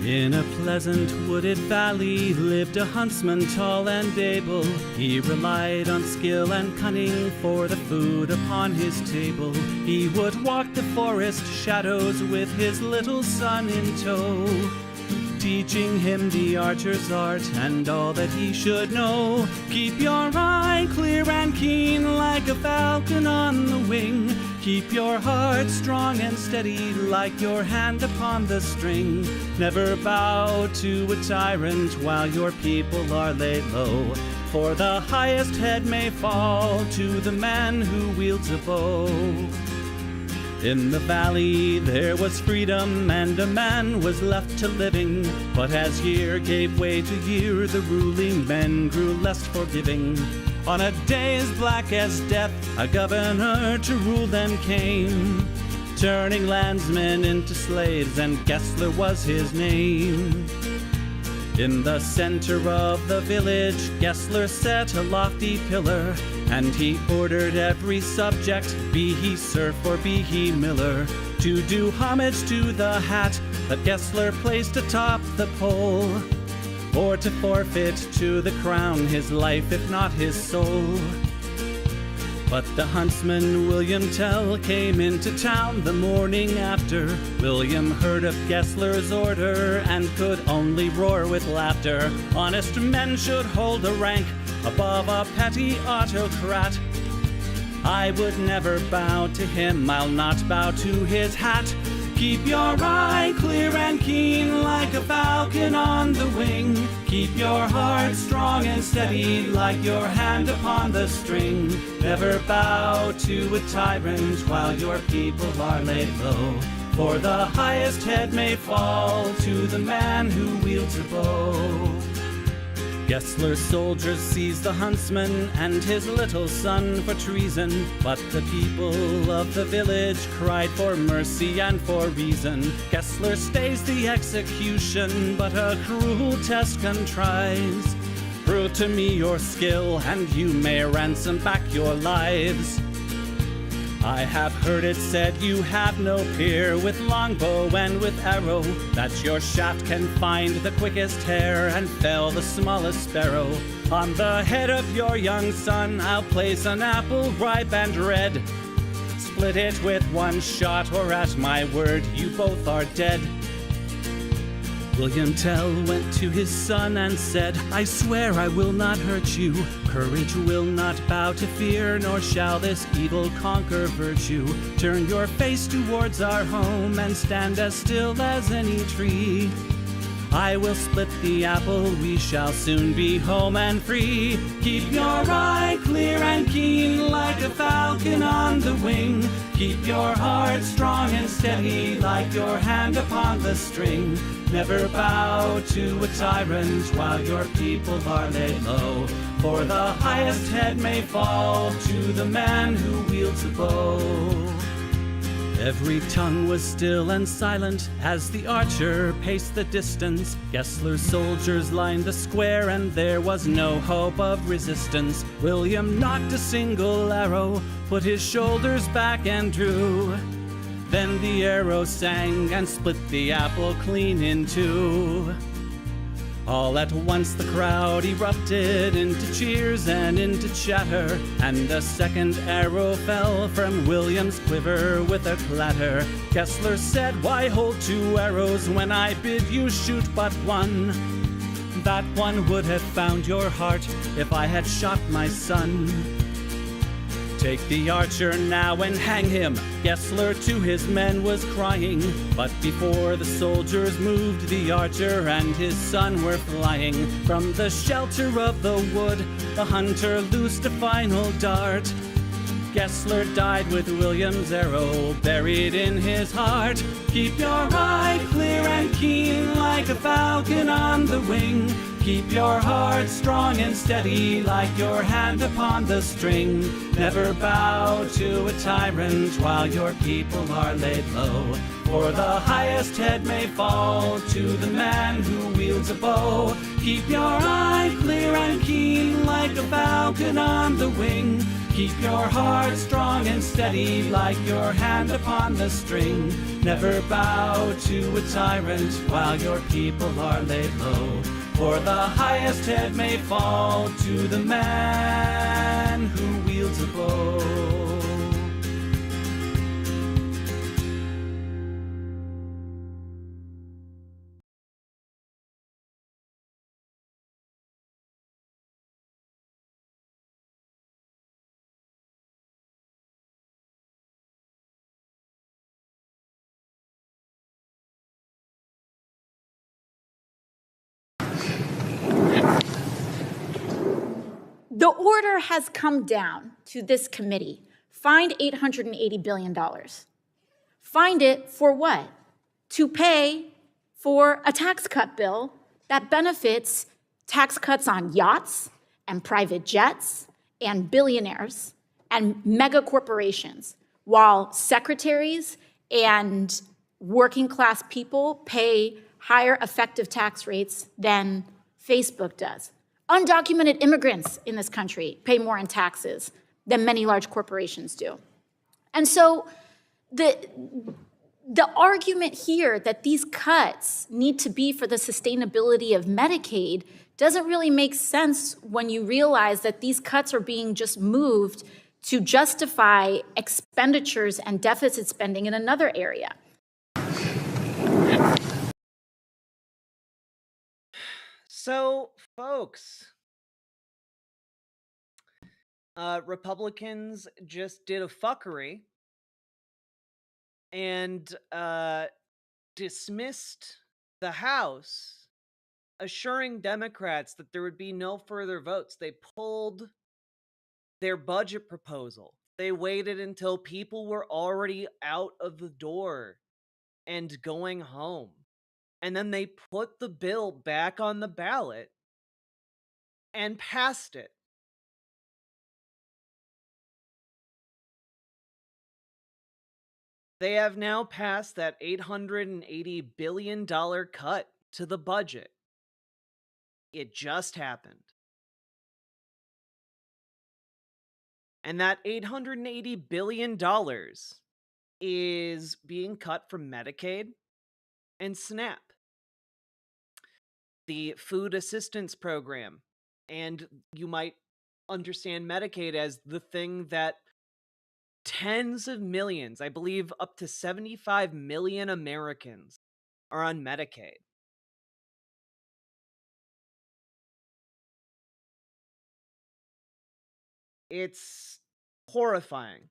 In a pleasant wooded valley lived a huntsman tall and able. He relied on skill and cunning for the food upon his table. He would walk the forest shadows with his little son in tow, teaching him the archer's art and all that he should know. Keep your eye clear and keen like a falcon on the wing. Keep your heart strong and steady like your hand upon the string. Never bow to a tyrant while your people are laid low, for the highest head may fall to the man who wields a bow. In the valley there was freedom, and a man was left to living. But as year gave way to year, the ruling men grew less forgiving. On a day as black as death, a governor to rule them came, turning landsmen into slaves, and Gessler was his name. In the center of the village, Gessler set a lofty pillar, and he ordered every subject, be he serf or be he miller, to do homage to the hat that Gessler placed atop the pole, or to forfeit to the crown his life, if not his soul. But the huntsman William Tell came into town the morning after. William heard of Gessler's order and could only roar with laughter. Honest men should hold a rank above a petty autocrat. I would never bow to him, I'll not bow to his hat. Keep your eye clear and keen like a falcon on the wing. Keep your heart strong and steady like your hand upon the string. Never bow to a tyrant while your people are laid low, for the highest head may fall to the man who wields a bow. Gessler's soldiers seized the huntsman and his little son for treason, but the people of the village cried for mercy and for reason. Gessler stays the execution, but a cruel test contrives. Prove to me your skill, and you may ransom back your lives. I have heard it said you have no peer with longbow and with arrow, that your shaft can find the quickest hare and fell the smallest sparrow. On the head of your young son I'll place an apple ripe and red. Split it with one shot, or at my word you both are dead. William Tell went to his son and said, I swear I will not hurt you. Courage will not bow to fear, nor shall this evil conquer virtue. Turn your face towards our home and stand as still as any tree. I will split the apple, we shall soon be home and free. Keep your eye clear and keen like a falcon on the wing. Keep your heart strong and steady like your hand upon the string. Never bow to a tyrant while your people are laid low, for the highest head may fall to the man who wields a bow. Every tongue was still and silent as the archer paced the distance. Gessler's soldiers lined the square, and there was no hope of resistance. William knocked a single arrow, put his shoulders back and drew. Then the arrow sang and split the apple clean in two. All at once the crowd erupted into cheers and into chatter, and a second arrow fell from William's quiver with a clatter. Gessler said, why hold two arrows when I bid you shoot but one? That one would have found your heart if I had shot my son. Take the archer now and hang him, Gessler to his men was crying. But before the soldiers moved, the archer and his son were flying. From the shelter of the wood, the hunter loosed a final dart. Gessler died with William's arrow buried in his heart. Keep your eye clear and keen like a falcon on the wing. Keep your heart strong and steady like your hand upon the string. Never bow to a tyrant while your people are laid low, for the highest head may fall to the man who wields a bow. Keep your eye clear and keen like a falcon on the wing. Keep your heart strong and steady like your hand upon the string. Never bow to a tyrant while your people are laid low. For the highest head may fall to the man who wields a bow. The order has come down to this committee. Find $880 billion. Find it for what? To pay for a tax cut bill that benefits tax cuts on yachts and private jets and billionaires and mega corporations, while secretaries and working class people pay higher effective tax rates than Facebook does. Undocumented immigrants in this country pay more in taxes than many large corporations do. And so the argument here that these cuts need to be for the sustainability of Medicaid doesn't really make sense when you realize that these cuts are being just moved to justify expenditures and deficit spending in another area. So, folks, Republicans just did a fuckery and dismissed the House, assuring Democrats that there would be no further votes. They pulled their budget proposal. They waited until people were already out of the door and going home. And then they put the bill back on the ballot and passed it. They have now passed that $880 billion cut to the budget. It just happened. And that $880 billion is being cut from Medicaid and SNAP, the food assistance program. And you might understand Medicaid as the thing that tens of millions, I believe up to 75 million Americans are on Medicaid. It's horrifying.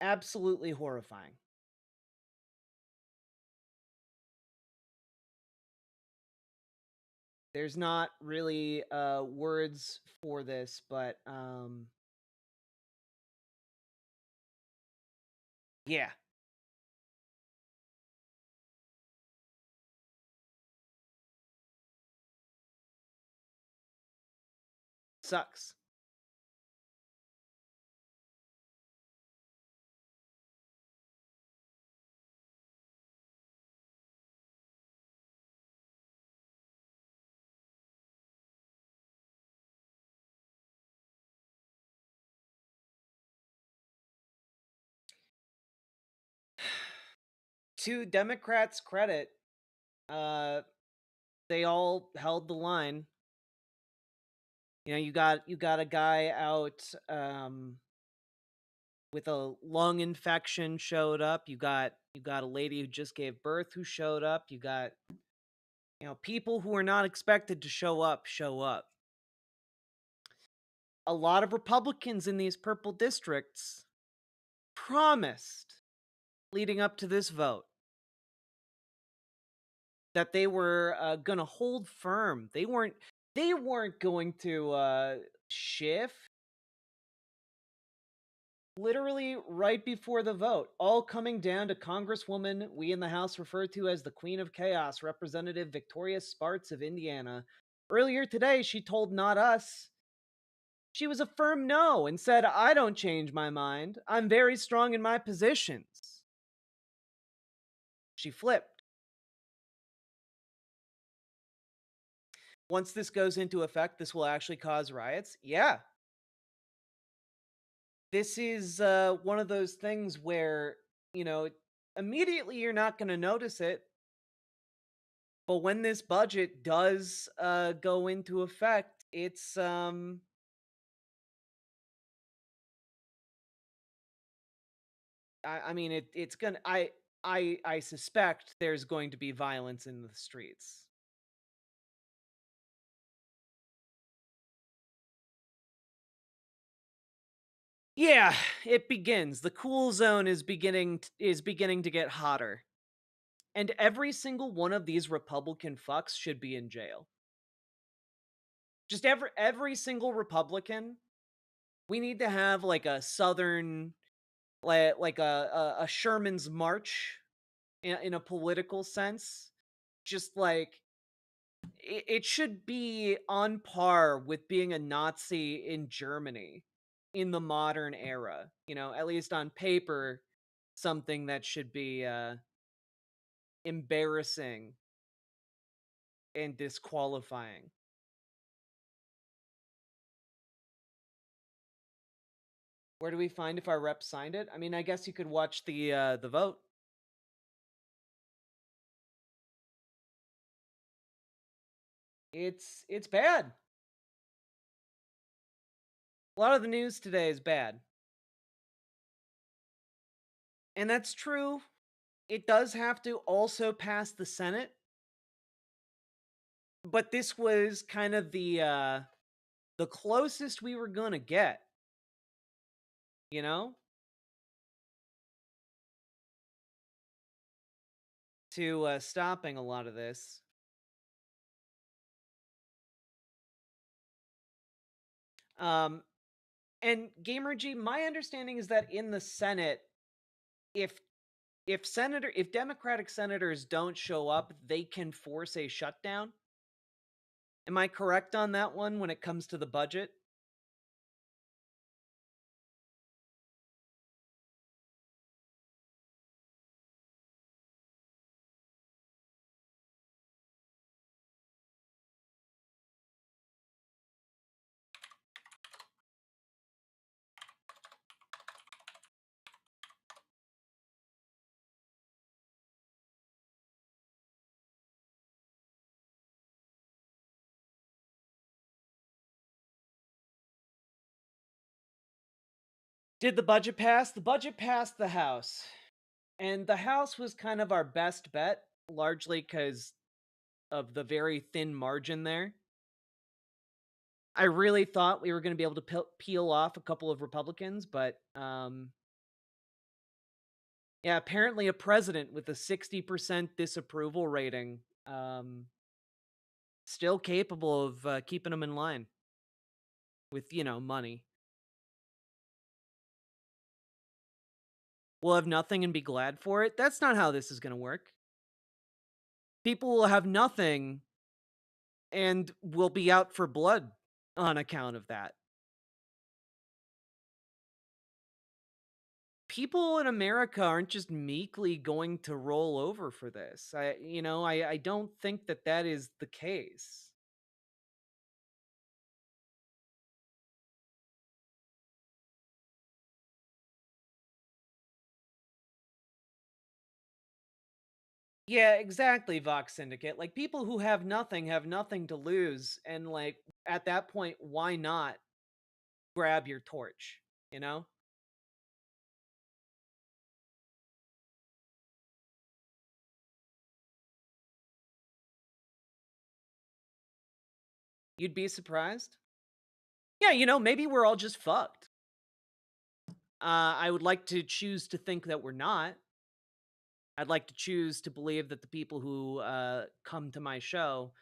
Absolutely horrifying. There's not really words for this, but yeah. Sucks. To Democrats' credit, they all held the line. You know, you got a guy out with a lung infection showed up. You got a lady who just gave birth who showed up. You got, you know, people who are not expected to show up. A lot of Republicans in these purple districts promised leading up to this vote that they were going to hold firm. They weren't going to shift. Literally right before the vote, all coming down to Congresswoman we in the House refer to as the Queen of Chaos, Representative Victoria Spartz of Indiana. Earlier today, she told Not Us she was a firm no and said, I don't change my mind. I'm very strong in my positions. She flipped. Once this goes into effect, this will actually cause riots? Yeah. this is one of those things where, you know, immediately you're not going to notice it. But when this budget does go into effect, it's I mean it's gonna I suspect there's going to be violence in the streets. Yeah, it begins. The cool zone is beginning to get hotter. And every single one of these Republican fucks should be in jail. Just every single Republican. We need to have like a southern like a Sherman's March in a political sense. Just like it should be on par with being a Nazi in Germany in the modern era. You know, at least on paper, something that should be embarrassing and disqualifying. Where do we find if our rep signed it? I mean, I guess you could watch the vote. It's bad. A lot of the news today is bad. And that's true. It does have to also pass the Senate. But this was kind of the closest we were going to get, you know, to stopping a lot of this. Um and Gamer G, my understanding is that in the Senate, if if Democratic senators don't show up, they can force a shutdown. Am I correct on that one when it comes to the budget? Did the budget pass? The budget passed the House. And the House was kind of our best bet, largely because of the very thin margin there. I really thought we were going to be able to peel off a couple of Republicans, but yeah, apparently a president with a 60% disapproval rating still capable of keeping them in line with, you know, money. We'll have nothing and be glad for it. That's not how this is going to work. People will have nothing and will be out for blood on account of that. People in America aren't just meekly going to roll over for this. I don't think that that is the case. Yeah, exactly, Vox Syndicate. Like, people who have nothing to lose, and, like, at that point, why not grab your torch, you know? You'd be surprised? Yeah, you know, maybe we're all just fucked. I would like to choose to think that we're not. I'd like to choose to believe that the people who come to my show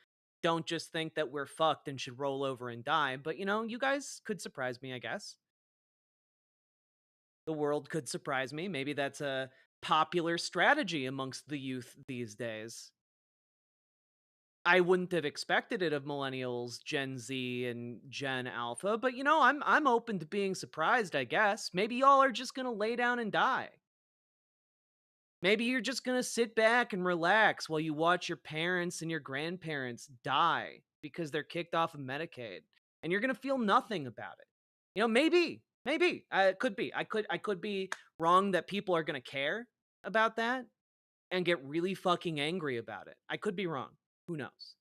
don't just think that we're fucked and should roll over and die. But, you know, you guys could surprise me, I guess. The world could surprise me. Maybe that's a popular strategy amongst the youth these days. I wouldn't have expected it of millennials, Gen Z, and Gen Alpha, but you know, I'm open to being surprised, I guess. Maybe y'all are just gonna lay down and die. Maybe you're just gonna sit back and relax while you watch your parents and your grandparents die because they're kicked off of Medicaid. And you're gonna feel nothing about it. You know, maybe. Maybe. It could be. I could be wrong that people are gonna care about that and get really fucking angry about it. I could be wrong. Who knows?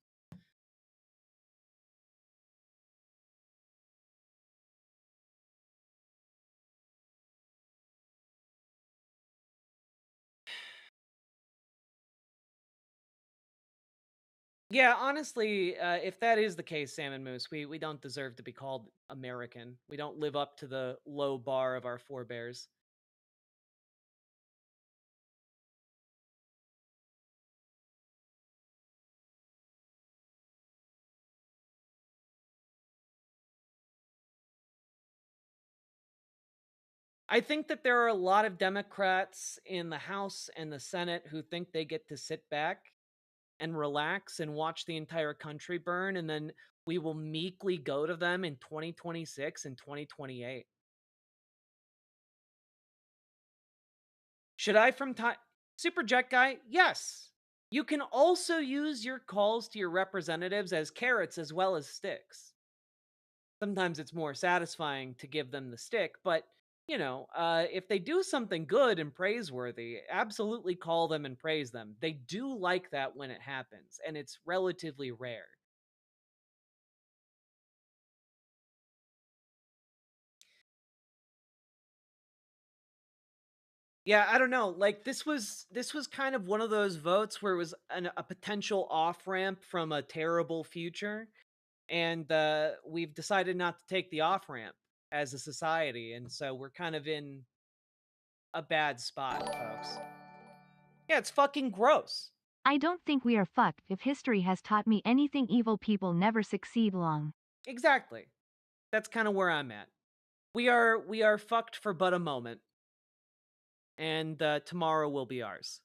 Yeah, honestly, if that is the case, Salmon Moose, we don't deserve to be called American. We don't live up to the low bar of our forebears. I think that there are a lot of Democrats in the House and the Senate who think they get to sit back and relax and watch the entire country burn, and then we will meekly go to them in 2026 and 2028. Should I from time Super Jet Guy? Yes. You can also use your calls to your representatives as carrots as well as sticks. Sometimes it's more satisfying to give them the stick, but if they do something good and praiseworthy, absolutely call them and praise them. They do like that when it happens, and it's relatively rare. Yeah, I don't know. Like this was kind of one of those votes where it was a potential off ramp from a terrible future, and we've decided not to take the off ramp as a society, and so we're kind of in a bad spot, folks. Yeah, it's fucking gross. I don't think we are fucked if history has taught me anything evil people never succeed long. Exactly. That's kind of where I'm at. We are fucked for but a moment, and tomorrow will be ours.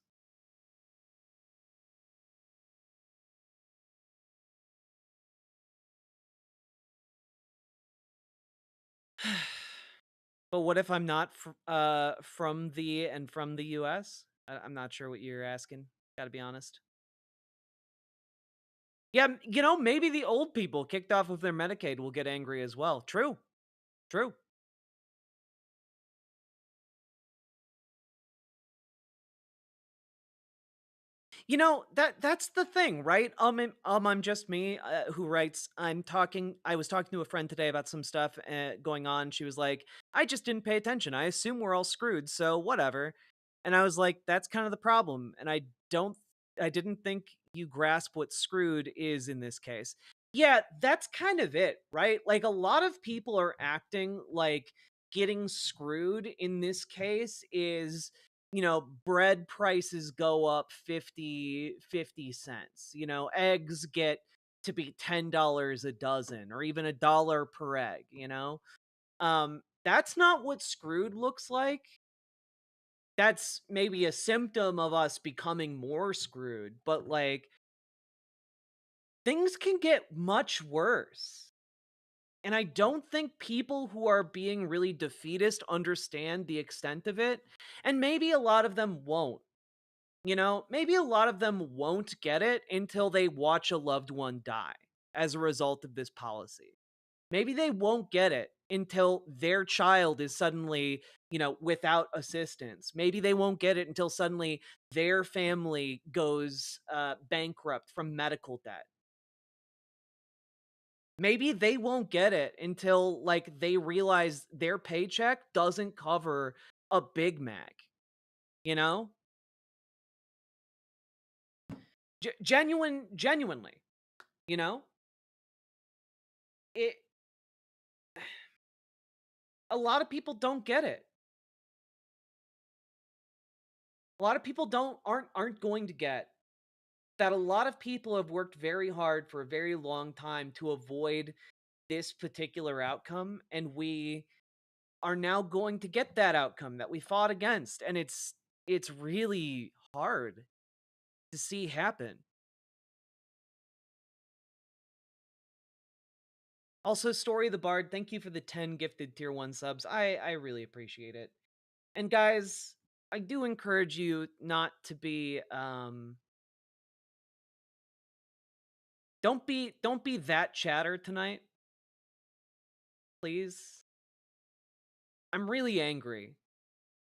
But what if I'm not from the US? I'm not sure what you're asking. Got to be honest. Yeah, maybe the old people kicked off of their Medicaid will get angry as well. True. True. That's the thing, right? I'm just me who writes. I was talking to a friend today about some stuff going on. She was like, "I just didn't pay attention. I assume we're all screwed, so whatever." And I was like, "That's kind of the problem." And don't I didn't think you grasp what screwed is in this case. Yeah, that's kind of it, right? Like a lot of people are acting like getting screwed in this case is bread prices go up 50 cents. Eggs get to be $10 a dozen or even $1 per egg. That's not what screwed looks like. That's maybe a symptom of us becoming more screwed, but like things can get much worse. And I don't think people who are being really defeatist understand the extent of it. And maybe a lot of them won't. Maybe a lot of them won't get it until they watch a loved one die as a result of this policy. Maybe they won't get it until their child is suddenly, without assistance. Maybe they won't get it until suddenly their family goes bankrupt from medical debt. Maybe they won't get it until like they realize their paycheck doesn't cover a Big Mac, you know? Genuinely, you know? It A lot of people don't get it. A lot of people aren't going to get that a lot of people have worked very hard for a very long time to avoid this particular outcome, and we are now going to get that outcome that we fought against, and it's really hard to see happen. Also, Story the Bard, thank you for the 10 gifted tier 1 subs. I really appreciate it. And guys, I do encourage you not to be don't be that chatter tonight, please. I'm really angry.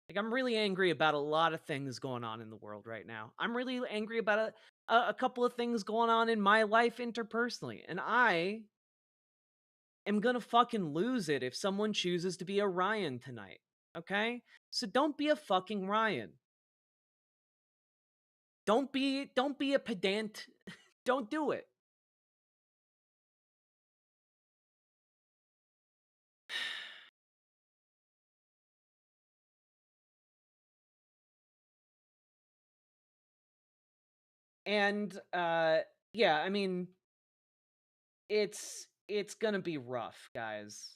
Like, I'm really angry about a lot of things going on in the world right now. I'm really angry about a couple of things going on in my life interpersonally. And I am gonna fucking lose it if someone chooses to be a Ryan tonight. Okay? So don't be a fucking Ryan. Don't be a pedant. Don't do it. And yeah, I mean, it's gonna be rough, guys.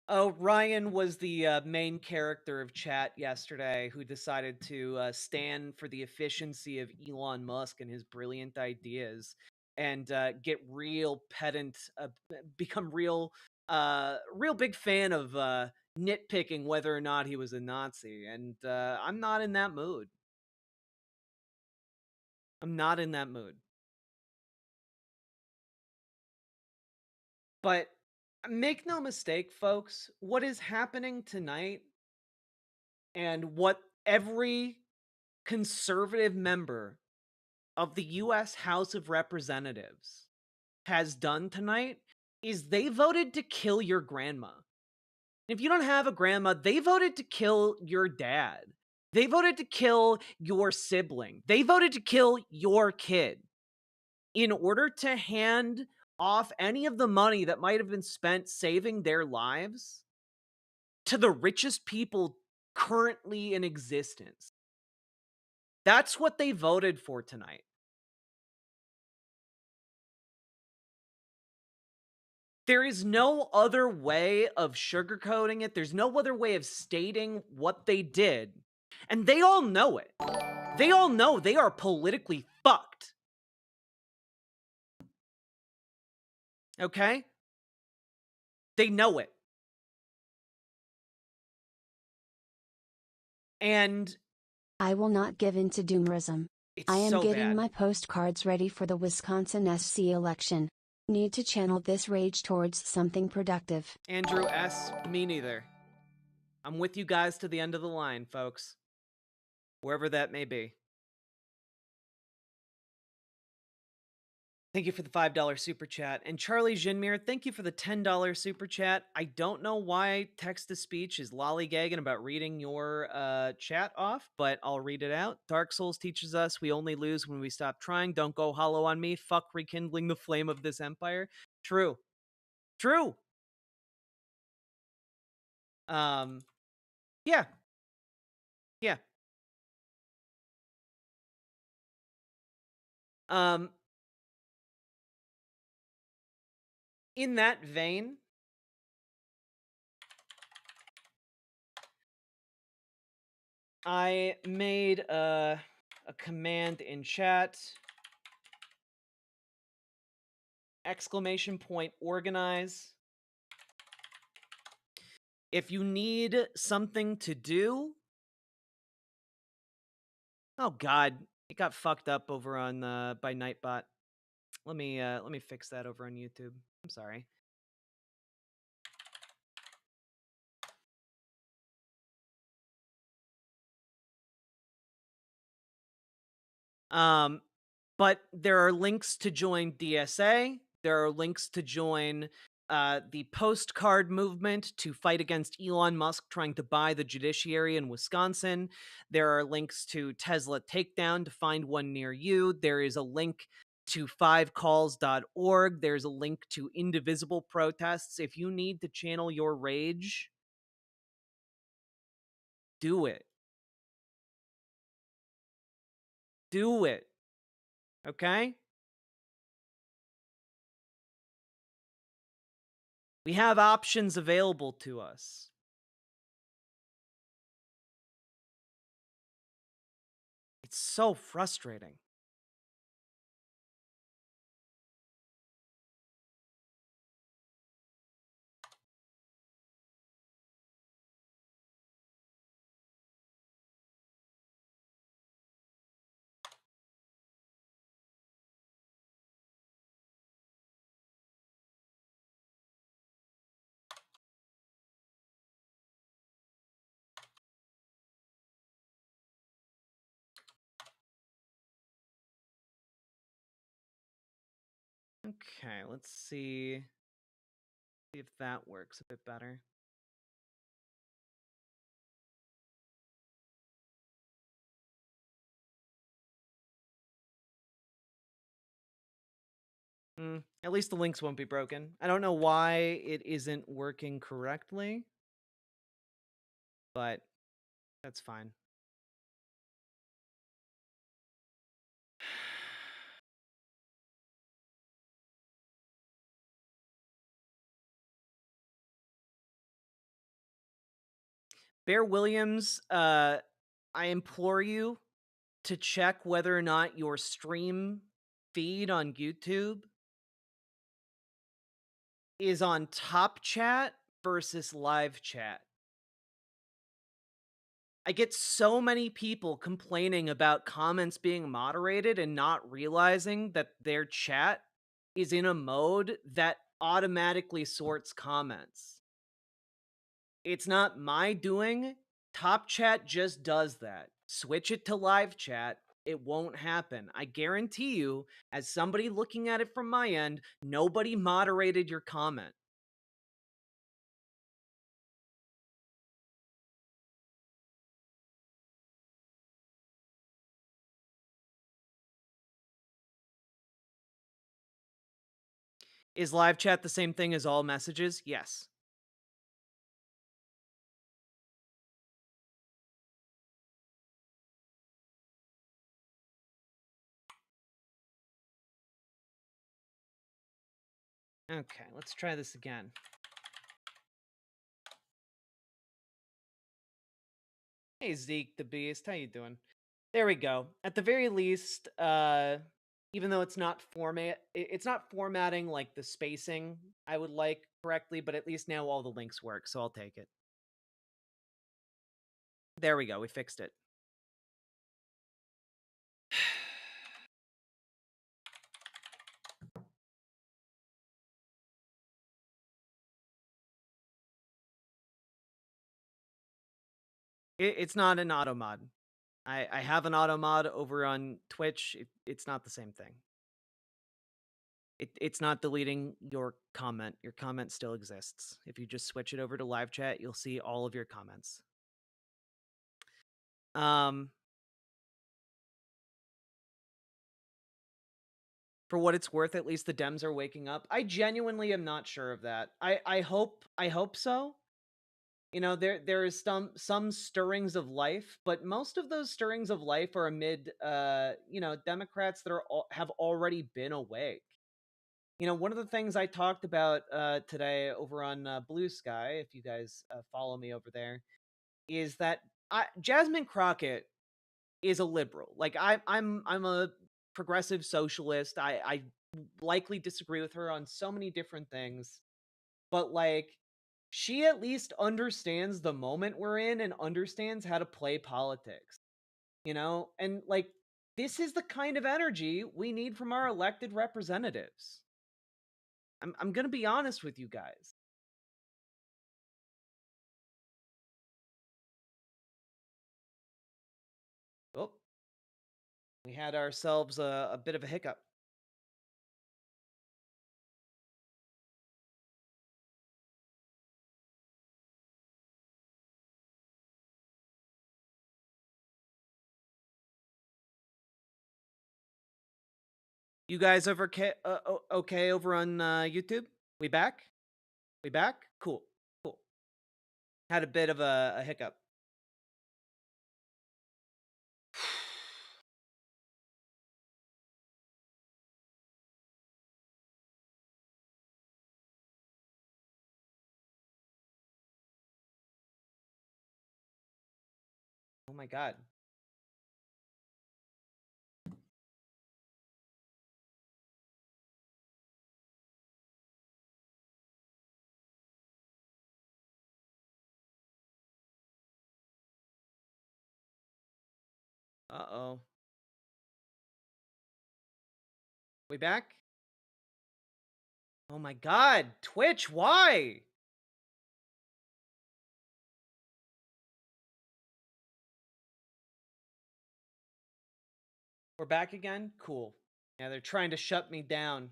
Oh, Ryan was the main character of chat yesterday who decided to stand for the efficiency of Elon Musk and his brilliant ideas, and get real pedant, become real big fan of nitpicking whether or not he was a Nazi. And I'm not in that mood. I'm not in that mood. But make no mistake, folks, what is happening tonight and what every conservative member of the US House of Representatives has done tonight is they voted to kill your grandma. If you don't have a grandma, they voted to kill your dad. They voted to kill your sibling. They voted to kill your kid in order to hand off any of the money that might have been spent saving their lives to the richest people currently in existence. That's what they voted for tonight. There is no other way of sugarcoating it. There's no other way of stating what they did. And they all know it. They all know they are politically fucked. Okay? They know it. And I will not give in to doomerism. it's I am so getting bad. my postcards ready for the Wisconsin SC election. Need to channel this rage towards something productive. Andrew S., me neither. I'm with you guys to the end of the line, folks. Wherever that may be. Thank you for the $5 super chat. And Charlie Jinmir, thank you for the $10 super chat. I don't know why text-to-speech is lollygagging about reading your chat off, but I'll read it out. Dark Souls teaches us we only lose when we stop trying. Don't go hollow on me. Fuck rekindling the flame of this empire. True. True. Yeah. Yeah. In that vein, I made a command in chat. !organize. If you need something to do. Oh God, it got fucked up over on by Nightbot. Let me fix that over on YouTube. I'm sorry. But there are links to join DSA. There are links to join the postcard movement to fight against Elon Musk trying to buy the judiciary in Wisconsin. There are links to Tesla Takedown to find one near you. There is a link to 5calls.org. There's a link to Indivisible protests. If you need to channel your rage, do it. Do it. Okay? We have options available to us. It's so frustrating. Okay, let's see if that works a bit better. At least the links won't be broken. I don't know why it isn't working correctly, but that's fine. Bear Williams, I implore you to check whether or not your stream feed on YouTube is on top chat versus live chat. I get so many people complaining about comments being moderated and not realizing that their chat is in a mode that automatically sorts comments. It's not my doing. Top chat just does that. Switch it to live chat. It won't happen. I guarantee you, as somebody looking at it from my end, nobody moderated your comment. Is live chat the same thing as all messages? Yes. Okay, let's try this again. Hey Zeke the Beast, how you doing? There we go. At the very least, even though it's not formatting like the spacing I would like correctly, but at least now all the links work, so I'll take it. There we go, we fixed it. It's not an auto mod. I have an auto mod over on Twitch. It's not the same thing. It's not deleting your comment. Your comment still exists. If you just switch it over to live chat, you'll see all of your comments. For what it's worth, at least the Dems are waking up. I genuinely am not sure of that. I hope so. You know, there is some stirrings of life, but most of those stirrings of life are amid Democrats that have already been awake. You know, one of the things I talked about today over on Blue Sky, if you guys follow me over there, is that Jasmine Crockett is a liberal. Like I'm a progressive socialist. I likely disagree with her on so many different things, but like she at least understands the moment we're in and understands how to play politics. You know? And like this is the kind of energy we need from our elected representatives. I'm going to be honest with you guys. Oh, we had ourselves a bit of a hiccup. You guys okay over on YouTube? We back? We back? Cool. Cool. Had a bit of a hiccup. Oh my god. Uh-oh. We back? Oh my god. Twitch, why? We're back again? Cool. Yeah, they're trying to shut me down.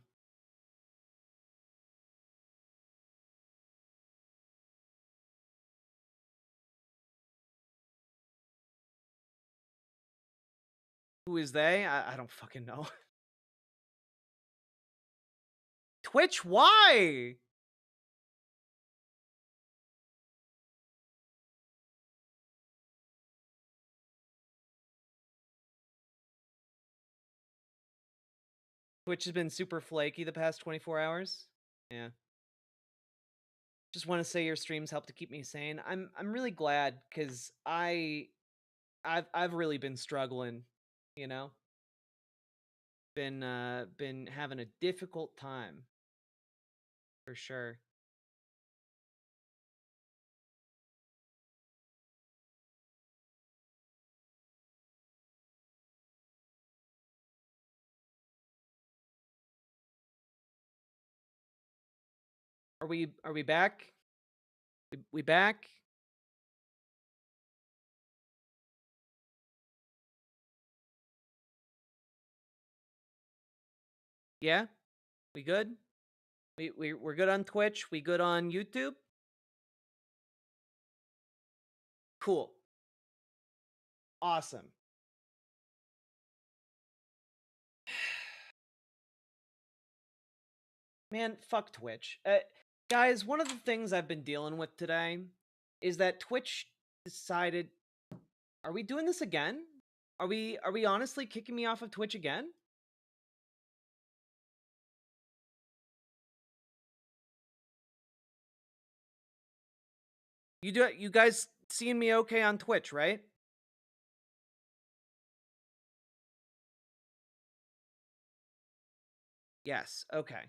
Who is they? I don't fucking know. Twitch, why? Twitch has been super flaky the past 24 hours. Yeah. Just want to say your streams help to keep me sane. I'm really glad because I've really been struggling, you know? Been having a difficult time for sure. Are we back? We back? Yeah? We good? We're good on Twitch? We good on YouTube? Cool. Awesome. Man, fuck Twitch. Guys, one of the things I've been dealing with today is that Twitch decided, are we doing this again? Are we honestly kicking me off of Twitch again? You guys seeing me okay on Twitch, right? Yes, okay.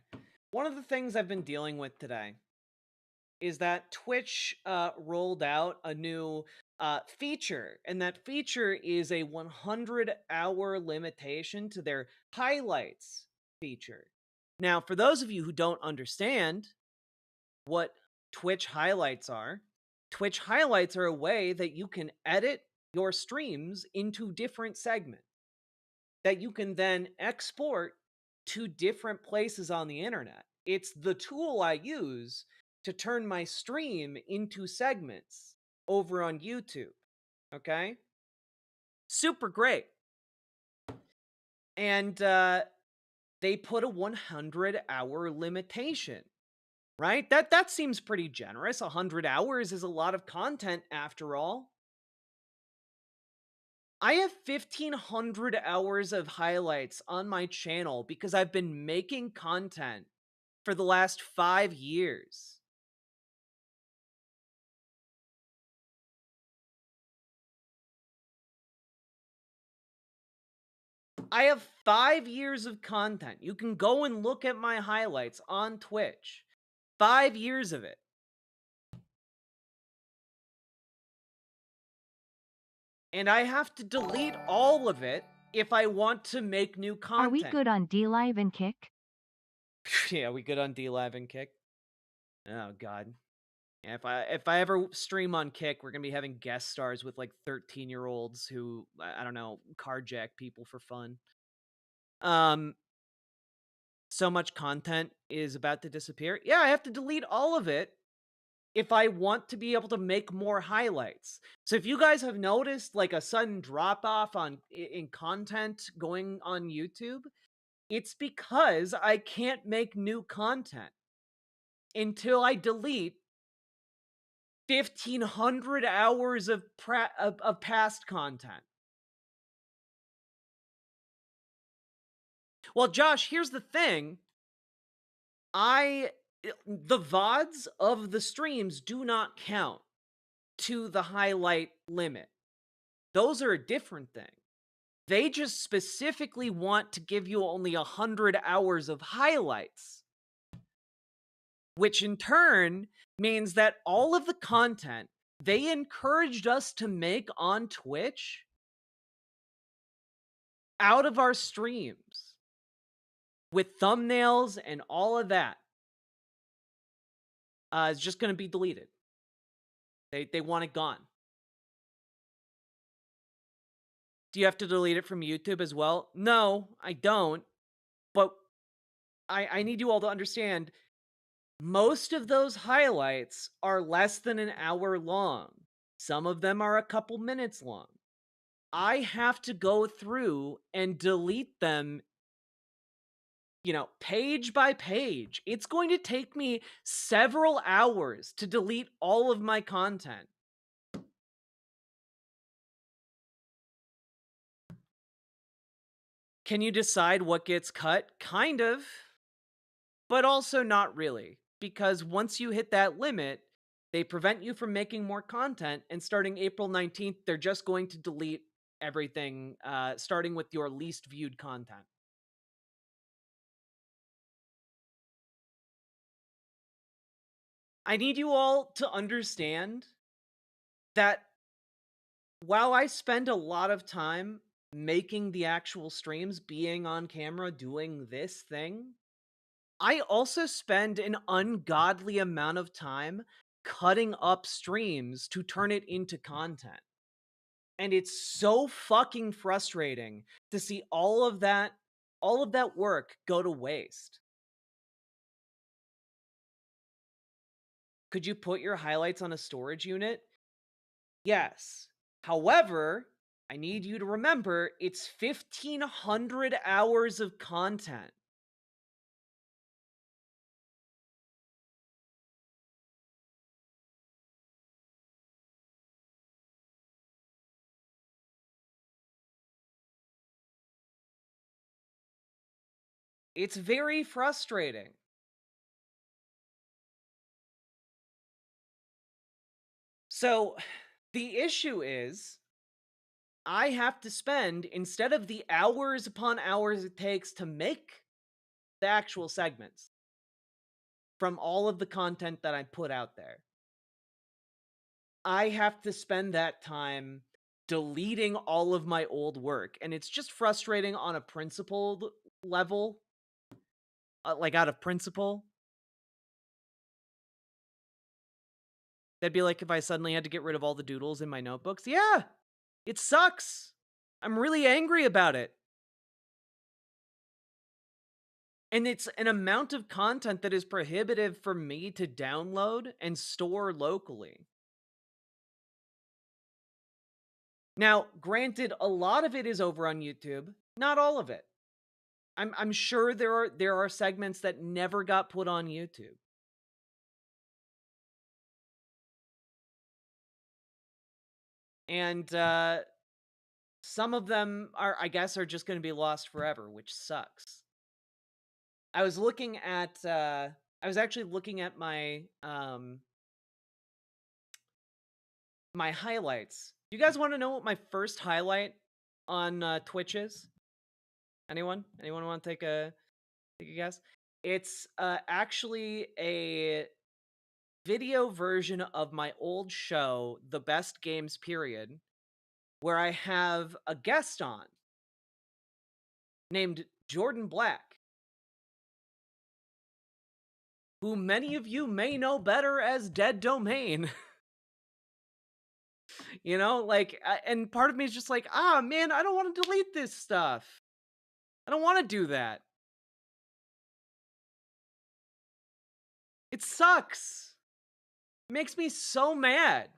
One of the things I've been dealing with today is that Twitch rolled out a new feature, and that feature is a 100-hour limitation to their highlights feature. Now, for those of you who don't understand what Twitch highlights are a way that you can edit your streams into different segments that you can then export to different places on the internet. It's the tool I use to turn my stream into segments over on YouTube. Okay? Super great. And they put a 100-hour limitation. Right? That seems pretty generous. 100 hours is a lot of content after all. I have 1,500 hours of highlights on my channel because I've been making content for the last 5 years. I have 5 years of content. You can go and look at my highlights on Twitch. 5 years of it. And I have to delete all of it if I want to make new content. Are we good on DLive and Kick? Yeah, we good on DLive and Kick? Oh god. Yeah, if I ever stream on Kick, we're gonna be having guest stars with like 13-year-olds who I don't know, carjack people for fun. So much content is about to disappear. Yeah, I have to delete all of it if I want to be able to make more highlights. So if you guys have noticed like a sudden drop off in content going on YouTube, it's because I can't make new content until I delete 1,500 hours of past content. Well, Josh, here's the thing. The VODs of the streams do not count to the highlight limit. Those are a different thing. They just specifically want to give you only 100 hours of highlights, which in turn means that all of the content they encouraged us to make on Twitch out of our streams with thumbnails and all of that is just going to be deleted. They want it gone. Do you have to delete it from YouTube as well? No, I don't. But I need you all to understand, most of those highlights are less than an hour long. Some of them are a couple minutes long. I have to go through and delete them, page by page. It's going to take me several hours to delete all of my content. Can you decide what gets cut? Kind of, but also not really. Because once you hit that limit, they prevent you from making more content. And starting April 19th, they're just going to delete everything, starting with your least viewed content. I need you all to understand that while I spend a lot of time making the actual streams, being on camera, doing this thing, I also spend an ungodly amount of time cutting up streams to turn it into content. And it's so fucking frustrating to see all of that work go to waste. Could you put your highlights on a storage unit? Yes. However, I need you to remember it's 1,500 hours of content. It's very frustrating. So, the issue is, I have to spend, instead of the hours upon hours it takes to make the actual segments from all of the content that I put out there, I have to spend that time deleting all of my old work. And it's just frustrating on a principled level, like out of principle. That'd be like if I suddenly had to get rid of all the doodles in my notebooks. Yeah, it sucks. I'm really angry about it. And it's an amount of content that is prohibitive for me to download and store locally. Now, granted, a lot of it is over on YouTube, not all of it. I'm sure there are segments that never got put on YouTube. And some of them are, I guess, are just going to be lost forever, which sucks. I was actually looking at my my highlights. You guys want to know what my first highlight on Twitch is? Anyone? Anyone want to take a guess? It's actually a video version of my old show, The Best Games Period, where I have a guest on named Jordan Black, who many of you may know better as Dead Domain. And part of me is just like, man, I don't want to delete this stuff. I don't want to do that. It sucks. It makes me so mad.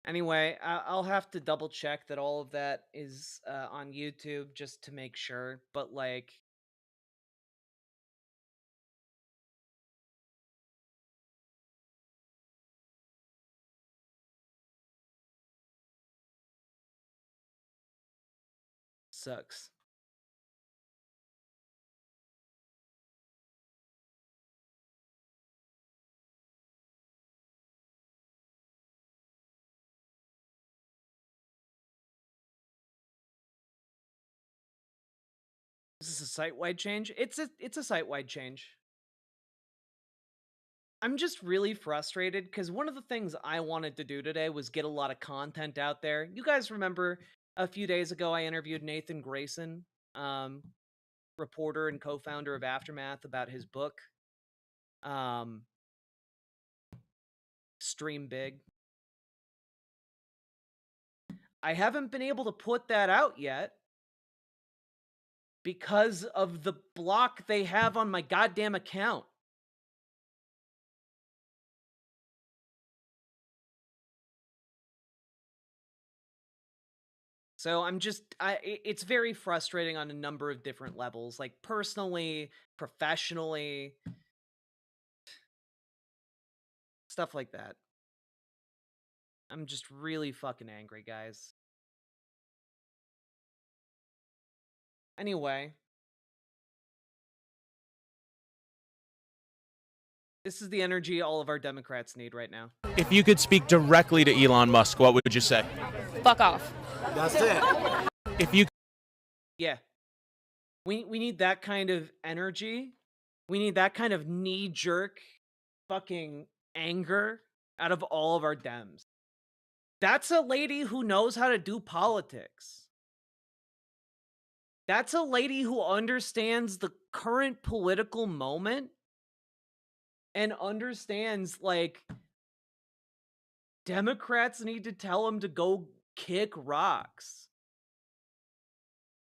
Anyway, I'll have to double check that all of that is on YouTube just to make sure. But like, sucks. Is this a site-wide change? It's a site-wide change. I'm just really frustrated because one of the things I wanted to do today was get a lot of content out there. You guys remember a few days ago I interviewed Nathan Grayson, reporter and co-founder of Aftermath, about his book. stream big. I haven't been able to put that out yet because of the block they have on my goddamn account. So it's very frustrating on a number of different levels, like personally, professionally, stuff like that. I'm just really fucking angry, guys. Anyway. This is the energy all of our Democrats need right now. If you could speak directly to Elon Musk, what would you say? Fuck off. That's it. If you Yeah. We need that kind of energy. We need that kind of knee-jerk fucking anger out of all of our Dems. That's a lady who knows how to do politics. That's a lady who understands the current political moment and understands, like, Democrats need to tell him to go kick rocks.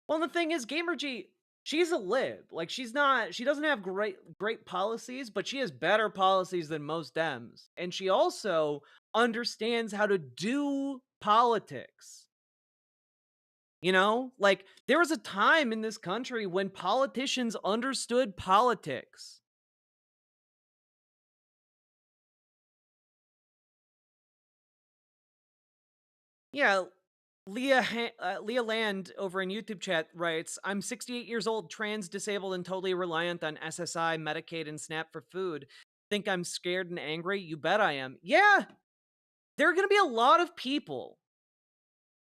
Well, the thing is, Gamergy, she's a lib. Like, she doesn't have great policies, but she has better policies than most Dems. And she also understands how to do politics. You know? Like, there was a time in this country when politicians understood politics. Yeah, Leah Land over in YouTube chat writes, I'm 68 years old, trans, disabled, and totally reliant on SSI, Medicaid, and SNAP for food. Think I'm scared and angry? You bet I am. Yeah, there are going to be a lot of people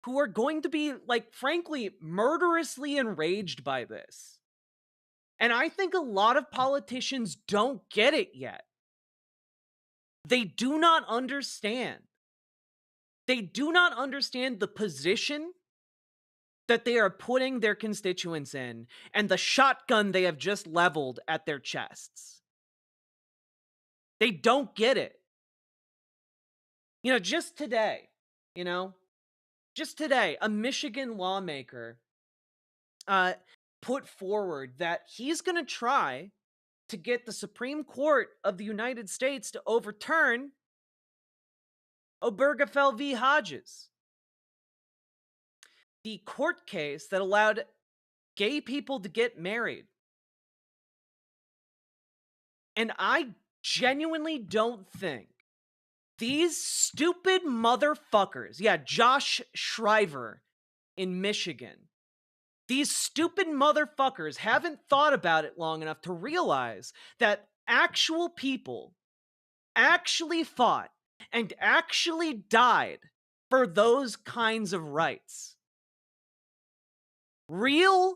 who are going to be, like, frankly, murderously enraged by this. And I think a lot of politicians don't get it yet. They do not understand. They do not understand the position that they are putting their constituents in and the shotgun they have just leveled at their chests. They don't get it. You know, just today, a Michigan lawmaker put forward that he's going to try to get the Supreme Court of the United States to overturn Obergefell v. Hodges, the court case that allowed gay people to get married. And I genuinely don't think these stupid motherfuckers, yeah, Josh Shriver in Michigan, these stupid motherfuckers haven't thought about it long enough to realize that actual people actually fought and actually died for those kinds of rights. Real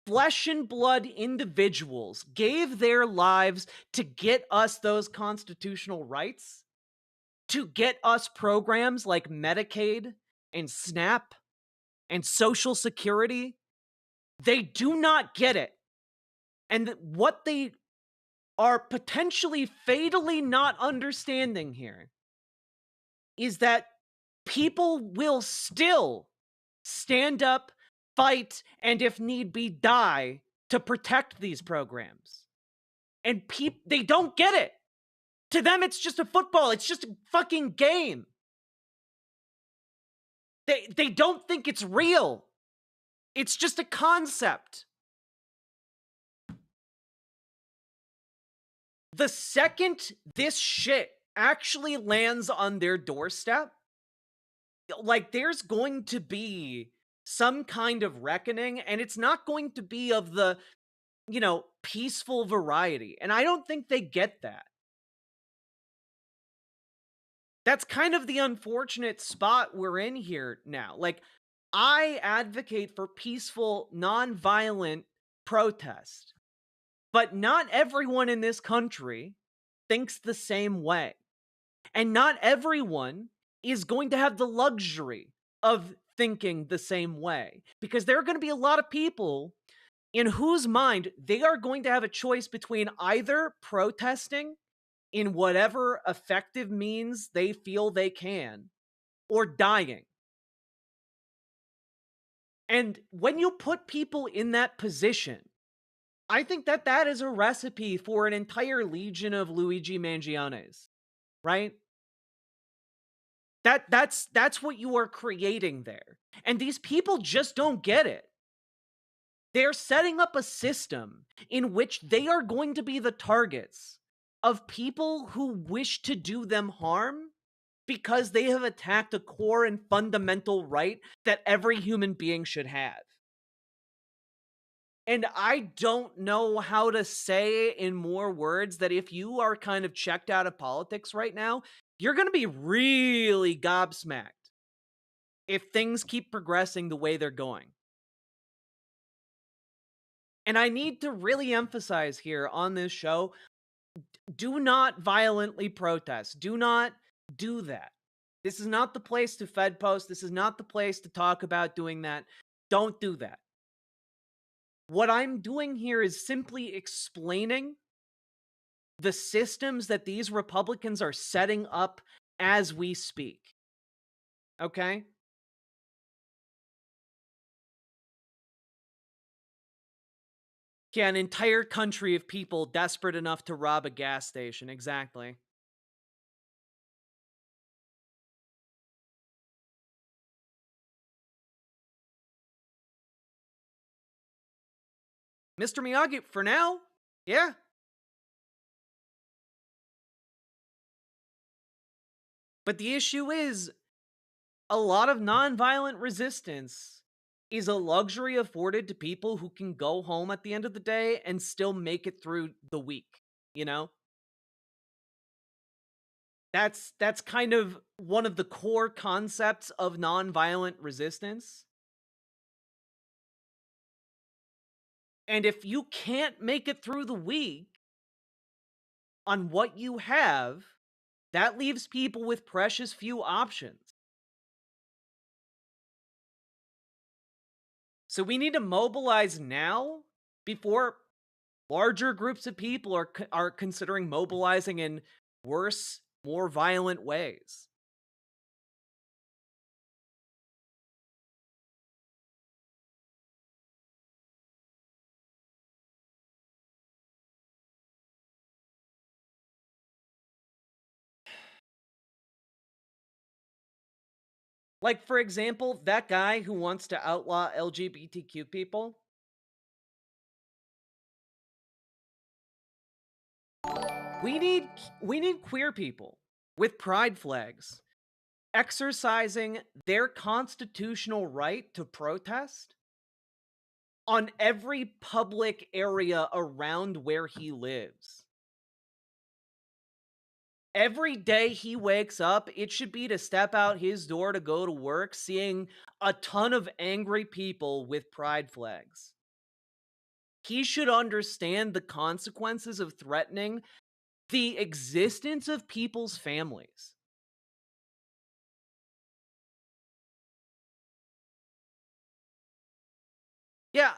flesh and blood individuals gave their lives to get us those constitutional rights, to get us programs like Medicaid and SNAP and Social Security. They do not get it. And what they are potentially fatally not understanding here is that people will still stand up, fight, and if need be, die to protect these programs. And they don't get it. To them, it's just a football. It's just a fucking game. They don't think it's real. It's just a concept. The second this shit actually lands on their doorstep, like, there's going to be some kind of reckoning, and it's not going to be of the, peaceful variety. And I don't think they get that. That's kind of the unfortunate spot we're in here now. Like, I advocate for peaceful, non-violent protest. But not everyone in this country thinks the same way. And not everyone is going to have the luxury of thinking the same way. Because there are going to be a lot of people in whose mind they are going to have a choice between either protesting in whatever effective means they feel they can, or dying. And when you put people in that position, I think that that is a recipe for an entire legion of Luigi Mangianes, right? That's what you are creating there. And these people just don't get it. They're setting up a system in which they are going to be the targets of people who wish to do them harm because they have attacked a core and fundamental right that every human being should have. And I don't know how to say in more words that if you are kind of checked out of politics right now, you're going to be really gobsmacked if things keep progressing the way they're going. And I need to really emphasize here on this show, do not violently protest. Do not do that. This is not the place to Fed post. This is not the place to talk about doing that. Don't do that. What I'm doing here is simply explaining the systems that these Republicans are setting up as we speak. Okay? Yeah, an entire country of people desperate enough to rob a gas station. Exactly. Mr. Miyagi, for now, yeah. But the issue is, a lot of nonviolent resistance is a luxury afforded to people who can go home at the end of the day and still make it through the week, you know? That's kind of one of the core concepts of nonviolent resistance. And if you can't make it through the week on what you have, that leaves people with precious few options. So we need to mobilize now before larger groups of people are considering mobilizing in worse, more violent ways. Like, for example, that guy who wants to outlaw LGBTQ people. We need we need queer people with pride flags exercising their constitutional right to protest on every public area around where he lives. Every day he wakes up, it should be to step out his door to go to work, seeing a ton of angry people with pride flags. He should understand the consequences of threatening the existence of people's families. Yeah,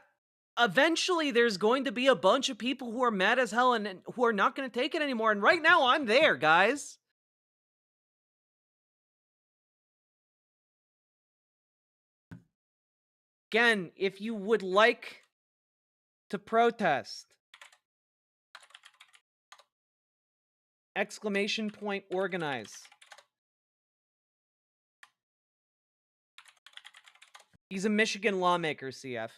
eventually there's going to be a bunch of people who are mad as hell and who are not going to take it anymore. And right now I'm there, guys. Again, if you would like to protest, exclamation point organize. He's a Michigan lawmaker, CF.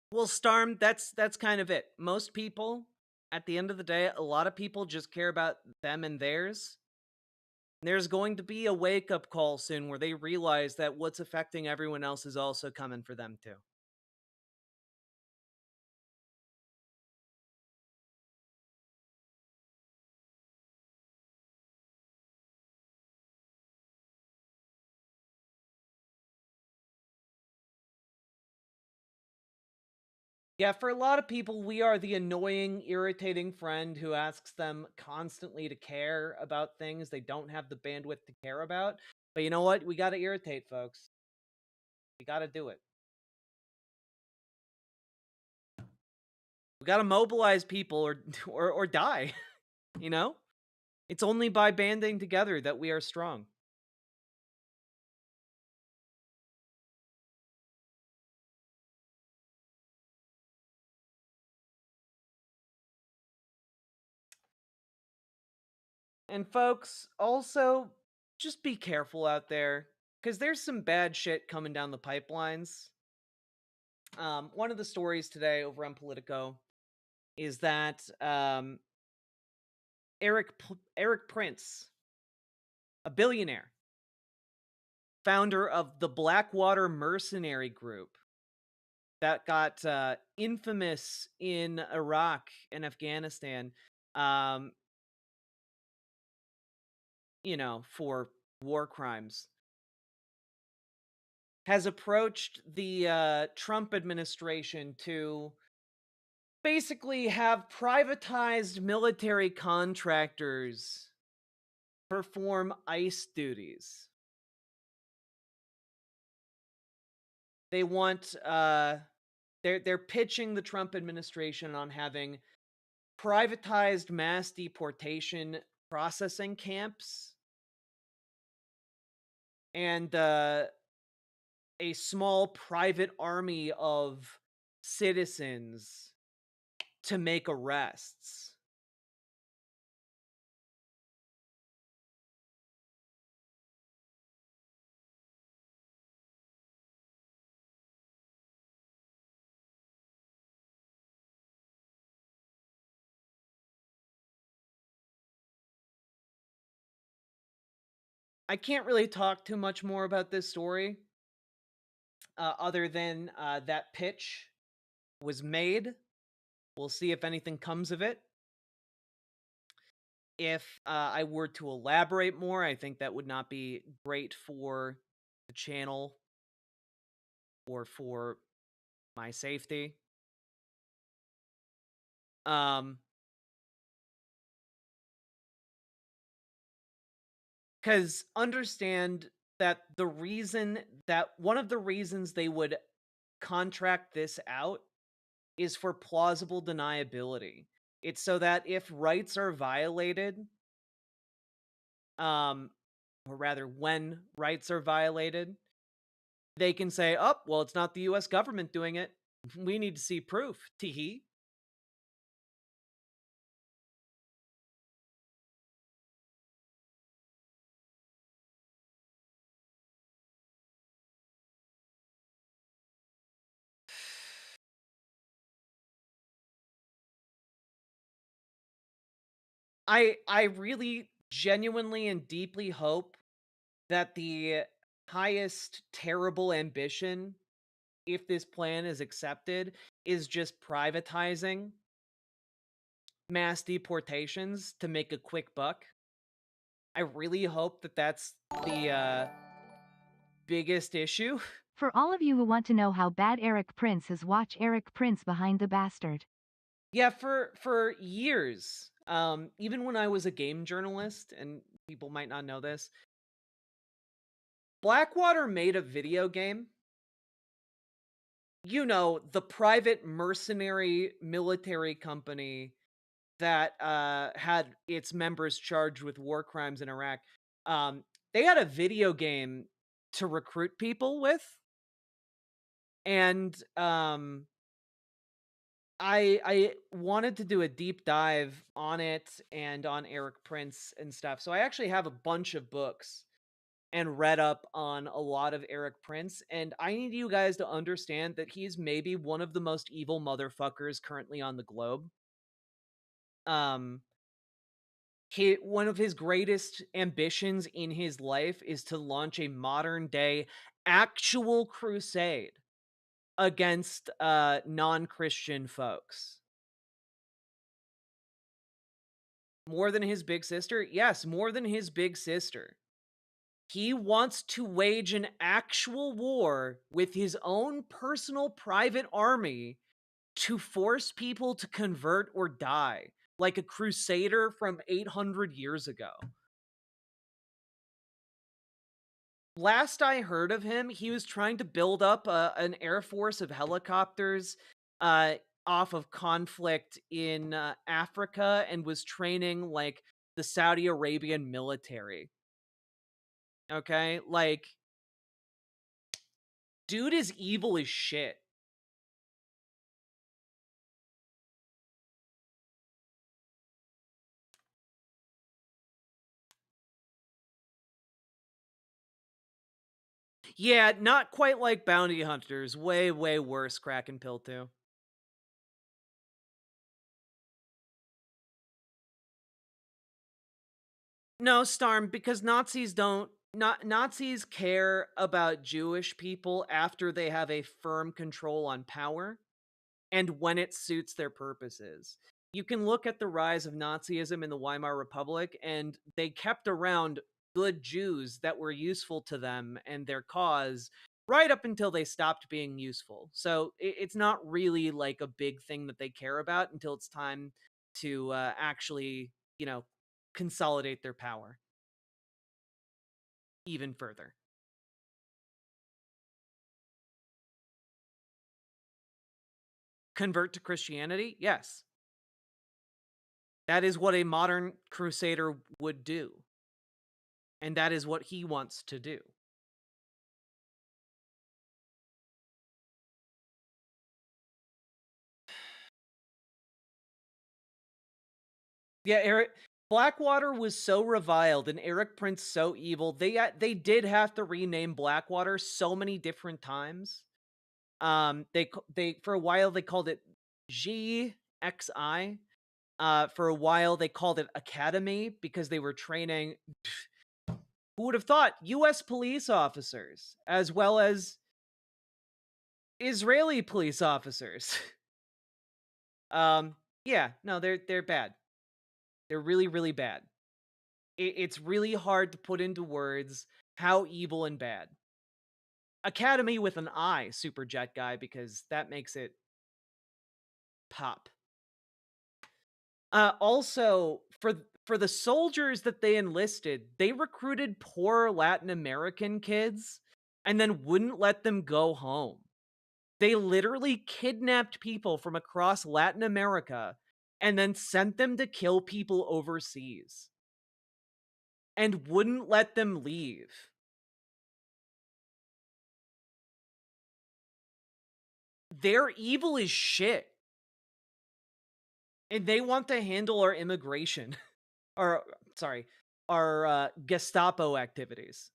Well, Starm, that's kind of it. Most people, at the end of the day, a lot of people just care about them and theirs. There's going to be a wake-up call soon where they realize that what's affecting everyone else is also coming for them too. Yeah, for a lot of people, we are the annoying, irritating friend who asks them constantly to care about things they don't have the bandwidth to care about. But you know what? We gotta irritate folks. We gotta do it. We gotta mobilize people or die. You know? It's only by banding together that we are strong. And folks, also just be careful out there because there's some bad shit coming down the pipelines. One of the stories today over on Politico is that Eric Prince, a billionaire, founder of the Blackwater Mercenary Group that got infamous in Iraq and Afghanistan, um, for war crimes, has approached the Trump administration to basically have privatized military contractors perform ICE duties. They want they're pitching the Trump administration on having privatized mass deportation processing camps and a small private army of citizens to make arrests. I can't really talk too much more about this story other than that pitch was made. We'll see if anything comes of it. If I were to elaborate more, I think that would not be great for the channel or for my safety. Because understand that one of the reasons they would contract this out is for plausible deniability. It's so that if rights are violated, or rather when rights are violated, they can say, oh, well, it's not the US government doing it. We need to see proof. Teehee. I really genuinely and deeply hope that the highest terrible ambition, if this plan is accepted, is just privatizing mass deportations to make a quick buck. I really hope that that's the biggest issue. For all of you who want to know how bad Eric Prince is, watch Eric Prince Behind the Bastard. Yeah, for years, even when I was a game journalist, and people might not know this, Blackwater made a video game. You know, the private mercenary military company that had its members charged with war crimes in Iraq. They had a video game to recruit people with, and I wanted to do a deep dive on it and on Eric Prince and stuff. So I actually have a bunch of books and read up on a lot of Eric Prince, and I need you guys to understand that he's maybe one of the most evil motherfuckers currently on the globe. one of his greatest ambitions in his life is to launch a modern day actual crusade against non-Christian folks. More than his big sister? Yes, more than his big sister. He wants to wage an actual war with his own personal private army to force people to convert or die, like a crusader from 800 years ago. Last I heard of him, he was trying to build up an air force of helicopters uh, off of conflict in Africa and was training like the Saudi Arabian military. Okay? Like, dude is evil as shit. Yeah, not quite like bounty hunters. Way, way worse, crack and pill too. No, Starm, because Nazis don't not Nazis care about Jewish people after they have a firm control on power and when it suits their purposes. You can look at the rise of Nazism in the Weimar Republic, and they kept around good Jews that were useful to them and their cause right up until they stopped being useful. So it's not really like a big thing that they care about until it's time to actually, consolidate their power even further. Convert to Christianity? Yes. That is what a modern crusader would do. And that is what he wants to do. Yeah, Eric Blackwater was so reviled and Eric Prince so evil. They did have to rename Blackwater so many different times. They for a while they called it GXI. For a while they called it Academy because they were training who would have thought US police officers as well as Israeli police officers. Yeah, no, they're bad. They're really, really bad. It's really hard to put into words how evil and bad. Academy with an I, Super Jet Guy, because that makes it pop. Also, for the soldiers that they enlisted, they recruited poor Latin American kids and then wouldn't let them go home. They literally kidnapped people from across Latin America and then sent them to kill people overseas and wouldn't let them leave. They're evil as shit. And they want to handle our immigration. Or, sorry, our Gestapo activities.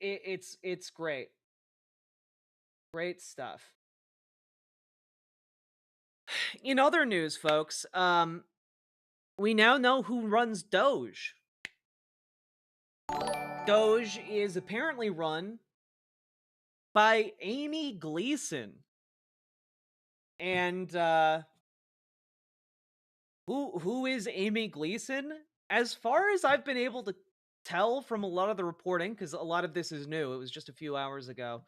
It's great. Great stuff. In other news, folks, we now know who runs Doge. Doge is apparently run by Amy Gleason. And who is Amy Gleason? As far as I've been able to tell from a lot of the reporting, because a lot of this is new, it was just a few hours ago.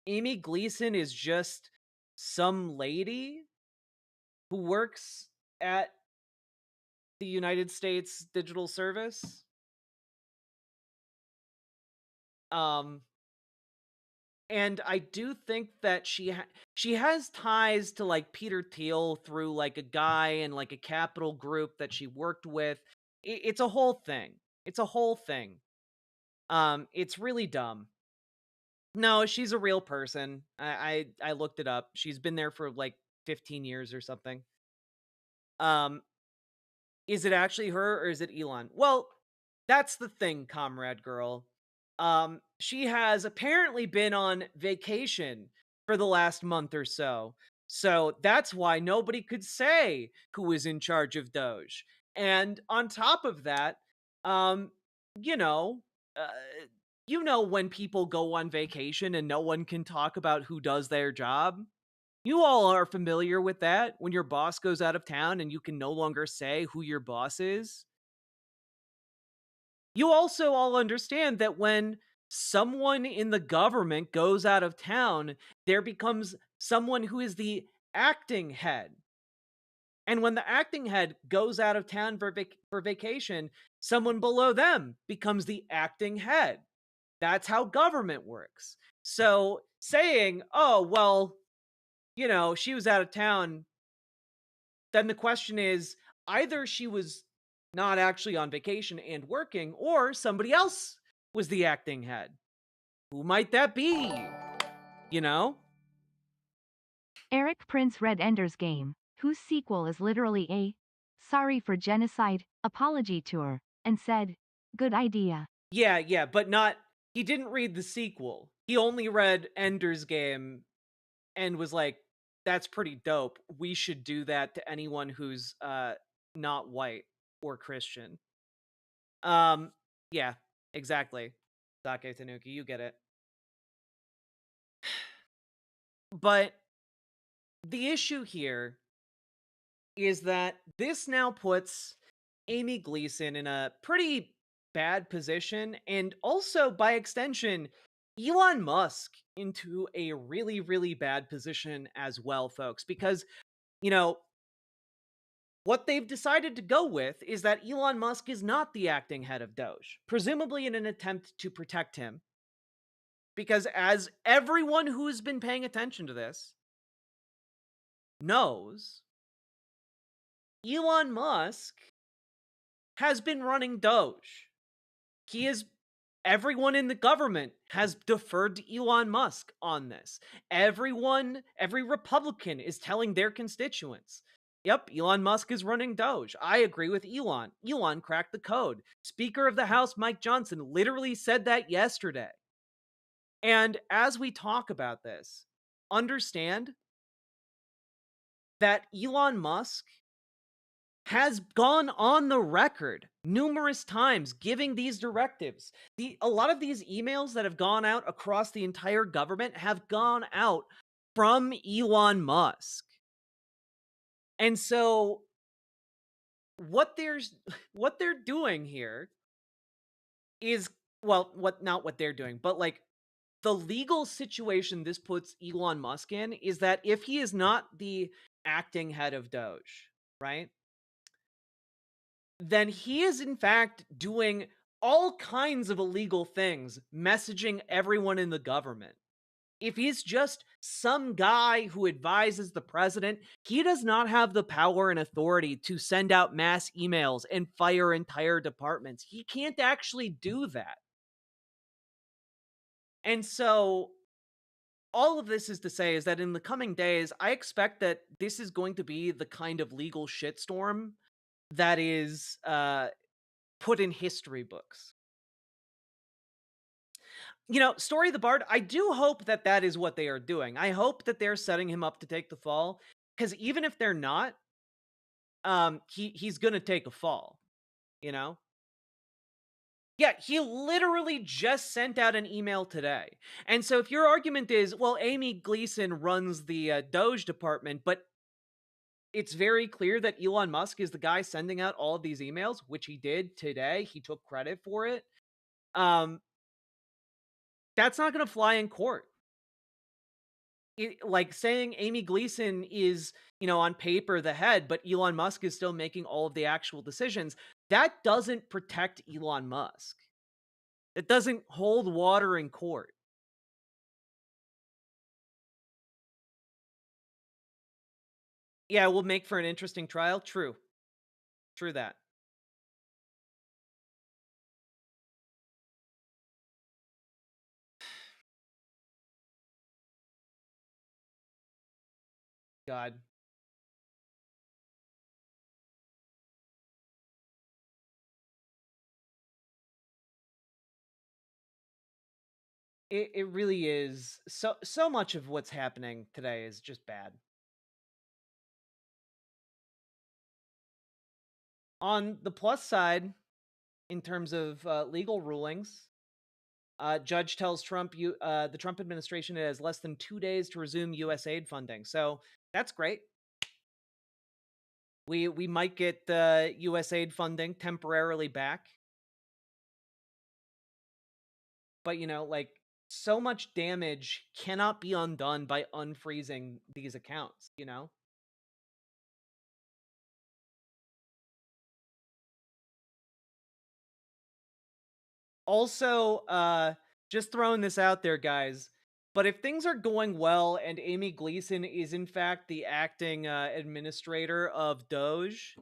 Amy Gleason is just some lady who works at the United States Digital Service. And I do think that she has ties to like Peter Thiel through like a guy and like a capital group that she worked with. It's a whole thing. It's a whole thing. It's really dumb. No, she's a real person. I looked it up. She's been there for like 15 years or something. Is it actually her or is it Elon? Well, that's the thing, comrade girl. She has apparently been on vacation for the last month or so. So that's why nobody could say who was in charge of Doge. And on top of that, um, you know, uh, when people go on vacation and no one can talk about who does their job. You all are familiar with that when your boss goes out of town and you can no longer say who your boss is. You also all understand that when someone in the government goes out of town, there becomes someone who is the acting head. And when the acting head goes out of town for vacation, someone below them becomes the acting head. That's how government works. So saying, oh, well, she was out of town, then the question is either she was not actually on vacation and working, or somebody else was the acting head. Who might that be? You know? Eric Prince read Ender's Game, whose sequel is literally a sorry for genocide apology tour, and said, good idea. Yeah, but not. He didn't read the sequel. He only read Ender's Game and was like, that's pretty dope. We should do that to anyone who's not white or Christian. Yeah, exactly. Sake Tanuki, you get it. But the issue here is that this now puts Amy Gleason in a pretty bad position, and also, by extension, Elon Musk into a really, really bad position as well, folks, because, you know, what they've decided to go with is that Elon Musk is not the acting head of Doge, presumably in an attempt to protect him. Because as everyone who's been paying attention to this knows, Elon Musk has been running Doge. Everyone in the government has deferred to Elon Musk on this. Every Republican is telling their constituents, yep, Elon Musk is running Doge. I agree with Elon. Elon cracked the code. Speaker of the House Mike Johnson literally said that yesterday. And as we talk about this, understand that Elon Musk has gone on the record numerous times giving these directives. A lot of these emails that have gone out across the entire government have gone out from Elon Musk. And so what they're doing here is, well, not what they're doing, but like the legal situation this puts Elon Musk in is that if he is not the acting head of Doge, right? Then he is in fact doing all kinds of illegal things, messaging everyone in the government. If he's just some guy who advises the president, he does not have the power and authority to send out mass emails and fire entire departments. He can't actually do that. And so all of this is to say is that in the coming days, I expect that this is going to be the kind of legal shitstorm that is put in history books. Story of the Bard, I do hope that that is what they are doing. I hope that they're setting him up to take the fall, because even if they're not, he's gonna take a fall, you know? Yeah, he literally just sent out an email today. And so if your argument is, well, Amy Gleason runs the Doge department, but it's very clear that Elon Musk is the guy sending out all of these emails, which he did today. He took credit for it. That's not going to fly in court. Like saying Amy Gleason is, on paper the head, but Elon Musk is still making all of the actual decisions. That doesn't protect Elon Musk. It doesn't hold water in court. Yeah, it will make for an interesting trial. True. True that. God. It really is. So much of what's happening today is just bad. On the plus side, in terms of legal rulings, judge tells Trump the Trump administration has less than 2 days to resume U.S. aid funding. So that's great. We might get the U.S. aid funding temporarily back. But, like, so much damage cannot be undone by unfreezing these accounts, Also, just throwing this out there, guys, but if things are going well and Amy Gleason is in fact the acting administrator of Doge,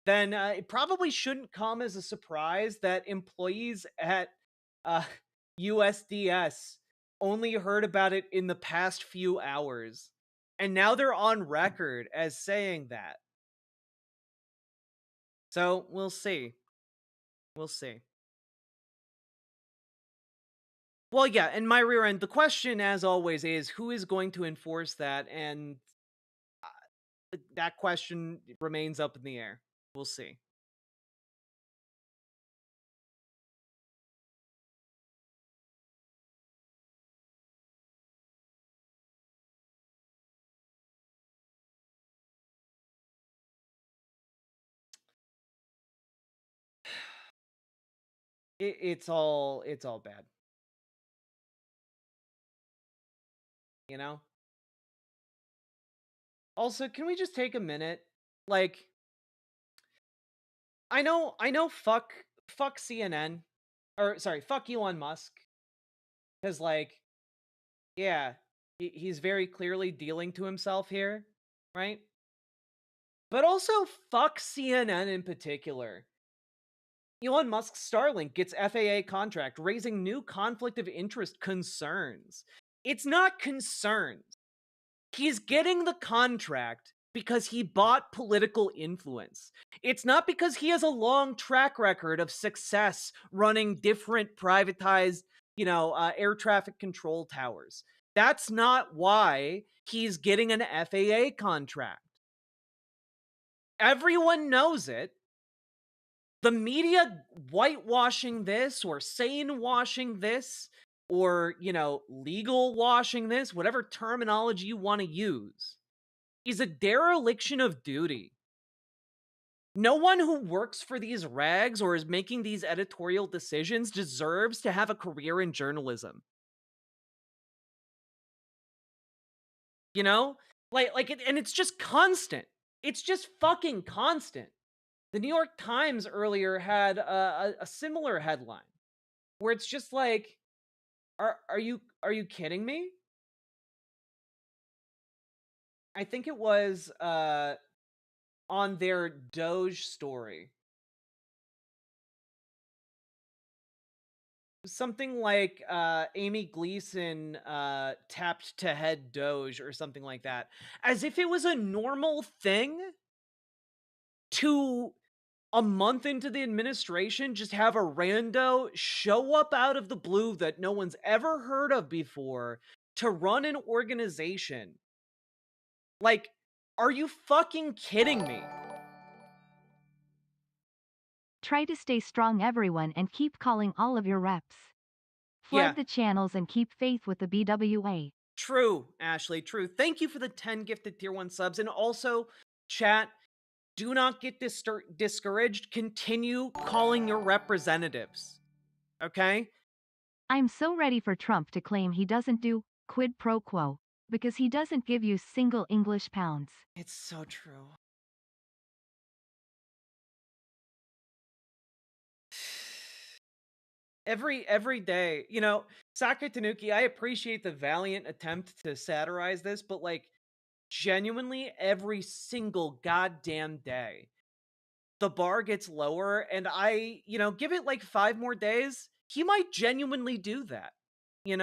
then it probably shouldn't come as a surprise that employees at uh, USDS only heard about it in the past few hours. And now they're on record as saying that. So we'll see. We'll see. Well, yeah, in my rear end, the question, as always, is who is going to enforce that? And that question remains up in the air. We'll see. It's all bad. You know? Also, can we just take a minute? Like, I know fuck CNN. Or sorry, fuck Elon Musk. Because, like, yeah, he's very clearly dealing to himself here, right? But also fuck CNN in particular. Elon Musk's Starlink gets FAA contract, raising new conflict of interest concerns. It's not concerns. He's getting the contract because he bought political influence. It's not because he has a long track record of success running different privatized, air traffic control towers. That's not why he's getting an FAA contract. Everyone knows it. The media whitewashing this or sane washing this or, legal washing this, whatever terminology you want to use, is a dereliction of duty. No one who works for these rags or is making these editorial decisions deserves to have a career in journalism. And it's just constant. It's just fucking constant. The New York Times earlier had a similar headline where it's just like, are you kidding me? I think it was on their Doge story. Something like Amy Gleason tapped to head Doge or something like that. As if it was a normal thing to, a month into the administration, just have a rando show up out of the blue that no one's ever heard of before to run an organization. Like, are you fucking kidding me? Try to stay strong, everyone, and keep calling all of your reps. Flood the channels and keep faith with the BWA. True, Ashley, true. Thank you for the 10 gifted tier 1 subs. And also, chat, do not get discouraged. Continue calling your representatives. Okay? I'm so ready for Trump to claim he doesn't do quid pro quo because he doesn't give you single English pounds. It's so true. Every day, Saka Tanuki, I appreciate the valiant attempt to satirize this, but like, genuinely, every single goddamn day, the bar gets lower, and I, give it like 5 more days, he might genuinely do that. He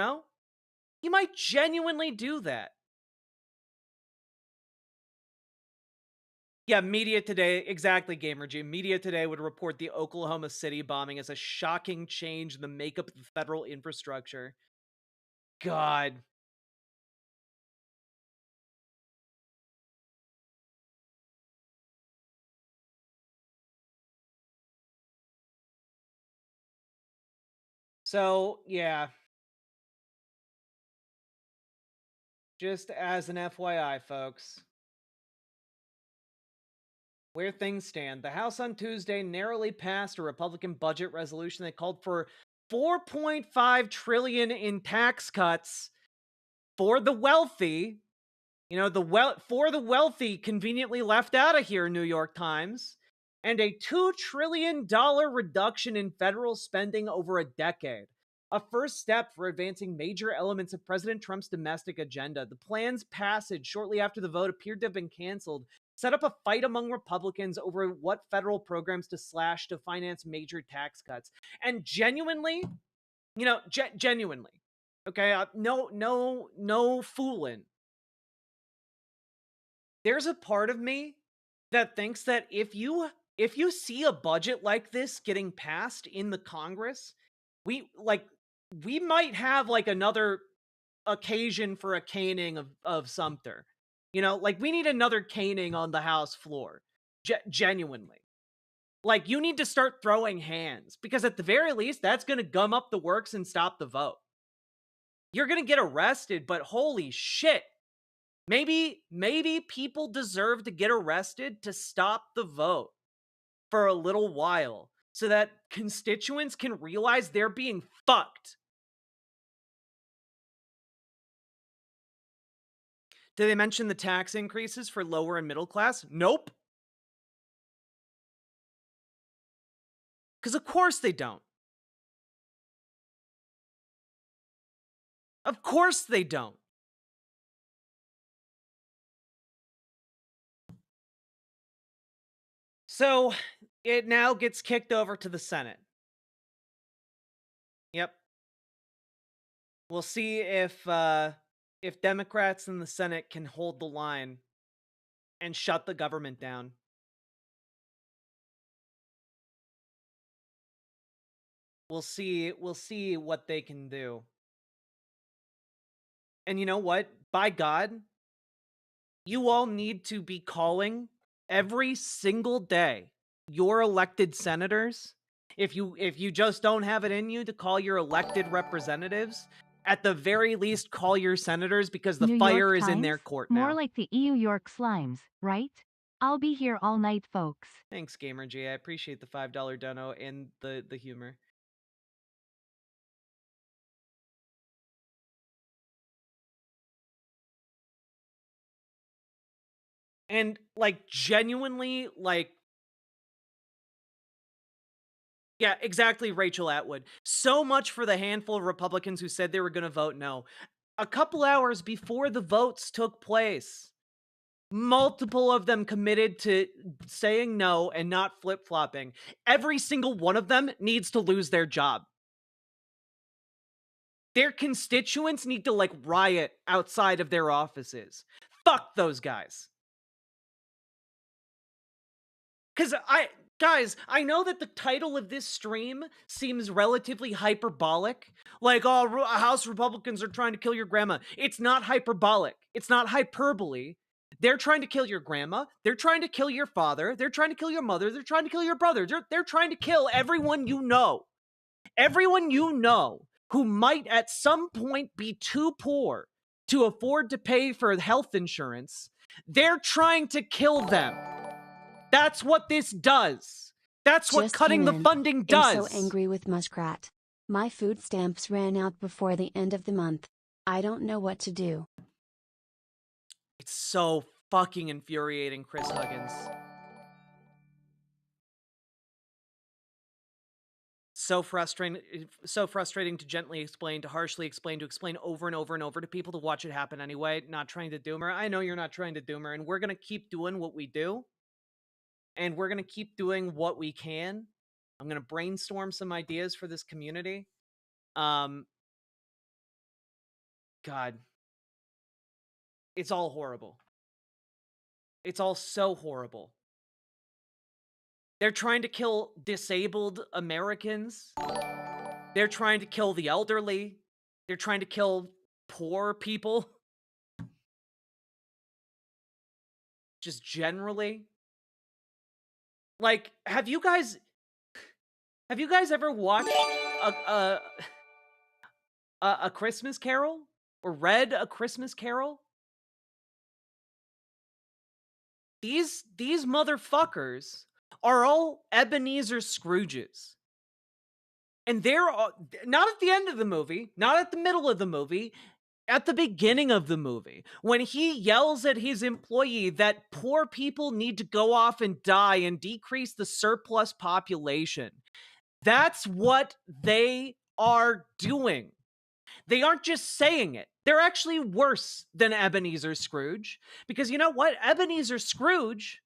might genuinely do that. Yeah, Media Today, exactly, Gamergy. Media Today would report the Oklahoma City bombing as a shocking change in the makeup of the federal infrastructure. God. So, yeah. Just as an FYI, folks. Where things stand, the House on Tuesday narrowly passed a Republican budget resolution that called for $4.5 trillion in tax cuts for the wealthy. You know, for the wealthy, conveniently left out of here, New York Times, and a $2 trillion reduction in federal spending over a decade. A first step for advancing major elements of President Trump's domestic agenda. The plan's passage shortly after the vote appeared to have been canceled, set up a fight among Republicans over what federal programs to slash to finance major tax cuts. And genuinely, genuinely, okay, no fooling. There's a part of me that thinks that if you see a budget like this getting passed in the Congress, we might have like another occasion for a caning of Sumter. You know, like we need another caning on the House floor. Genuinely. Like you need to start throwing hands because at the very least that's going to gum up the works and stop the vote. You're going to get arrested, but holy shit. Maybe people deserve to get arrested to stop the vote for a little while so that constituents can realize they're being fucked. Did they mention the tax increases for lower and middle class? Nope. Because of course they don't. Of course they don't. So it now gets kicked over to the Senate. Yep. We'll see if Democrats in the Senate can hold the line and shut the government down. We'll see what they can do. And you know what? By God, you all need to be calling every single day your elected senators. If you just don't have it in you to call your elected representatives, at the very least call your senators because the New fire York is in their Times? court now. More like the EU York Slimes, right? I'll be here all night, folks. Thanks, Gamer J. I appreciate the $5 dono and the humor. And like genuinely like yeah, exactly, Rachel Atwood. So much for the handful of Republicans who said they were going to vote no. A couple hours before the votes took place, multiple of them committed to saying no and not flip-flopping. Every single one of them needs to lose their job. Their constituents need to like riot outside of their offices. Fuck those guys. Because guys, I know that the title of this stream seems relatively hyperbolic. Like, oh, House Republicans are trying to kill your grandma. It's not hyperbolic. It's not hyperbole. They're trying to kill your grandma. They're trying to kill your father. They're trying to kill your mother. They're trying to kill your brother. They're trying to kill everyone you know. Everyone you know who might at some point be too poor to afford to pay for health insurance. They're trying to kill them. That's what this does. That's what cutting the funding does. I'm so angry with Muskrat. My food stamps ran out before the end of the month. I don't know what to do. It's so fucking infuriating, Chris Huggins. So frustrating to gently explain, to harshly explain, to explain over and over and over to people to watch it happen anyway, not trying to doom her. I know you're not trying to doom her, and we're going to keep doing what we do. And we're going to keep doing what we can. I'm going to brainstorm some ideas for this community. God. It's all horrible. It's all so horrible. They're trying to kill disabled Americans. They're trying to kill the elderly. They're trying to kill poor people. Just generally. Like, have you guys ever watched a Christmas Carol or read A Christmas Carol? These motherfuckers are all Ebenezer Scrooges. And they're not at the end of the movie, not at the middle of the movie, at the beginning of the movie, when he yells at his employee that poor people need to go off and die and decrease the surplus population. That's what they are doing. They aren't just saying it. They're actually worse than Ebenezer Scrooge. Because you know what? Ebenezer Scrooge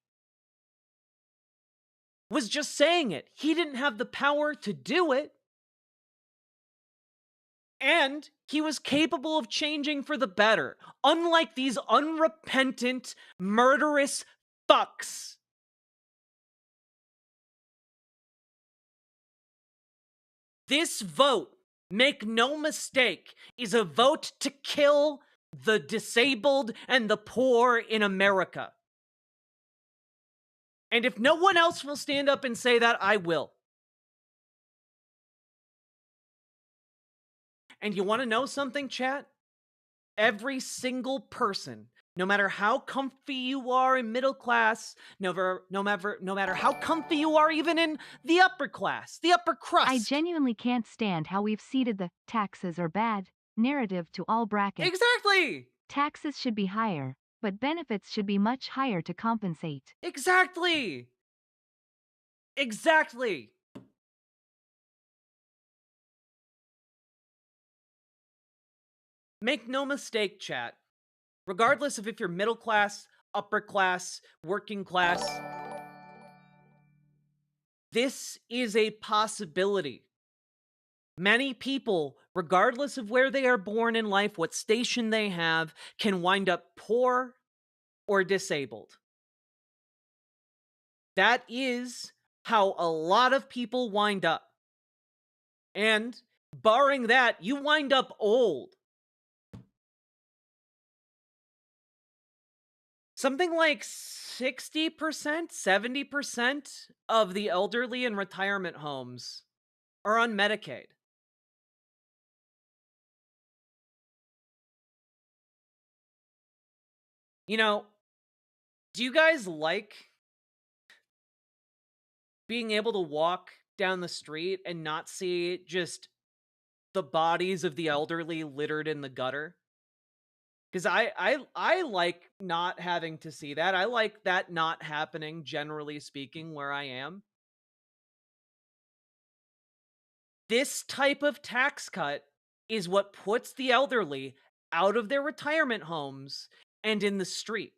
was just saying it. He didn't have the power to do it. And he was capable of changing for the better. Unlike these unrepentant, murderous fucks. This vote, make no mistake, is a vote to kill the disabled and the poor in America. And if no one else will stand up and say that, I will. And you want to know something, chat? Every single person, no matter how comfy you are in middle class, no matter how comfy you are even in the upper class, the upper crust. I genuinely can't stand how we've ceded the taxes are bad narrative to all brackets. Exactly! Taxes should be higher, but benefits should be much higher to compensate. Exactly! Exactly! Make no mistake, chat. Regardless of if you're middle class, upper class, working class, this is a possibility. Many people, regardless of where they are born in life, what station they have, can wind up poor or disabled. That is how a lot of people wind up. And barring that, you wind up old. Something like 60%, 70% of the elderly in retirement homes are on Medicaid. You know, do you guys like being able to walk down the street and not see just the bodies of the elderly littered in the gutter? Because I like not having to see that. I like that not happening, generally speaking, where I am. This type of tax cut is what puts the elderly out of their retirement homes and in the street.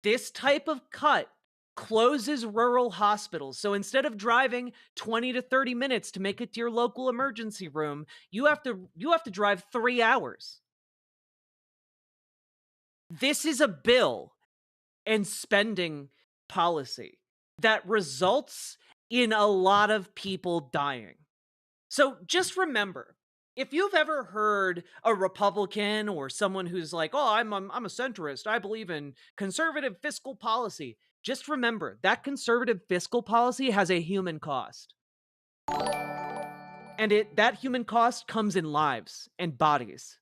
This type of cut closes rural hospitals. So instead of driving 20 to 30 minutes to make it to your local emergency room, you have to drive 3 hours. This is a bill and spending policy that results in a lot of people dying. So just remember, if you've ever heard a Republican or someone who's like, "Oh, I'm a centrist. I believe in conservative fiscal policy." Just remember, that conservative fiscal policy has a human cost. And that human cost comes in lives and bodies.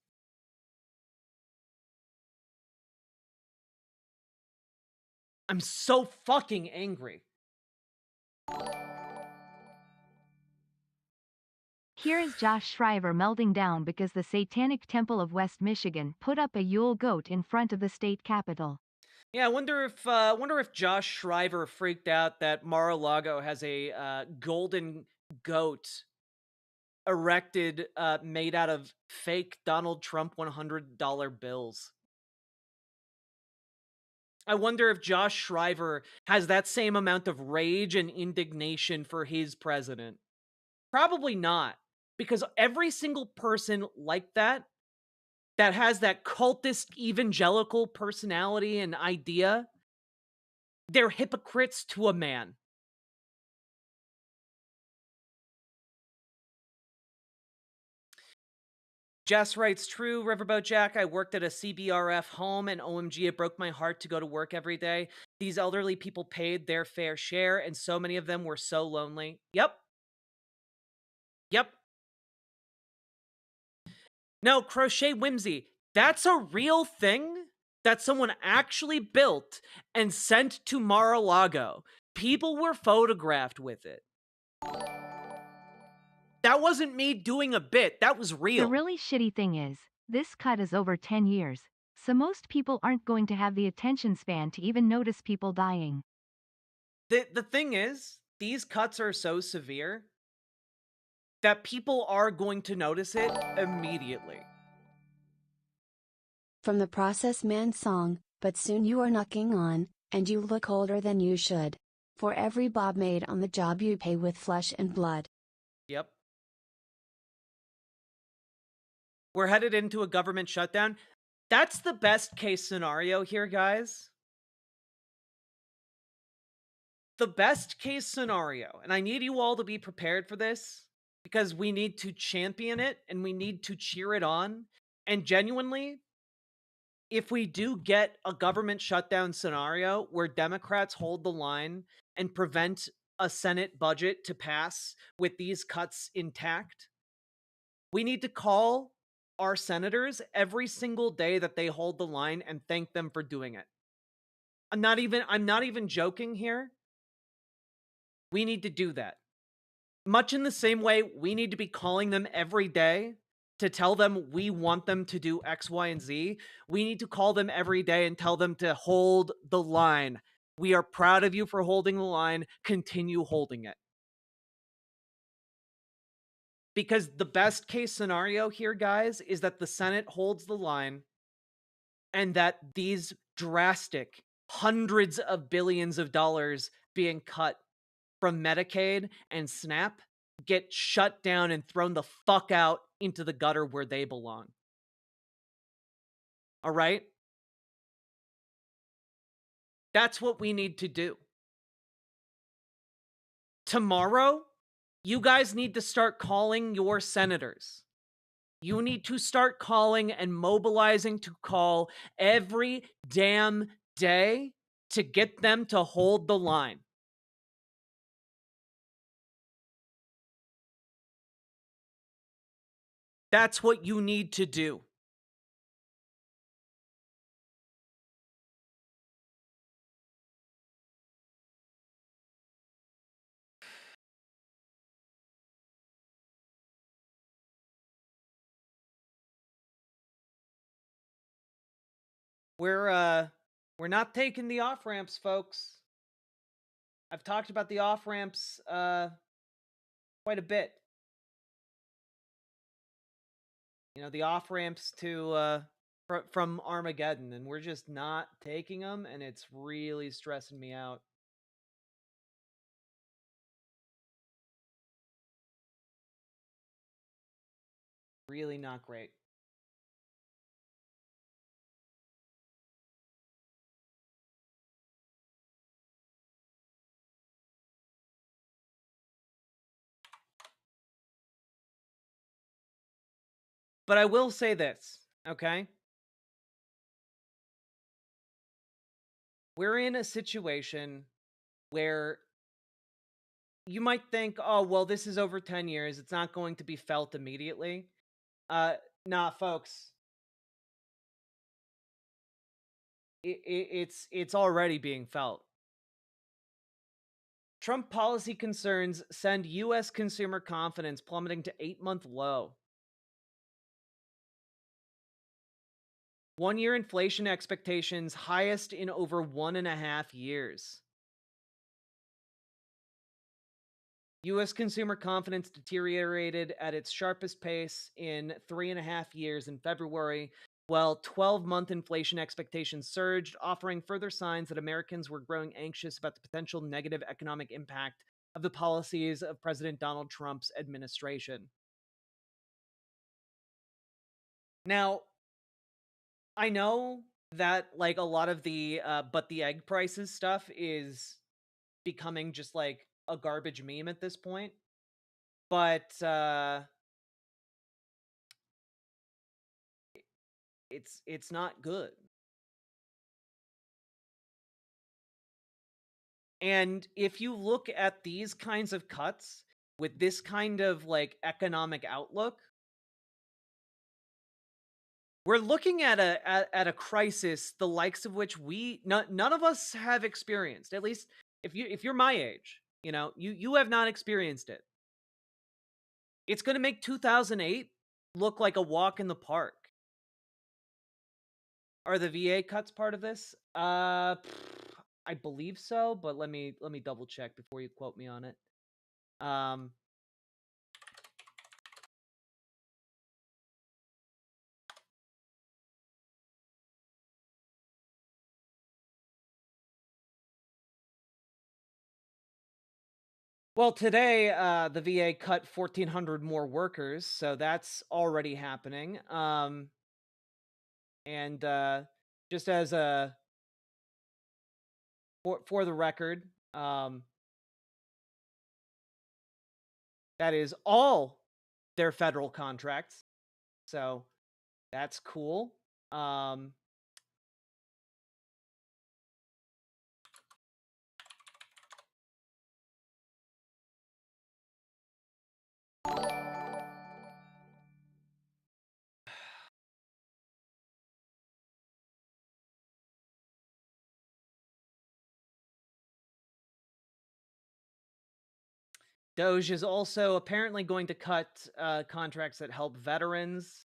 I'm so fucking angry. Here is Josh Shriver melting down because the Satanic Temple of West Michigan put up a Yule goat in front of the state capitol. Yeah, I wonder if Josh Shriver freaked out that Mar-a-Lago has a golden goat erected, made out of fake Donald Trump $100 bills. I wonder if Josh Shriver has that same amount of rage and indignation for his president. Probably not, because every single person like that has that cultist evangelical personality and idea, they're hypocrites to a man. Jess writes, true, Riverboat Jack. I worked at a CBRF home and OMG, it broke my heart to go to work every day. These elderly people paid their fair share and so many of them were so lonely. Yep. Yep. No, Crochet Whimsy, that's a real thing that someone actually built and sent to Mar-a-Lago. People were photographed with it. That wasn't me doing a bit. That was real. The really shitty thing is, this cut is over 10 years, so most people aren't going to have the attention span to even notice people dying. The thing is, these cuts are so severe that people are going to notice it immediately. From the Process Man song, but soon you are knocking on, and you look older than you should. For every bob made on the job you pay with flesh and blood. Yep. We're headed into a government shutdown. That's the best case scenario here, guys. The best case scenario, and I need you all to be prepared for this, because we need to champion it and we need to cheer it on. And genuinely, if we do get a government shutdown scenario where Democrats hold the line and prevent a Senate budget to pass with these cuts intact, we need to call our senators every single day that they hold the line and thank them for doing it. I'm not even joking here. We need to do that. Much in the same way, we need to be calling them every day to tell them we want them to do X, Y, and Z. We need to call them every day and tell them to hold the line. We are proud of you for holding the line. Continue holding it. Because the best case scenario here, guys, is that the Senate holds the line and that these drastic hundreds of billions of dollars being cut from Medicaid and SNAP get shut down and thrown the fuck out into the gutter where they belong. All right? That's what we need to do. Tomorrow, you guys need to start calling your senators. You need to start calling and mobilizing to call every damn day to get them to hold the line. That's what you need to do. We're not taking the off-ramps, folks. I've talked about the off-ramps quite a bit. You know, the off-ramps to from Armageddon, and we're just not taking them, and it's really stressing me out. Really not great. But I will say this, okay? We're in a situation where you might think, oh, well, this is over 10 years. It's not going to be felt immediately. Nah, folks. It's already being felt. Trump policy concerns send U.S. consumer confidence plummeting to 8-month low. One-year inflation expectations highest in over 1.5 years. U.S. consumer confidence deteriorated at its sharpest pace in 3.5 years in February, while 12-month inflation expectations surged, offering further signs that Americans were growing anxious about the potential negative economic impact of the policies of President Donald Trump's administration. Now, I know that, like, a lot of the but the egg prices stuff is becoming just, like, a garbage meme at this point. But, It's not good. And if you look at these kinds of cuts with this kind of like economic outlook, we're looking at a crisis the likes of which none of us have experienced. At least if you're my age, you have not experienced it. It's going to make 2008 look like a walk in the park. Are the VA cuts part of this? I believe so, but let me double check before you quote me on it. Well, today the VA cut 1,400 more workers, so that's already happening. And just as a for the record, that is all their federal contracts, so that's cool. Doge is also apparently going to cut contracts that help veterans,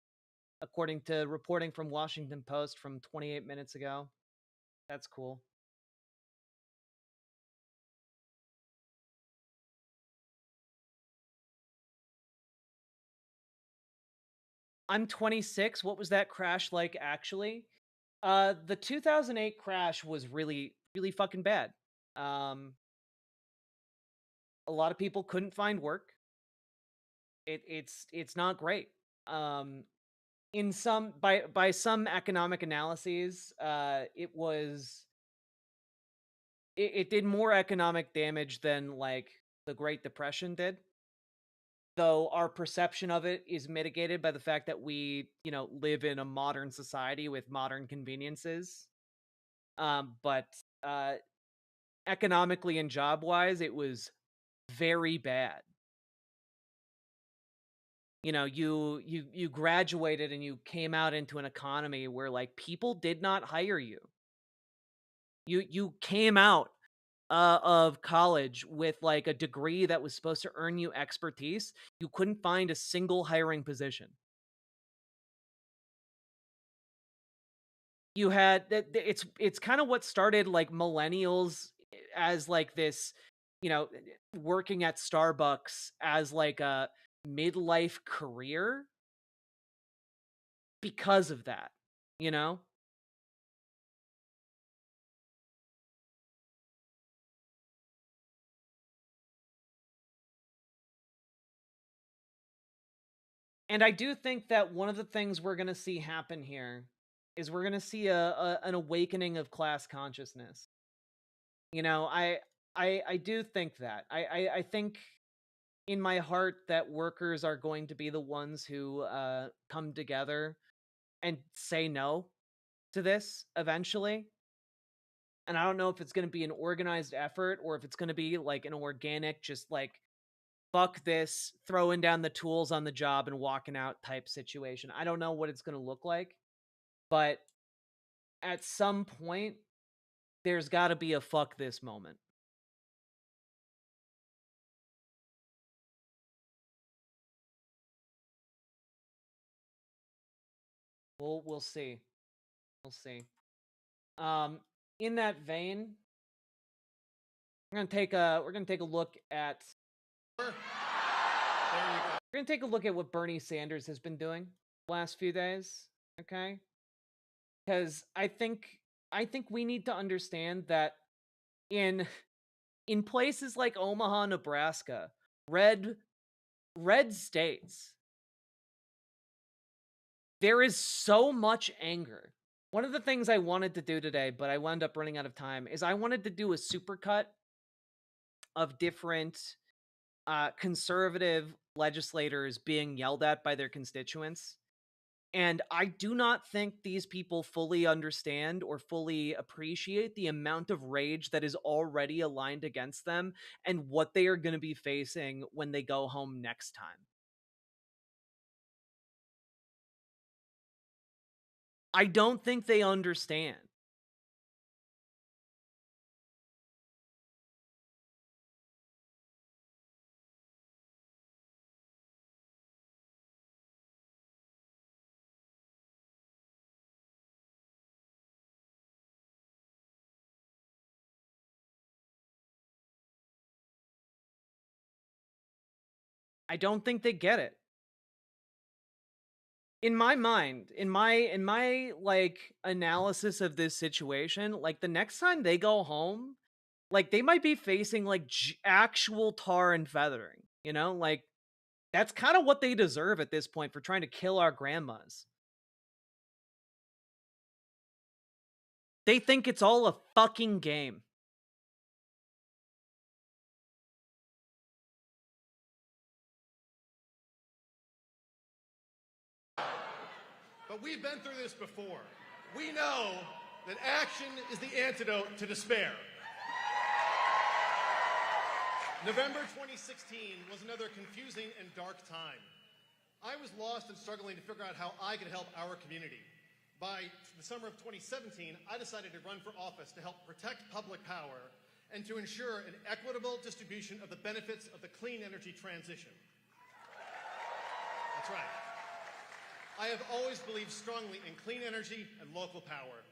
according to reporting from Washington Post from 28 minutes ago. That's cool. I'm 26. What was that crash like, actually? The 2008 crash was really, really fucking bad. A lot of people couldn't find work. It's not great. In some by some economic analyses, it did more economic damage than like the Great Depression did. Though our perception of it is mitigated by the fact that we, live in a modern society with modern conveniences. But economically and job-wise, it was very bad. You graduated and you came out into an economy where like people did not hire you. You came out of college with like a degree that was supposed to earn you expertise. You couldn't find a single hiring position. You had that. It's kind of what started like millennials as like this, working at Starbucks as like a midlife career because of that, you know? And I do think that one of the things we're going to see happen here is we're going to see an awakening of class consciousness. I do think that. I think in my heart that workers are going to be the ones who come together and say no to this eventually. And I don't know if it's going to be an organized effort or if it's going to be like an organic, just like, fuck this, throwing down the tools on the job and walking out type situation. I don't know what it's going to look like, but at some point, there's got to be a fuck this moment. We'll see. We'll see. In that vein, we're gonna take a look at what Bernie Sanders has been doing the last few days. Okay, because I think we need to understand that in places like Omaha, Nebraska, red states, there is so much anger. One of the things I wanted to do today, but I wound up running out of time, is I wanted to do a supercut of different conservative legislators being yelled at by their constituents And I do not think these people fully understand or fully appreciate the amount of rage that is already aligned against them and what they are going to be facing when they go home next time. I don't think they understand. I don't think they get it. In my mind, in my like analysis of this situation, like the next time they go home, like they might be facing like actual tar and feathering, you know? Like that's kind of what they deserve at this point for trying to kill our grandmas. They think it's all a fucking game. But we've been through this before. We know that action is the antidote to despair. November 2016 was another confusing and dark time. I was lost and struggling to figure out how I could help our community. By the summer of 2017, I decided to run for office to help protect public power and to ensure an equitable distribution of the benefits of the clean energy transition. That's right. I have always believed strongly in clean energy and local power.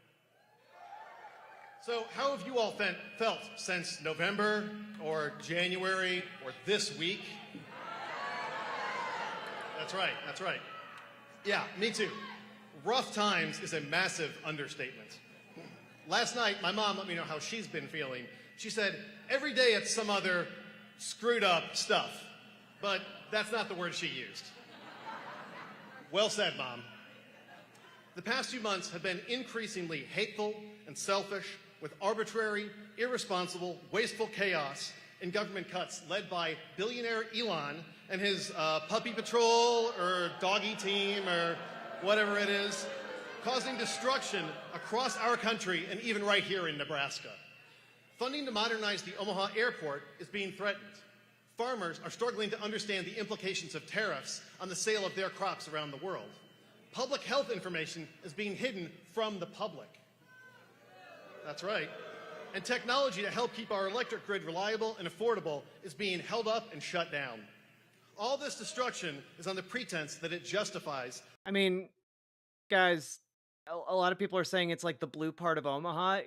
So how have you all felt since November or January or this week? That's right, that's right. Yeah, me too. Rough times is a massive understatement. Last night, my mom let me know how she's been feeling. She said, every day it's some other screwed up stuff. But that's not the word she used. Well said, Mom. The past few months have been increasingly hateful and selfish, with arbitrary, irresponsible, wasteful chaos in government cuts led by billionaire Elon and his puppy patrol or doggy team or whatever it is, causing destruction across our country and even right here in Nebraska. Funding to modernize the Omaha airport is being threatened. Farmers are struggling to understand the implications of tariffs on the sale of their crops around the world. Public health information is being hidden from the public. That's right. And technology to help keep our electric grid reliable and affordable is being held up and shut down. All this destruction is on the pretense that it justifies. I mean, guys, a lot of people are saying it's like the blue part of Omaha.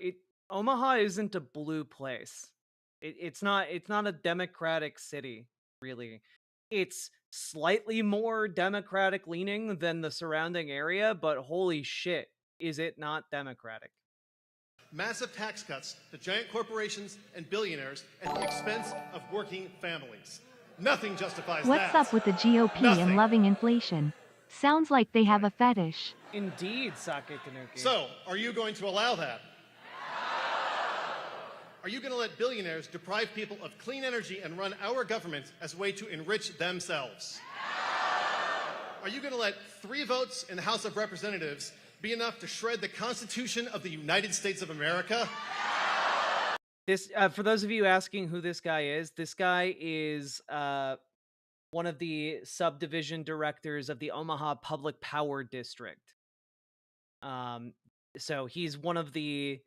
Omaha isn't a blue place. It's not a democratic city, really. It's slightly more democratic leaning than the surrounding area, but holy shit, is it not democratic? Massive tax cuts to giant corporations and billionaires at the expense of working families. Nothing justifies that. What's up with the GOP Nothing. and loving inflation? Sounds like they have a fetish. Indeed, Sake Tanuki. So, are you going to allow that? Are you going to let billionaires deprive people of clean energy and run our government as a way to enrich themselves? Are you going to let 3 votes in the House of Representatives be enough to shred the Constitution of the United States of America? This, for those of you asking who this guy is one of the subdivision directors of the Omaha Public Power District. So he's one of the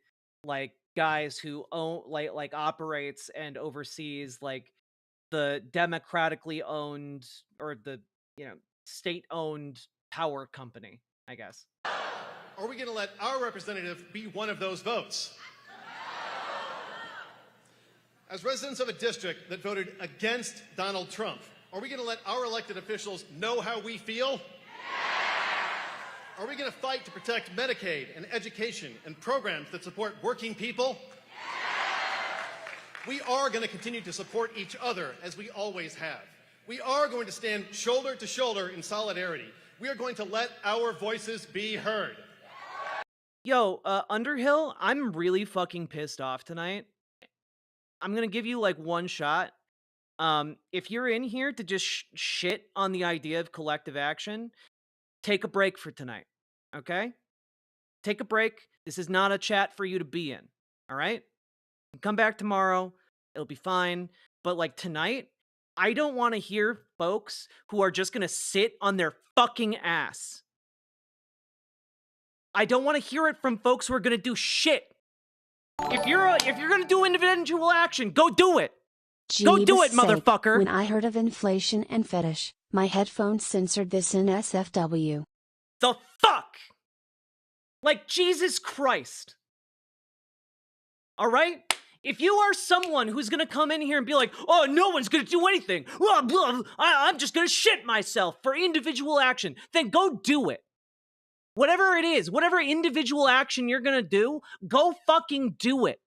guys who own operates and oversees the democratically owned or the state owned power company, I guess. Are we going to let our representative be one of those votes? As residents of a district that voted against Donald Trump, are we going to let our elected officials know how we feel? Are we going to fight to protect Medicaid and education and programs that support working people? We are going to continue to support each other as we always have. We are going to stand shoulder to shoulder in solidarity. We are going to let our voices be heard. Yo, Underhill, I'm really fucking pissed off tonight. I'm gonna give you one shot. If you're in here to just shit on the idea of collective action, take a break for tonight, okay? Take a break. This is not a chat for you to be in, all right? Come back tomorrow. It'll be fine. But like tonight, I don't want to hear folks who are just going to sit on their fucking ass. I don't want to hear it from folks who are going to do shit. If you're going to do individual action, go do it. Go do it, motherfucker. When I heard of inflation and fetish, my headphones censored this in SFW. The fuck? Like, Jesus Christ. All right? If you are someone who's going to come in here and be like, oh, no one's going to do anything. Blah, blah, I'm just going to shit myself for individual action. Then go do it. Whatever it is, whatever individual action you're going to do, go fucking do it.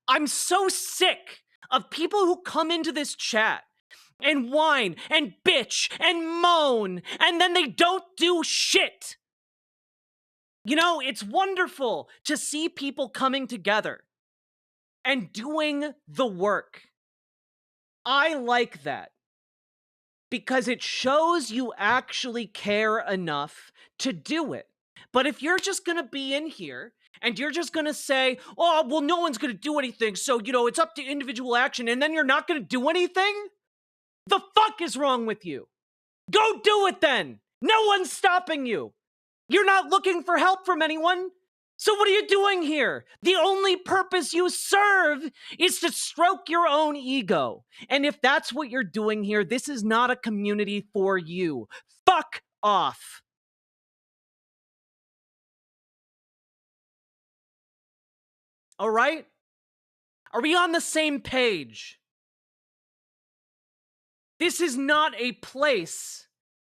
I'm so sick of people who come into this chat and whine and bitch and moan, and then they don't do shit. You know, it's wonderful to see people coming together and doing the work. I like that because it shows you actually care enough to do it. But if you're just going to be in here and you're just going to say, oh, well, no one's going to do anything, so, you know, it's up to individual action, and then you're not going to do anything? The fuck is wrong with you? Go do it then! No one's stopping you! You're not looking for help from anyone! So what are you doing here? The only purpose you serve is to stroke your own ego. And if that's what you're doing here, this is not a community for you. Fuck off! All right? Are we on the same page? This is not a place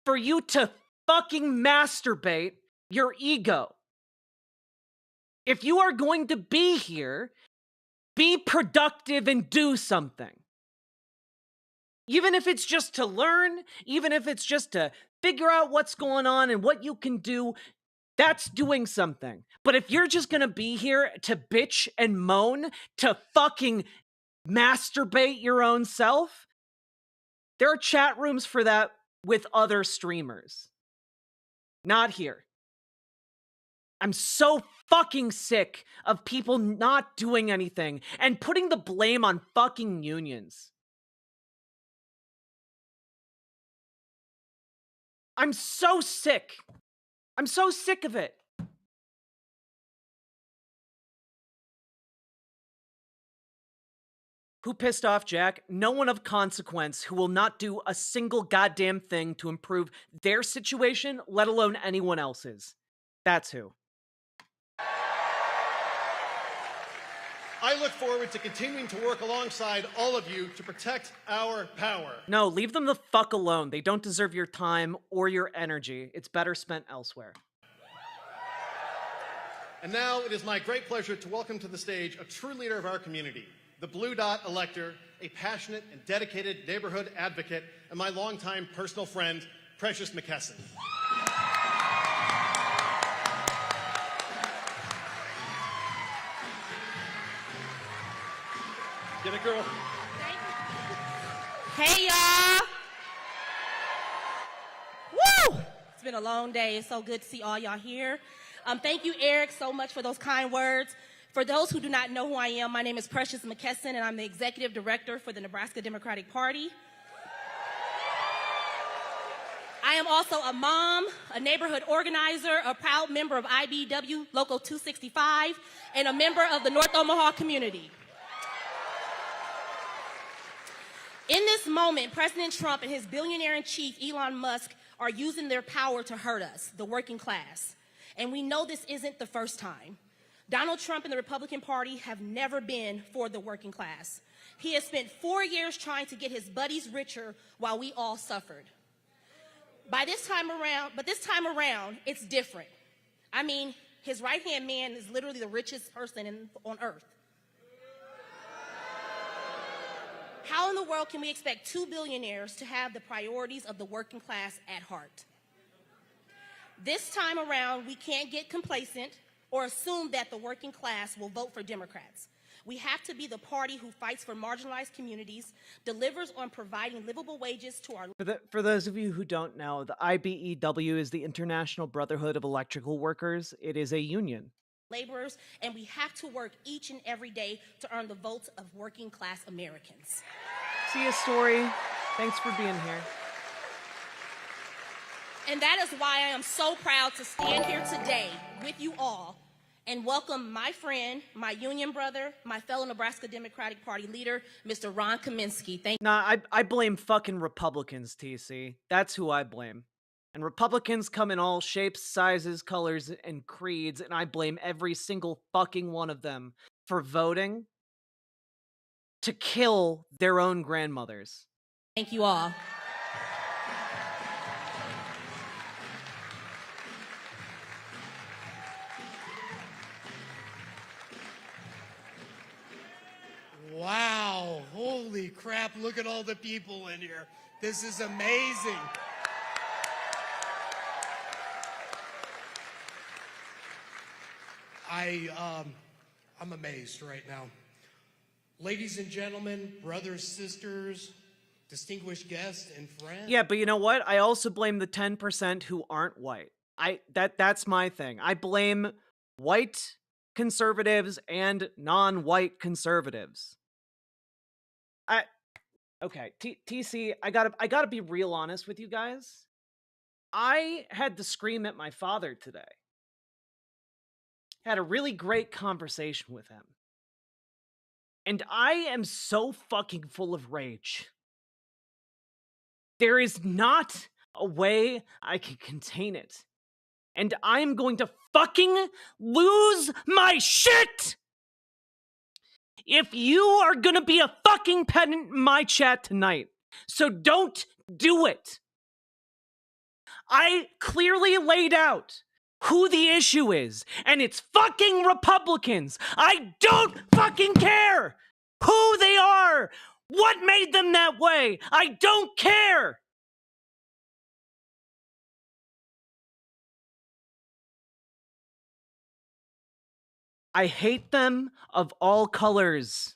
for you to fucking masturbate your ego. If you are going to be here, be productive and do something. Even if it's just to learn, even if it's just to figure out what's going on and what you can do, that's doing something. But if you're just gonna be here to bitch and moan, to fucking masturbate your own self, there are chat rooms for that with other streamers. Not here. I'm so fucking sick of people not doing anything and putting the blame on fucking unions. I'm so sick. I'm so sick of it. Who pissed off Jack? No one of consequence who will not do a single goddamn thing to improve their situation, let alone anyone else's. That's who. I look forward to continuing to work alongside all of you to protect our power. No, leave them the fuck alone. They don't deserve your time or your energy. It's better spent elsewhere. And now it is my great pleasure to welcome to the stage a true leader of our community, the Blue Dot elector, a passionate and dedicated neighborhood advocate, and my longtime personal friend, Precious McKesson. Get it, girl. Hey, y'all. Woo! It's been a long day. It's so good to see all y'all here. Thank you, Eric, so much for those kind words. For those who do not know who I am, my name is Precious McKesson, and I'm the Executive Director for the Nebraska Democratic Party. I am also a mom, a neighborhood organizer, a proud member of IBW Local 265, and a member of the North Omaha community. In this moment, President Trump and his billionaire-in-chief, Elon Musk, are using their power to hurt us, the working class. And we know this isn't the first time. Donald Trump and the Republican Party have never been for the working class. He has spent 4 years trying to get his buddies richer while we all suffered. But this time around, it's different. I mean, his right-hand man is literally the richest person on earth. How in the world can we expect 2 billionaires to have the priorities of the working class at heart? This time around, we can't get complacent or assume that the working class will vote for Democrats. We have to be the party who fights for marginalized communities, delivers on providing livable wages to our For those of you who don't know, the IBEW is the International Brotherhood of Electrical Workers. It is a union. laborers, and we have to work each and every day to earn the votes of working class Americans. See you, Story. Thanks for being here. And that is why I am so proud to stand here today with you all and welcome my friend, my union brother, my fellow Nebraska Democratic Party leader, Mr. Ron Kaminsky. Thank Nah, I blame fucking Republicans, TC. That's who I blame. And Republicans come in all shapes, sizes, colors, and creeds, and I blame every single fucking one of them for voting to kill their own grandmothers. Thank you all. Wow, holy crap, look at all the people in here. This is amazing. I'm amazed right now. Ladies and gentlemen, brothers, sisters, distinguished guests, and friends. Yeah, but you know what? I also blame the 10% who aren't white. That's my thing. I blame white conservatives and non-white conservatives. Okay, TC, I gotta be real honest with you guys. I had to scream at my father today. Had a really great conversation with him. And I am so fucking full of rage. There is not a way I can contain it. And I'm going to fucking lose my shit! If you are gonna be a fucking pedant in my chat tonight, so don't do it. I clearly laid out who the issue is, and it's fucking Republicans. I don't fucking care who they are, what made them that way. I don't care. I hate them of all colors.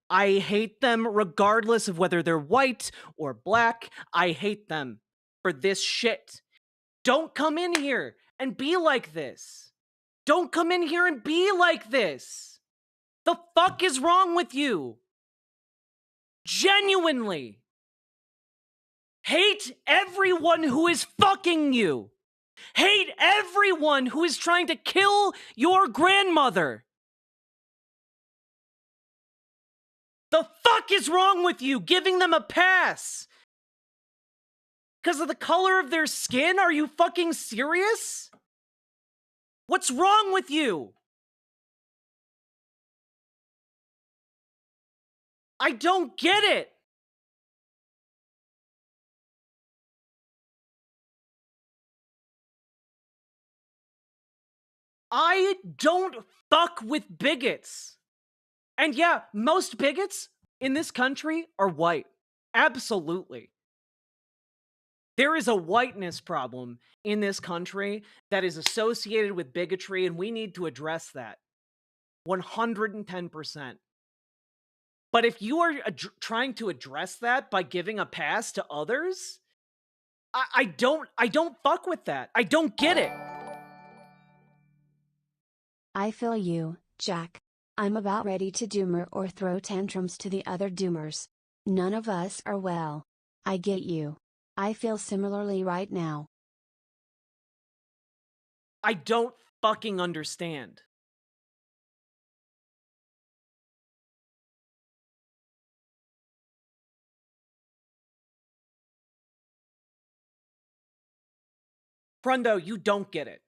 I hate them regardless of whether they're white or black. I hate them for this shit. Don't come in here and be like this. Don't come in here and be like this. The fuck is wrong with you? Genuinely. Hate everyone who is fucking you. Hate everyone who is trying to kill your grandmother. The fuck is wrong with you giving them a pass? Because of the color of their skin? Are you fucking serious? What's wrong with you? I don't get it. I don't fuck with bigots. And yeah, most bigots in this country are white. Absolutely. There is a whiteness problem in this country that is associated with bigotry, and we need to address that. 110%. But if you are trying to address that by giving a pass to others, I don't fuck with that. I don't get it. I feel you, Jack. I'm about ready to doomer or throw tantrums to the other doomers. None of us are well. I get you. I feel similarly right now. I don't fucking understand. Frundo, you don't get it.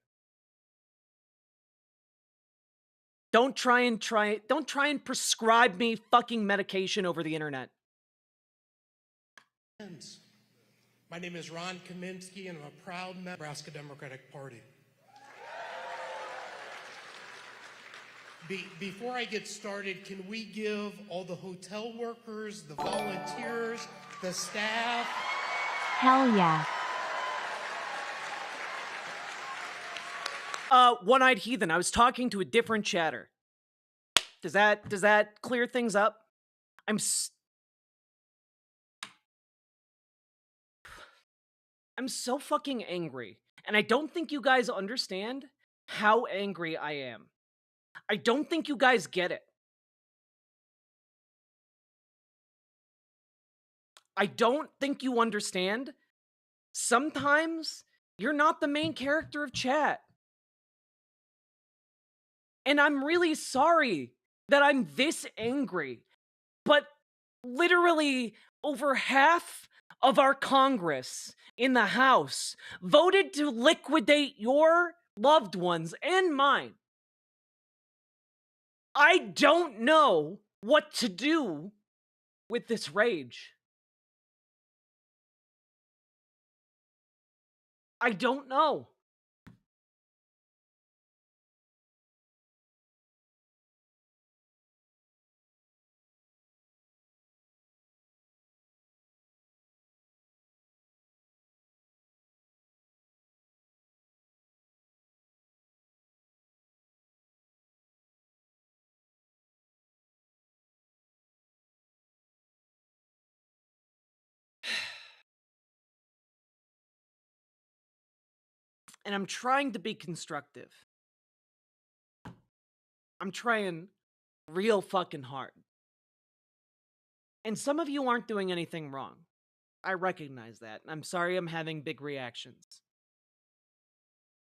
Don't try and prescribe me fucking medication over the internet. My name is Ron Kaminsky, and I'm a proud member of the Nebraska Democratic Party. Before I get started, can we give all the hotel workers, the volunteers, the staff? Hell yeah. One-eyed heathen, I was talking to a different chatter. Does that clear things up? I'm so fucking angry. And I don't think you guys understand how angry I am. I don't think you guys get it. I don't think you understand. Sometimes you're not the main character of chat. And I'm really sorry that I'm this angry. But literally over half of our Congress in the House voted to liquidate your loved ones and mine. I don't know what to do with this rage. I don't know. And I'm trying to be constructive. I'm trying real fucking hard. And some of you aren't doing anything wrong. I recognize that. I'm sorry I'm having big reactions.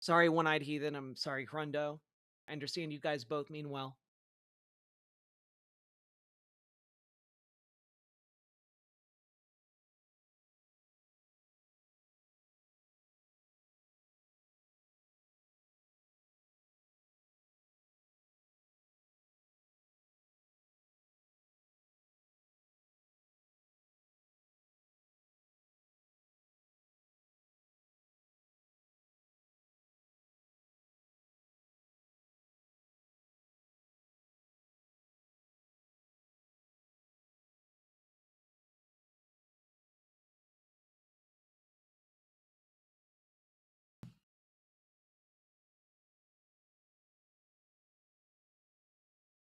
Sorry, One-Eyed Heathen. I'm sorry, Hrundo. I understand you guys both mean well.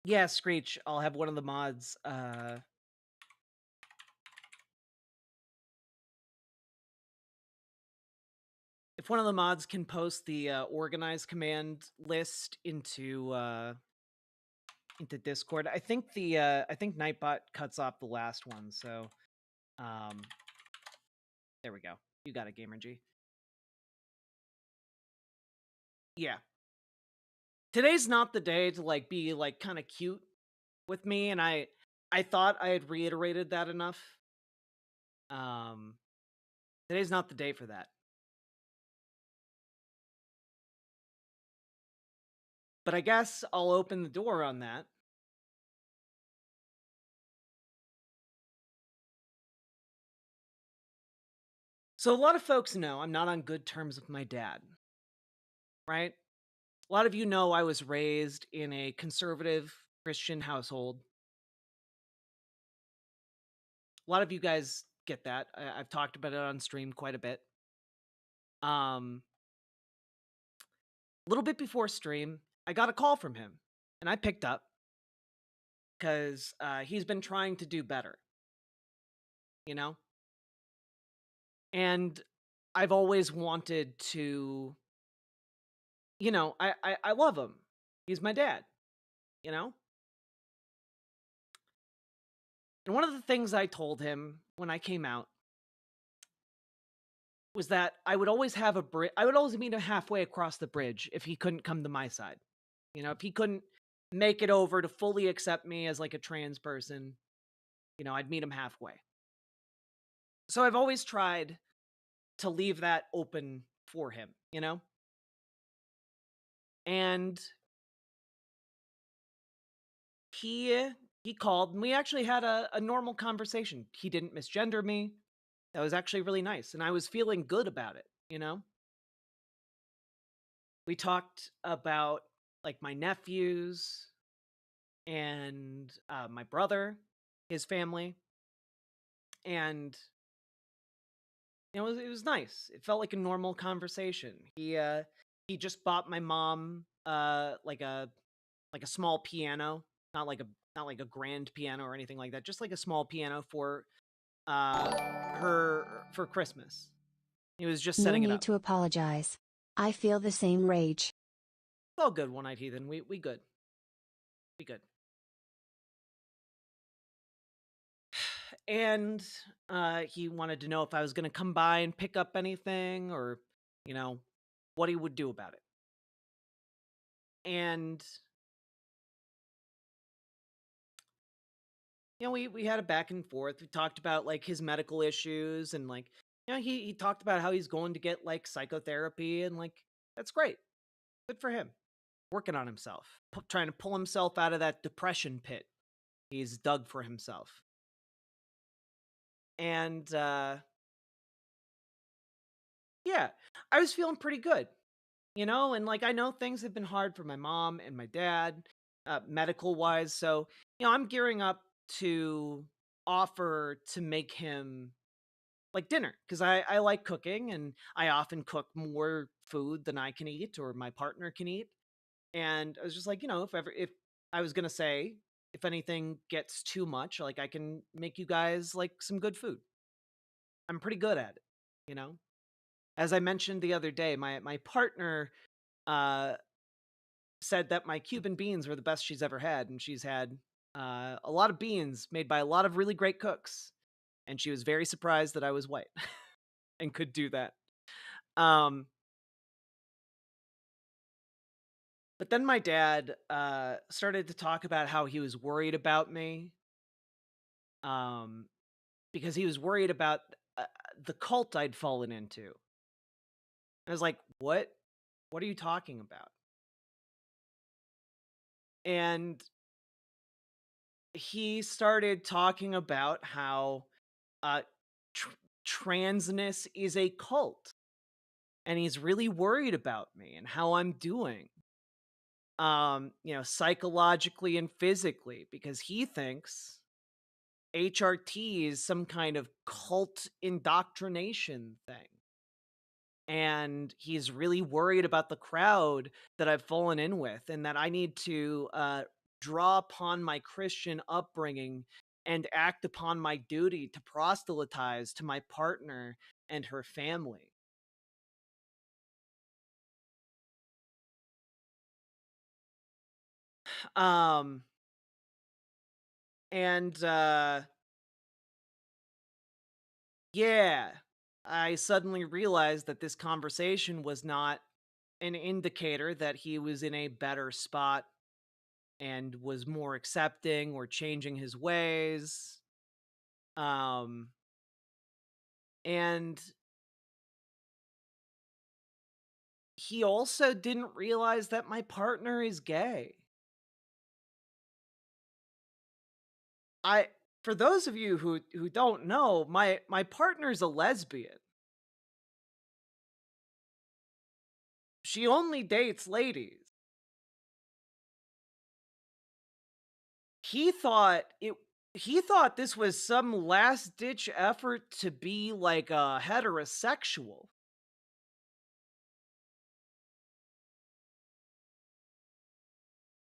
Yeah, Screech, I'll have one of the mods, if one of the mods can post the organize command list into Discord. I think Nightbot cuts off the last one, so there we go. You got it, GamerG. Yeah. Today's not the day to like be like kind of cute with me, and I thought I had reiterated that enough. Today's not the day for that. But I guess I'll open the door on that. So a lot of folks know I'm not on good terms with my dad, right? A lot of you know I was raised in a conservative Christian household. A lot of you guys get that. I've talked about it on stream quite a bit. A little bit before stream, I got a call from him, and I picked up because he's been trying to do better, you know? And I've always wanted to, you know, I love him. He's my dad, you know? And one of the things I told him when I came out was that I would always have I would always meet him halfway across the bridge if he couldn't come to my side. You know, if he couldn't make it over to fully accept me as like a trans person, you know, I'd meet him halfway. So I've always tried to leave that open for him, you know? And he called and we actually had a normal conversation. He didn't misgender me. That was actually really nice. And I was feeling good about it, you know? We talked about like my nephews and my brother, his family. And you know, it was nice. It felt like a normal conversation. He just bought my mom like a small piano not like a grand piano or anything like that, just like a small piano for her for Christmas. He was just No setting it need up. to apologize. I feel the same rage. It's all good, One-Eyed Heathen. We good. We good. And he wanted to know if I was going to come by and pick up anything, or what he would do about it. And we had a back and forth. We talked about like his medical issues, and like he talked about how he's going to get like psychotherapy, and like that's great. Good for him. Working on himself, trying to pull himself out of that depression pit he's dug for himself. And yeah, I was feeling pretty good, and like I know things have been hard for my mom and my dad, medical wise. So, I'm gearing up to offer to make him like dinner, because I like cooking, and I often cook more food than I can eat or my partner can eat. And I was just like, if I was gonna say, if anything gets too much, like I can make you guys like some good food. I'm pretty good at it, you know? As I mentioned the other day, my partner uh said that my Cuban beans were the best she's ever had, and she's had a lot of beans made by a lot of really great cooks, and she was very surprised that I was white and could do that. Um, but then my dad started to talk about how he was worried about me, um, because he was worried about uh, the cult I'd fallen into. I was like, "What? What are you talking about?" And he started talking about how uh, tr- transness is a cult, and he's really worried about me and how I'm doing, psychologically and physically, because he thinks HRT is some kind of cult indoctrination thing. And he's really worried about the crowd that I've fallen in with, and that I need to draw upon my Christian upbringing and act upon my duty to proselytize to my partner and her family. Um, and yeah, I suddenly realized that this conversation was not an indicator that he was in a better spot and was more accepting or changing his ways. Um, and he also didn't realize that my partner is gay. I For those of you who don't know, my partner's a lesbian. She only dates ladies. He thought this was some last ditch effort to be like a heterosexual.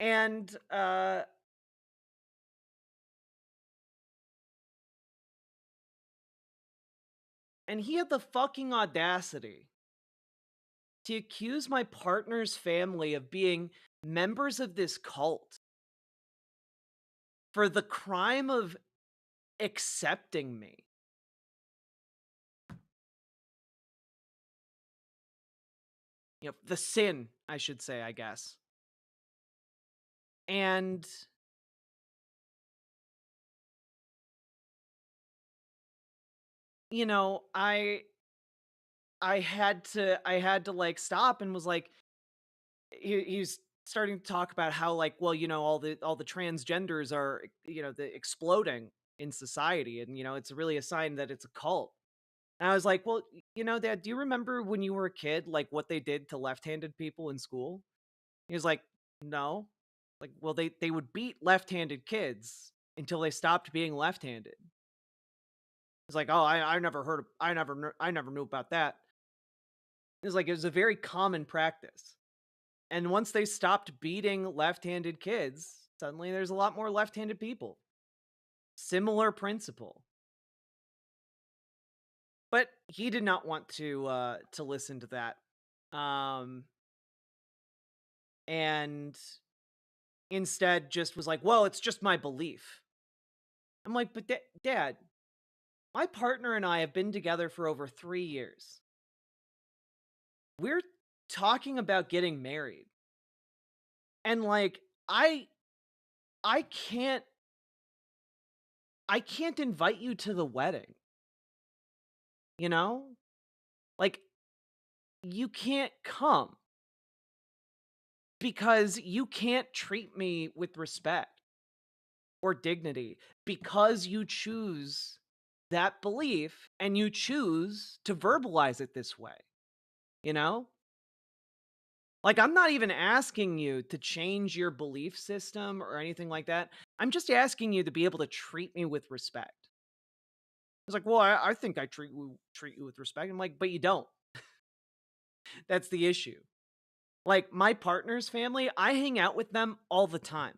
And he had the fucking audacity to accuse my partner's family of being members of this cult for the crime of accepting me. The sin, I should say, I guess. And I had to like stop, and was like, he's starting to talk about how like, well, all the transgenders are, the exploding in society, and it's really a sign that it's a cult. And I was like, well, Dad, do you remember when you were a kid, like what they did to left-handed people in school? He was like, no. Like, well, they would beat left-handed kids until they stopped being left-handed. It's like, oh, I never heard of, I never knew about that. It was a very common practice. And once they stopped beating left-handed kids, Suddenly there's a lot more left-handed people. Similar principle. But he did not want to listen to that. And instead just was like, well, it's just my belief. I'm like, but Dad, my partner and I have been together for over 3 years. We're talking about getting married. And like, I can't invite you to the wedding. You know? Like, you can't come because you can't treat me with respect or dignity because you choose that belief and you choose to verbalize it this way. You know? Like, I'm not even asking you to change your belief system or anything like that. I'm just asking you to be able to treat me with respect. It's like, well, I think I treat you with respect. I'm like, but you don't. That's the issue. Like, my partner's family, I hang out with them all the time.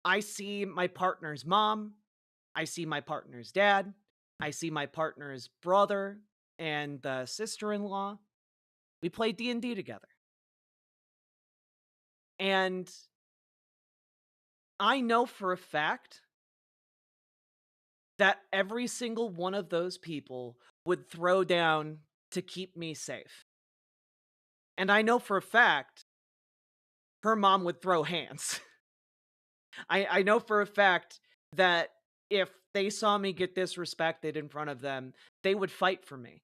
I see my partner's mom. I see my partner's dad. I see my partner's brother and sister-in-law. We play D&D together. And I know for a fact that every single one of those people would throw down to keep me safe. And I know for a fact her mom would throw hands. I know for a fact that if they saw me get disrespected in front of them, they would fight for me.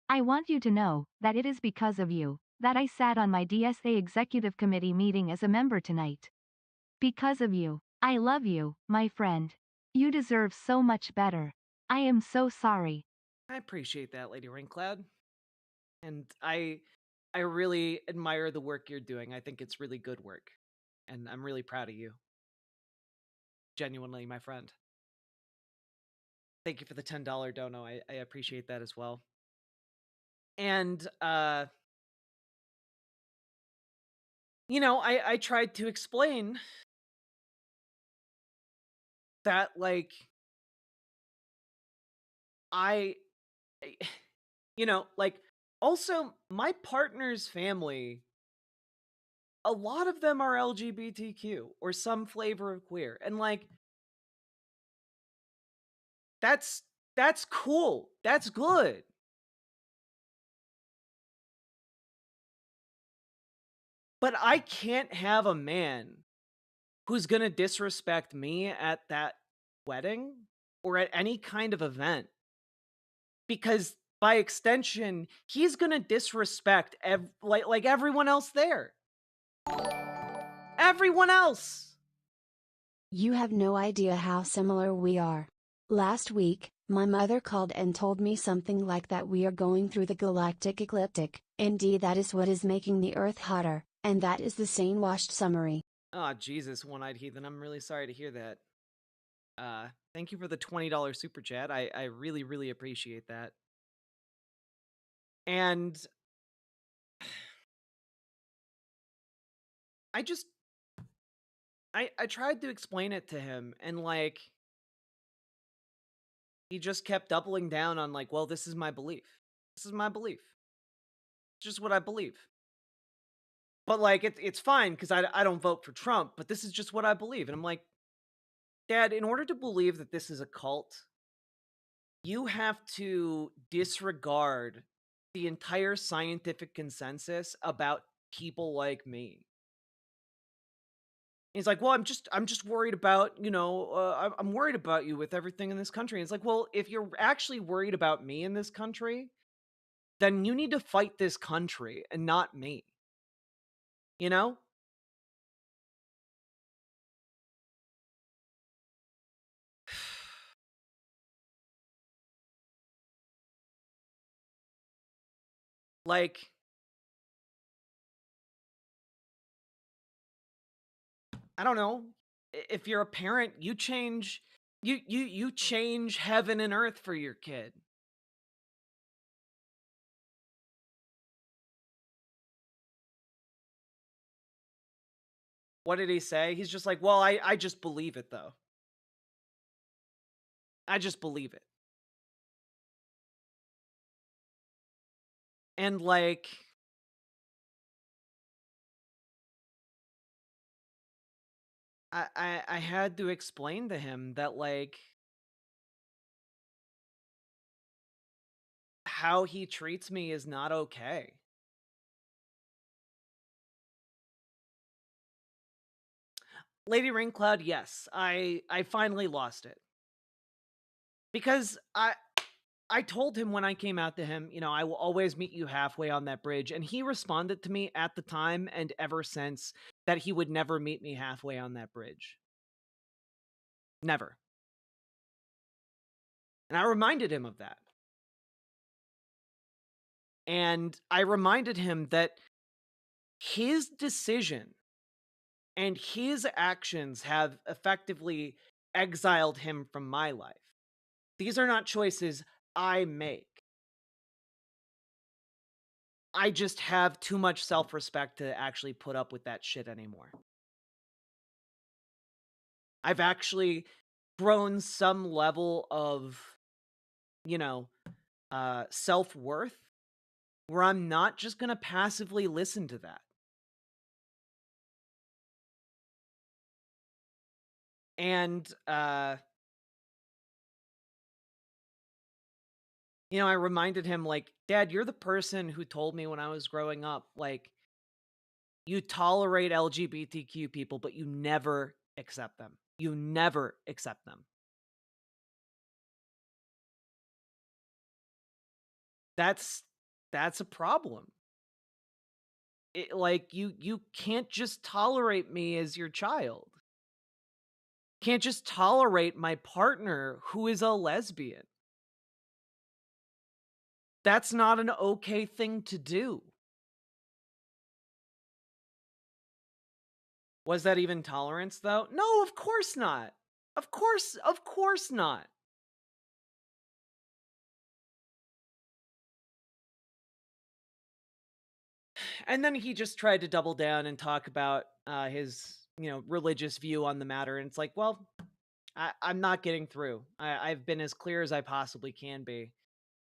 I want you to know that it is because of you that I sat on my DSA executive committee meeting as a member tonight. Because of you. I love you, my friend. You deserve so much better. I am so sorry. I appreciate that, Lady Raincloud. And I really admire the work you're doing. I think it's really good work. And I'm really proud of you. Genuinely, my friend. Thank you for the $10 dono. I appreciate that as well. And you know, I tried to explain that, like, you know, like, also my partner's family, a lot of them are LGBTQ or some flavor of queer. And like, that's cool. That's good. But I can't have a man who's going to disrespect me at that wedding or at any kind of event. Because by extension, he's going to disrespect like everyone else there. Everyone else. You have no idea how similar we are. Last week, my mother called and told me something like that we are going through the galactic ecliptic. Indeed, that is what is making the Earth hotter, and that is the sane-washed summary. Oh, Jesus, one-eyed heathen. I'm really sorry to hear that. Thank you for the $20 super chat. I really, really appreciate that. And I tried to explain it to him, and like, he just kept doubling down on like, well, this is my belief. This is my belief. It's just what I believe. But like, it's fine because I don't vote for Trump, but this is just what I believe. And I'm like, Dad, in order to believe that this is a cult, you have to disregard the entire scientific consensus about people like me. He's like, well, I'm just worried about, you know, I'm worried about you with everything in this country. And it's like, well, if you're actually worried about me in this country, then you need to fight this country and not me. You know? Like, I don't know. If you're a parent, you change you change heaven and earth for your kid. What did he say? He's just like, well, I just believe it, though. I just believe it. And, like, I had to explain to him that, like, how he treats me is not okay. Lady Raincloud, yes, I finally lost it. Because I told him when I came out to him, you know, I will always meet you halfway on that bridge. And he responded to me at the time and ever since that he would never meet me halfway on that bridge. Never. And I reminded him of that. And I reminded him that his decision and his actions have effectively exiled him from my life. These are not choices I make. I just have too much self-respect to actually put up with that shit anymore. I've actually grown some level of, you know, self-worth where I'm not just gonna passively listen to that. And, you know, I reminded him, like, Dad, you're the person who told me when I was growing up, like, you tolerate LGBTQ people, but you never accept them. You never accept them. That's a problem. Like, you can't just tolerate me as your child. Can't just tolerate my partner who is a lesbian. That's not an okay thing to do. Was that even tolerance, though? No, of course not. Of course not. And then he just tried to double down and talk about his, you know, religious view on the matter. And it's like, well, I'm not getting through. I've been as clear as I possibly can be.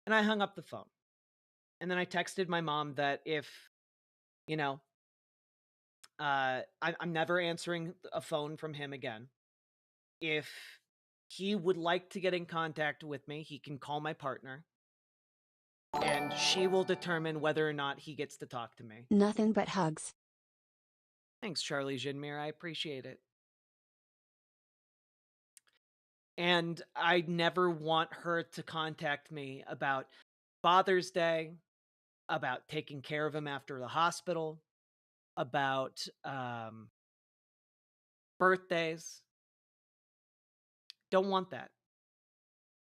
And I hung up the phone. And then I texted my mom that if, you know, I'm never answering a phone from him again. If he would like to get in contact with me, he can call my partner. And she will determine whether or not he gets to talk to me. Nothing but hugs. Thanks, Charlie Jinmir. I appreciate it. And I never want her to contact me about Father's Day, about taking care of him after the hospital, about birthdays. Don't want that.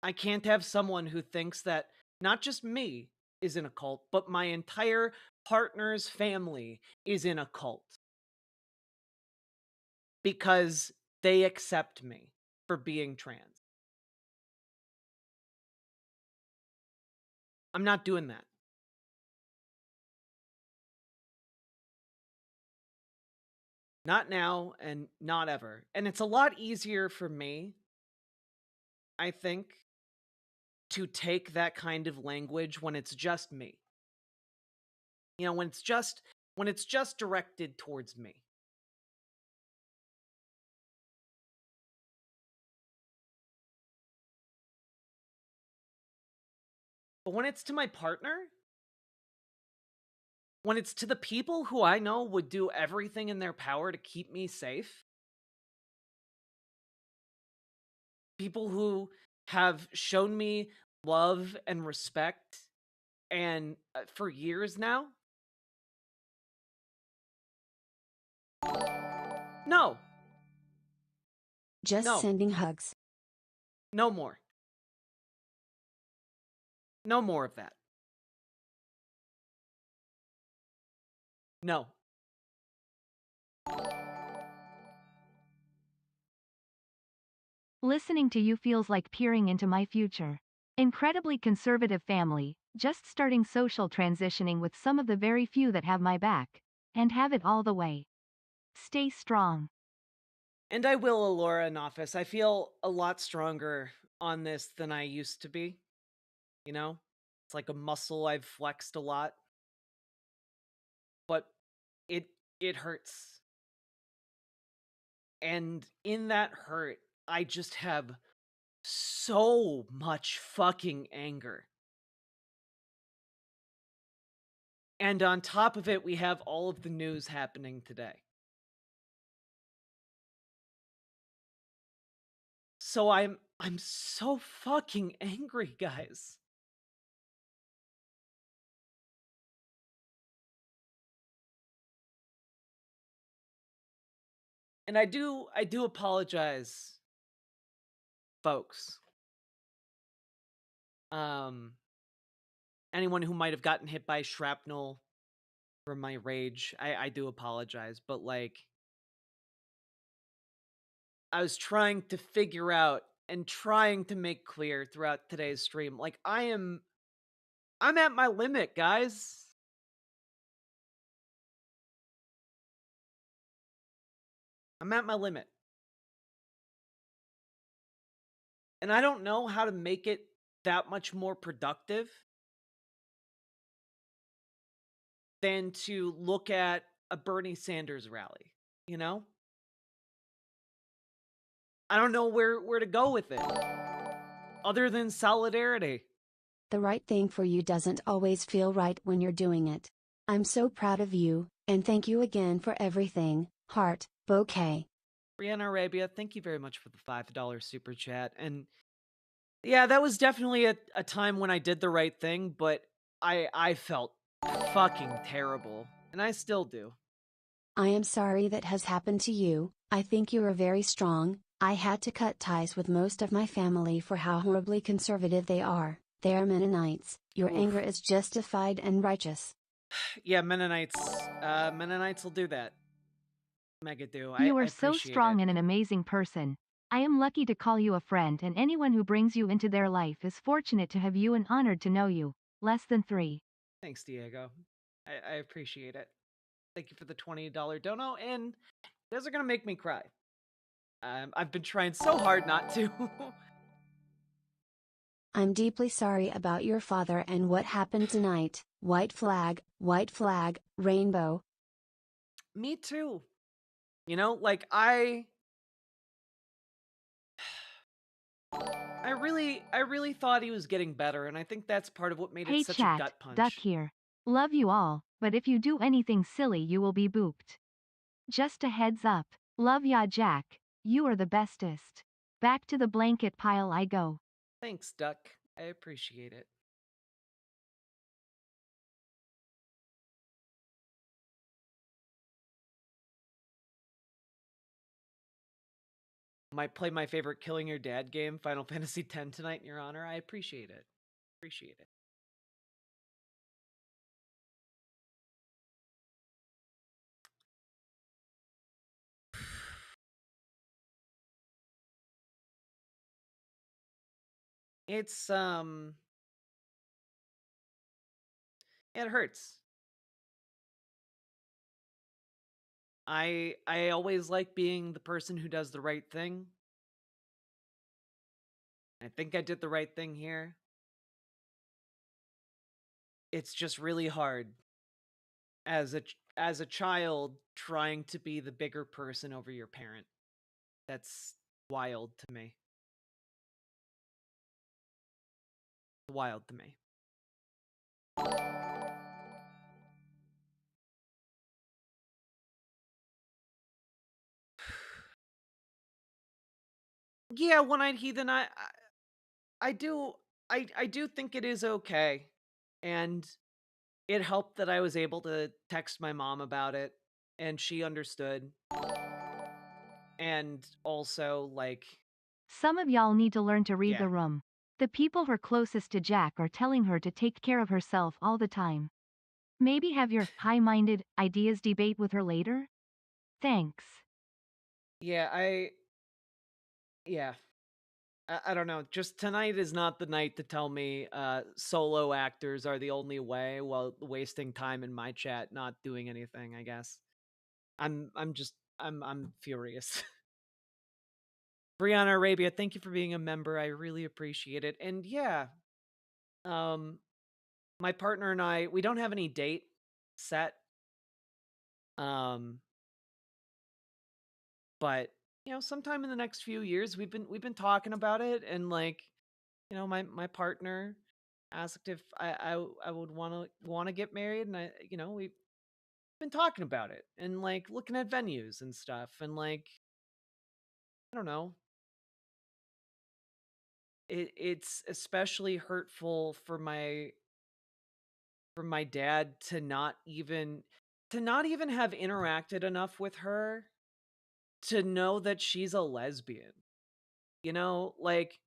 I can't have someone who thinks that not just me is in a cult, but my entire partner's family is in a cult. Because they accept me for being trans. I'm not doing that. Not now and not ever. And it's a lot easier for me, I think, to take that kind of language when it's just me. You know, when it's just directed towards me. But when it's to my partner, when it's to the people who I know would do everything in their power to keep me safe, people who have shown me love and respect and for years now, no, Just No. sending hugs. no more. No more of that. No. Listening to you feels like peering into my future. Incredibly conservative family, just starting social transitioning with some of the very few that have my back. And have it all the way. Stay strong. And I will, Alora, in office. I feel a lot stronger on this than I used to be. You know? It's like a muscle I've flexed a lot. But it hurts. And in that hurt, I just have so much fucking anger. And on top of it, we have all of the news happening today. So I'm so fucking angry, guys. And I do apologize, folks. Anyone who might have gotten hit by shrapnel from my rage, I do apologize, but like I was trying to figure out and trying to make clear throughout today's stream, like I'm at my limit, guys. I'm at my limit. And I don't know how to make it that much more productive than to look at a Bernie Sanders rally, you know? I don't know where to go with it, other than solidarity. The right thing for you doesn't always feel right when you're doing it. I'm so proud of you, and thank you again for everything, heart, bouquet. Brianna Arabia, thank you very much for the $5 super chat. And yeah, that was definitely a time when I did the right thing, but I felt fucking terrible. And I still do. I am sorry that has happened to you. I think you are very strong. I had to cut ties with most of my family for how horribly conservative they are. They are Mennonites. Your anger is justified and righteous. Yeah, Mennonites will do that. Mega do. You I are so appreciate strong it. and an amazing person. I am lucky to call you a friend, and anyone who brings you into their life is fortunate to have you and honored to know you. Less than 3. Thanks, Diego. I appreciate it. Thank you for the $20 dono, and you guys are gonna make me cry. I've been trying so hard not to. I'm deeply sorry about your father and what happened tonight. White flag, rainbow. Me too. You know, like I really thought he was getting better, and I think that's part of what made Hey it such a chat, gut punch. Duck here. Love you all, but if you do anything silly you will be booped. Just a heads up. Love ya Jack, you are the bestest. Back to the blanket pile I go. Thanks, Duck. I appreciate it. Might play my favorite Killing Your Dad game, Final Fantasy X, tonight in your honor. I appreciate it. Appreciate it. It's it hurts. I always like being the person who does the right thing. I think I did the right thing here. It's just really hard as a child trying to be the bigger person over your parent. That's wild to me. Wild to me. Yeah, One-Eyed Heathen, I do I do think it is okay. And it helped that I was able to text my mom about it and she understood. And also like Some of y'all need to learn to read yeah. the room. The people who are closest to Jack are telling her to take care of herself all the time. Maybe have your high-minded ideas debate with her later? Thanks. Yeah, yeah. I don't know. Just tonight is not the night to tell me solo actors are the only way while wasting time in my chat not doing anything, I guess. I'm furious. Brianna Arabia, thank you for being a member. I really appreciate it. And yeah, my partner and I, we don't have any date set. But sometime in the next few years, we've been talking about it, and like, my partner asked if I would want to get married, and we've been talking about it and like looking at venues and stuff, and like, I don't know. It's especially hurtful for my dad to not even have interacted enough with her to know that she's a lesbian. Like,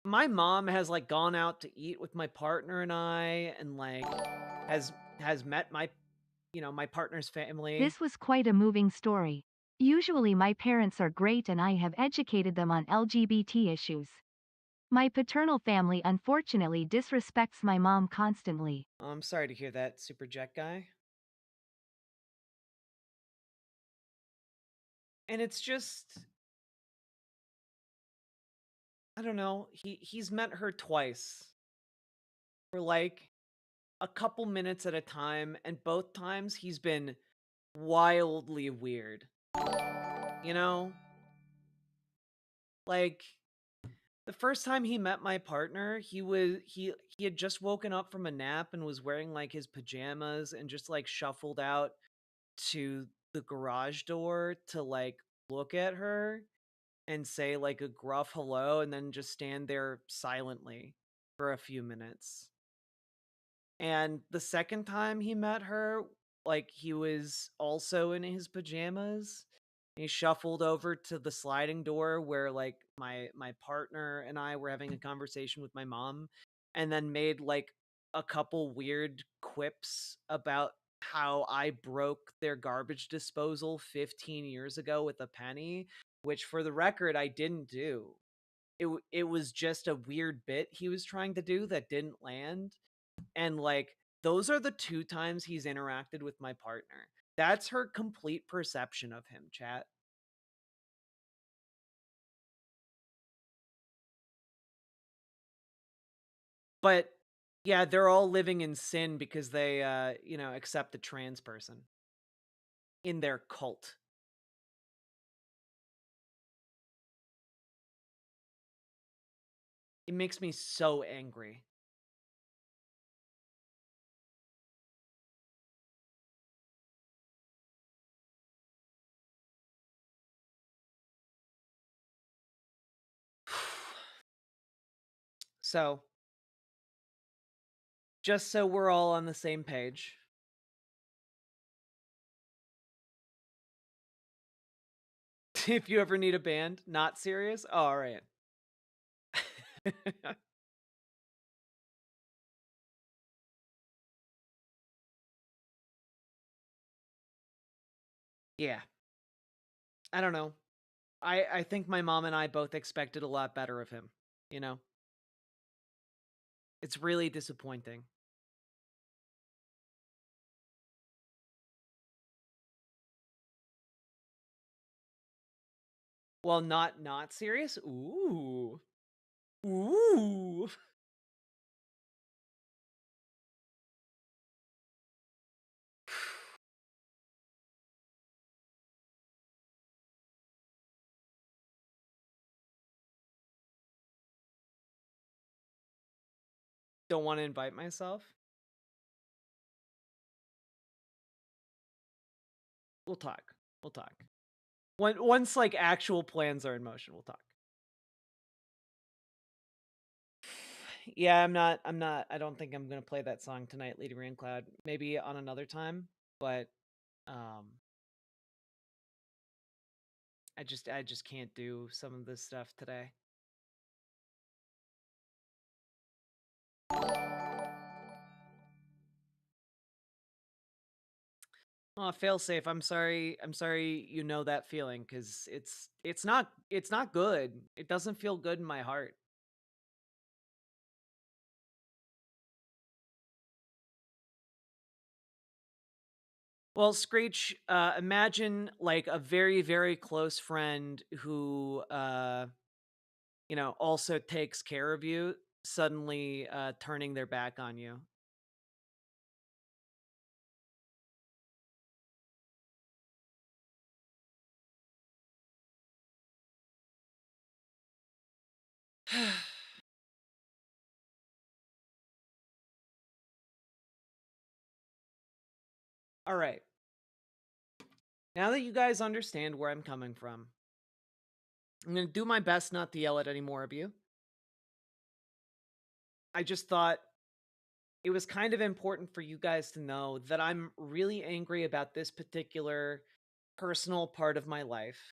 my mom has like gone out to eat with my partner and I, and like has met my partner's family. This was quite a moving story. Usually my parents are great and I have educated them on LGBT issues. My paternal family unfortunately disrespects my mom constantly. Oh, I'm sorry to hear that, Super Jet guy. And it's just, I don't know, he's met her twice for like a couple minutes at a time, and both times he's been wildly weird. Like, the first time he met my partner, he had just woken up from a nap and was wearing like his pajamas and just like shuffled out to the garage door to like look at her and say like a gruff hello, and then just stand there silently for a few minutes. And the second time he met her, like, he was also in his pajamas. He shuffled over to the sliding door where like my partner and I were having a conversation with my mom, and then made like a couple weird quips about how I broke their garbage disposal 15 years ago with a penny, which for the record I didn't do. It was just a weird bit he was trying to do that didn't land. And like, those are the two times he's interacted with my partner. That's her complete perception of him, chat. But yeah, they're all living in sin because they accept a trans person in their cult. It makes me so angry. So, just so we're all on the same page, if you ever need a band, not serious, oh, all right. Yeah. I don't know. I think my mom and I both expected a lot better of him, you know? It's really disappointing. Well, not serious? Ooh. Ooh. Don't want to invite myself? We'll talk. We'll talk. Once like actual plans are in motion, we'll talk. Yeah, I don't think I'm gonna play that song tonight, Lady Rain Cloud. Maybe on another time, but I just can't do some of this stuff today. Oh, failsafe. I'm sorry. I'm sorry you know that feeling, cuz it's not good. It doesn't feel good in my heart. Well, Screech, imagine like a very, very close friend who, also takes care of you, suddenly turning their back on you. All right. Now that you guys understand where I'm coming from, I'm going to do my best not to yell at any more of you. I just thought it was kind of important for you guys to know that I'm really angry about this particular personal part of my life.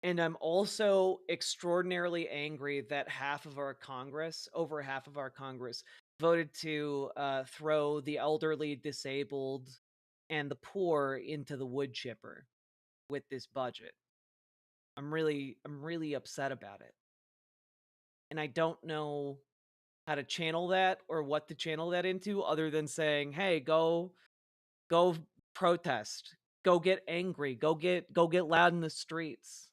And I'm also extraordinarily angry that over half of our Congress, voted to throw the elderly, disabled, and the poor into the wood chipper with this budget. I'm really upset about it. And I don't know how to channel that or what to channel that into other than saying, "Hey, go protest. Go get angry. Go get loud in the streets.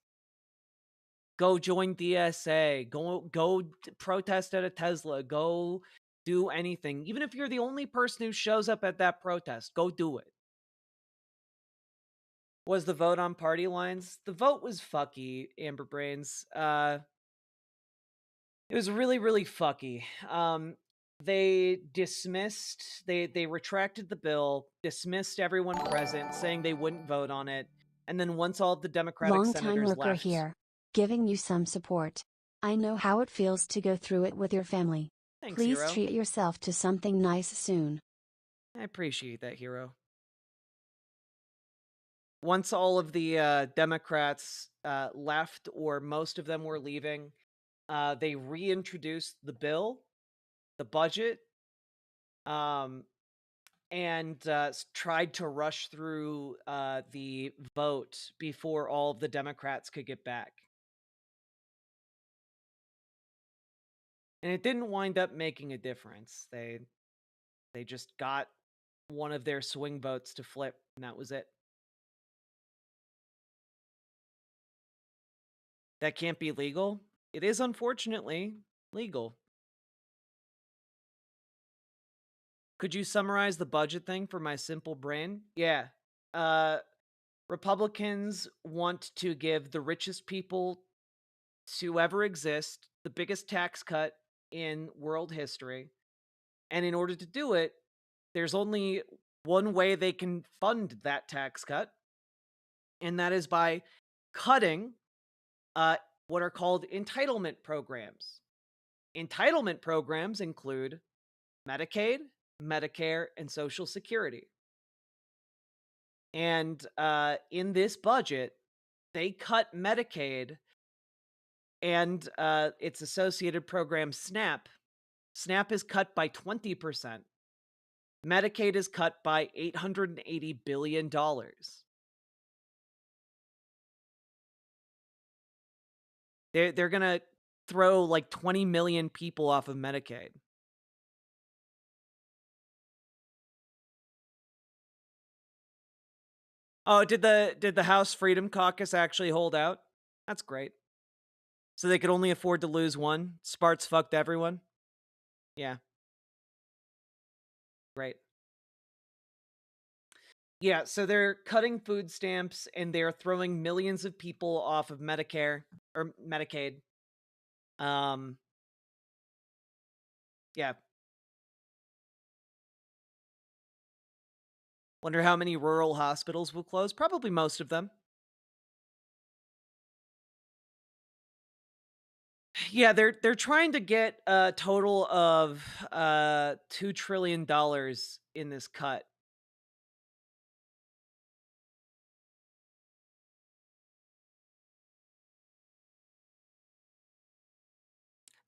Go join DSA. Go protest at a Tesla. Go do anything. Even if you're the only person who shows up at that protest, go do it." Was the vote on party lines? The vote was fucky, Amber Brains. It was really, really fucky. They retracted the bill, dismissed everyone present, saying they wouldn't vote on it, and then once all of the Democratic Long-time senators lurker left, here. Giving you some support. I know how it feels to go through it with your family. thanks, Please Hero. treat yourself to something nice soon. I appreciate that, Hero. Once all of the Democrats left, or most of them were leaving, they reintroduced the bill, the budget, and tried to rush through the vote before all of the Democrats could get back. And it didn't wind up making a difference. They just got one of their swing votes to flip, and that was it. That can't be legal. It is unfortunately legal. Could you summarize the budget thing for my simple brain? Yeah. Uh Republicans want to give the richest people to ever exist the biggest tax cut in world history. And in order to do it, there's only one way they can fund that tax cut, and that is by cutting what are called entitlement programs. Entitlement programs include Medicaid, Medicare, and Social Security. And in this budget, they cut Medicaid and its associated program, SNAP. SNAP is cut by 20%. Medicaid is cut by $880 billion. They're going to throw like 20 million people off of Medicaid. Oh, did the House Freedom Caucus actually hold out? That's great. So they could only afford to lose one. Sparts fucked everyone. Yeah. Great. Yeah, so they're cutting food stamps and they're throwing millions of people off of Medicare or Medicaid. Yeah. Wonder how many rural hospitals will close? Probably most of them. Yeah, they're trying to get a total of $2 trillion in this cut.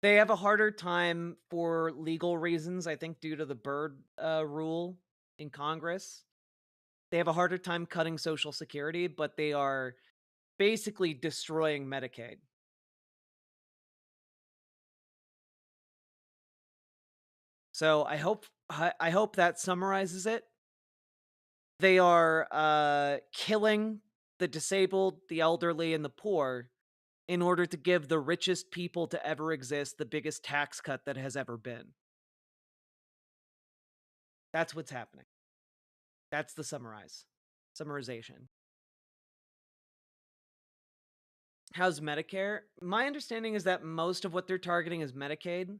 They have a harder time for legal reasons, I think, due to the Byrd rule in Congress. They have a harder time cutting Social Security, but they are basically destroying Medicaid. So I hope that summarizes it. They are killing the disabled, the elderly, and the poor in order to give the richest people to ever exist the biggest tax cut that has ever been. That's what's happening. That's the summarization. How's Medicare? My understanding is that most of what they're targeting is Medicaid,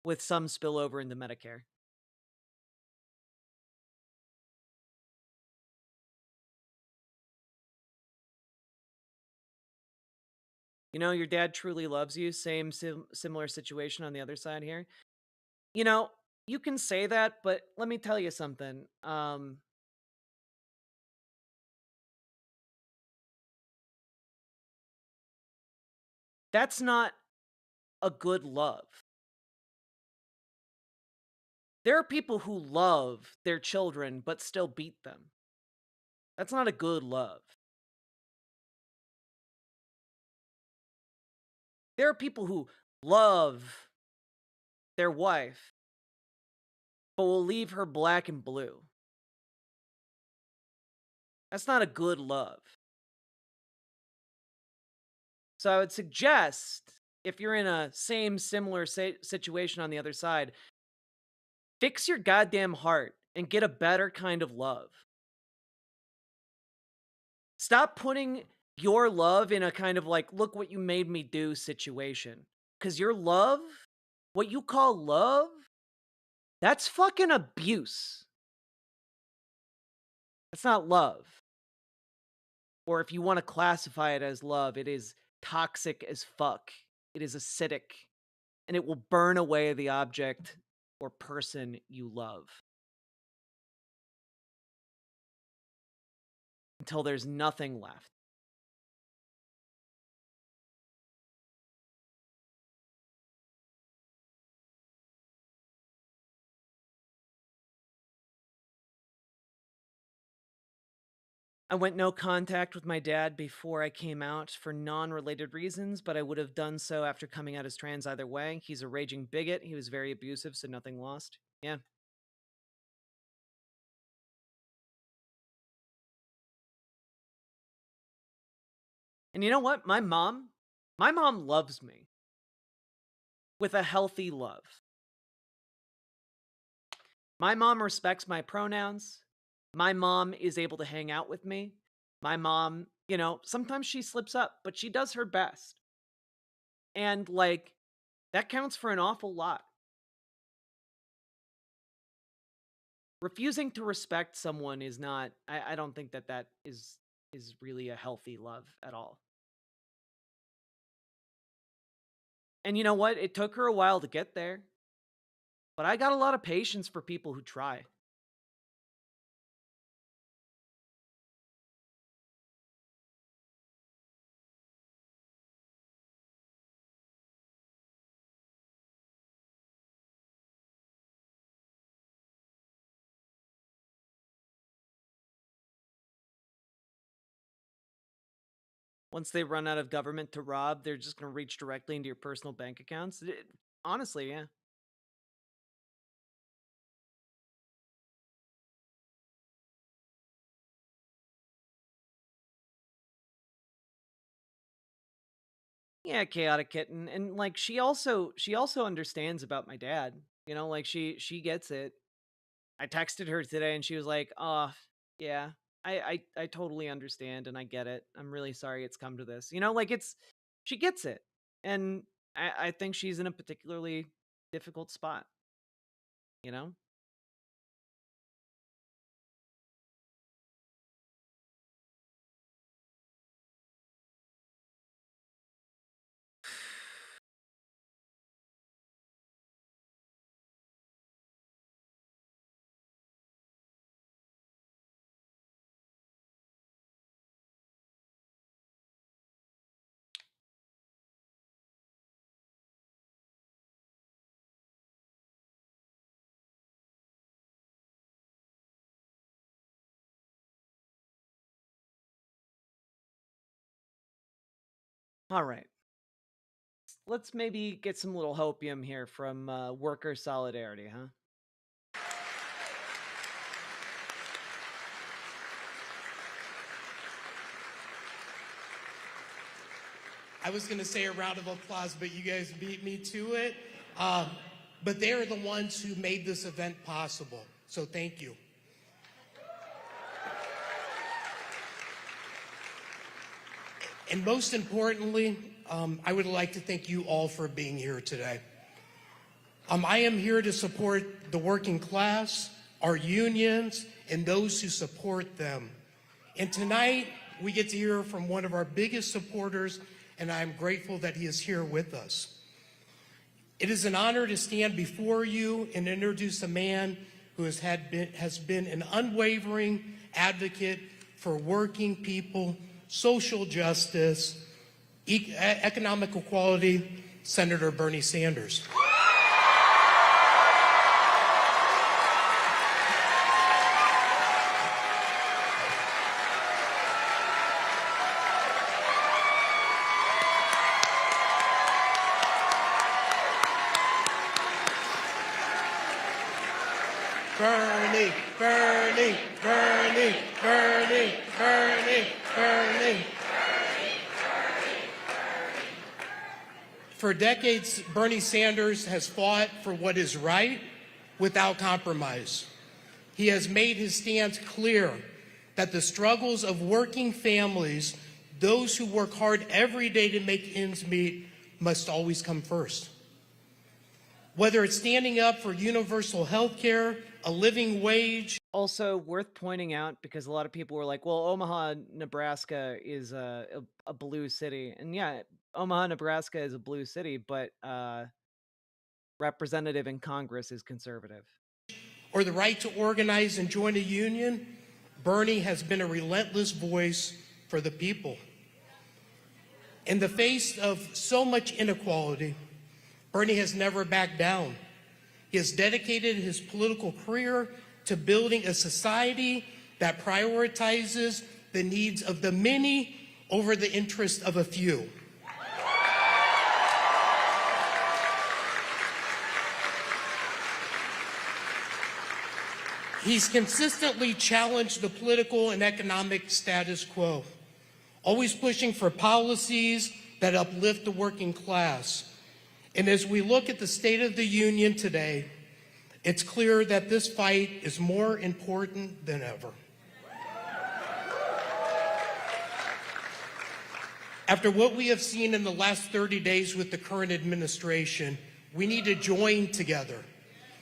with some spillover into Medicare. You know, your dad truly loves you. Same similar situation on the other side here. You know, you can say that, but let me tell you something. That's not a good love. There are people who love their children but still beat them. That's not a good love. There are people who love their wife but will leave her black and blue. That's not a good love. So I would suggest, if you're in a similar situation on the other side, fix your goddamn heart and get a better kind of love. Stop putting your love in a kind of like, look what you made me do situation. Because your love, what you call love, that's fucking abuse. That's not love. Or if you want to classify it as love, it is toxic as fuck. It is acidic. And it will burn away the object or person you love until there's nothing left. I went no contact with my dad before I came out for non-related reasons, but I would have done so after coming out as trans either way. He's a raging bigot. He was very abusive, so nothing lost. Yeah. And you know what? My mom loves me with a healthy love. My mom respects my pronouns. My mom is able to hang out with me. My mom, you know, sometimes she slips up, but she does her best. And like, that counts for an awful lot. Refusing to respect someone is not, I don't think that is really a healthy love at all. And you know what? It took her a while to get there. But I got a lot of patience for people who try. Once they run out of government to rob, they're just going to reach directly into your personal bank accounts. Honestly, yeah. Yeah, chaotic kitten. And like she also understands about my dad. You know, like she gets it. I texted her today and she was like, "Oh, yeah. I totally understand and I get it. I'm really sorry it's come to this." You know, like she gets it. And I think she's in a particularly difficult spot, you know? All right. Let's maybe get some little hopium here from worker solidarity, huh? I was going to say a round of applause, but you guys beat me to it. But they are the ones who made this event possible. So thank you. And most importantly, I would like to thank you all for being here today. I am here to support the working class, our unions, and those who support them. And tonight, we get to hear from one of our biggest supporters, and I'm grateful that he is here with us. It is an honor to stand before you and introduce a man who has been an unwavering advocate for working people, social justice, economic equality, Senator Bernie Sanders. Bernie, Bernie, Bernie, Bernie, Bernie, Bernie. For decades, Bernie Sanders has fought for what is right without compromise. He has made his stance clear that the struggles of working families, those who work hard every day to make ends meet, must always come first. Whether it's standing up for universal health care, a living wage. Also worth pointing out, because a lot of people were like, well, Omaha, Nebraska is a blue city. And yeah, Omaha, Nebraska is a blue city, but representative in Congress is conservative. Or the right to organize and join a union, Bernie has been a relentless voice for the people. In the face of so much inequality, Bernie has never backed down. He has dedicated his political career to building a society that prioritizes the needs of the many over the interests of a few. He's consistently challenged the political and economic status quo, always pushing for policies that uplift the working class. And as we look at the State of the Union today, it's clear that this fight is more important than ever. After what we have seen in the last 30 days with the current administration, we need to join together.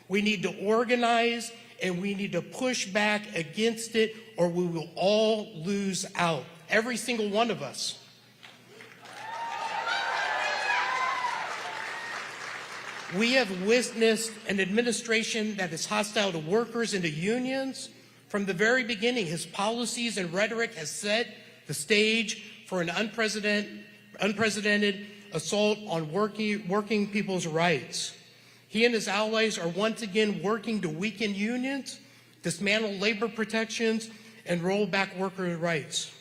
We need to organize, and we need to push back against it, or we will all lose out, every single one of us. We have witnessed an administration that is hostile to workers and to unions. From the very beginning, his policies and rhetoric has set the stage for an unprecedented assault on working people's rights. He and his allies are once again working to weaken unions, dismantle labor protections, and roll back worker rights.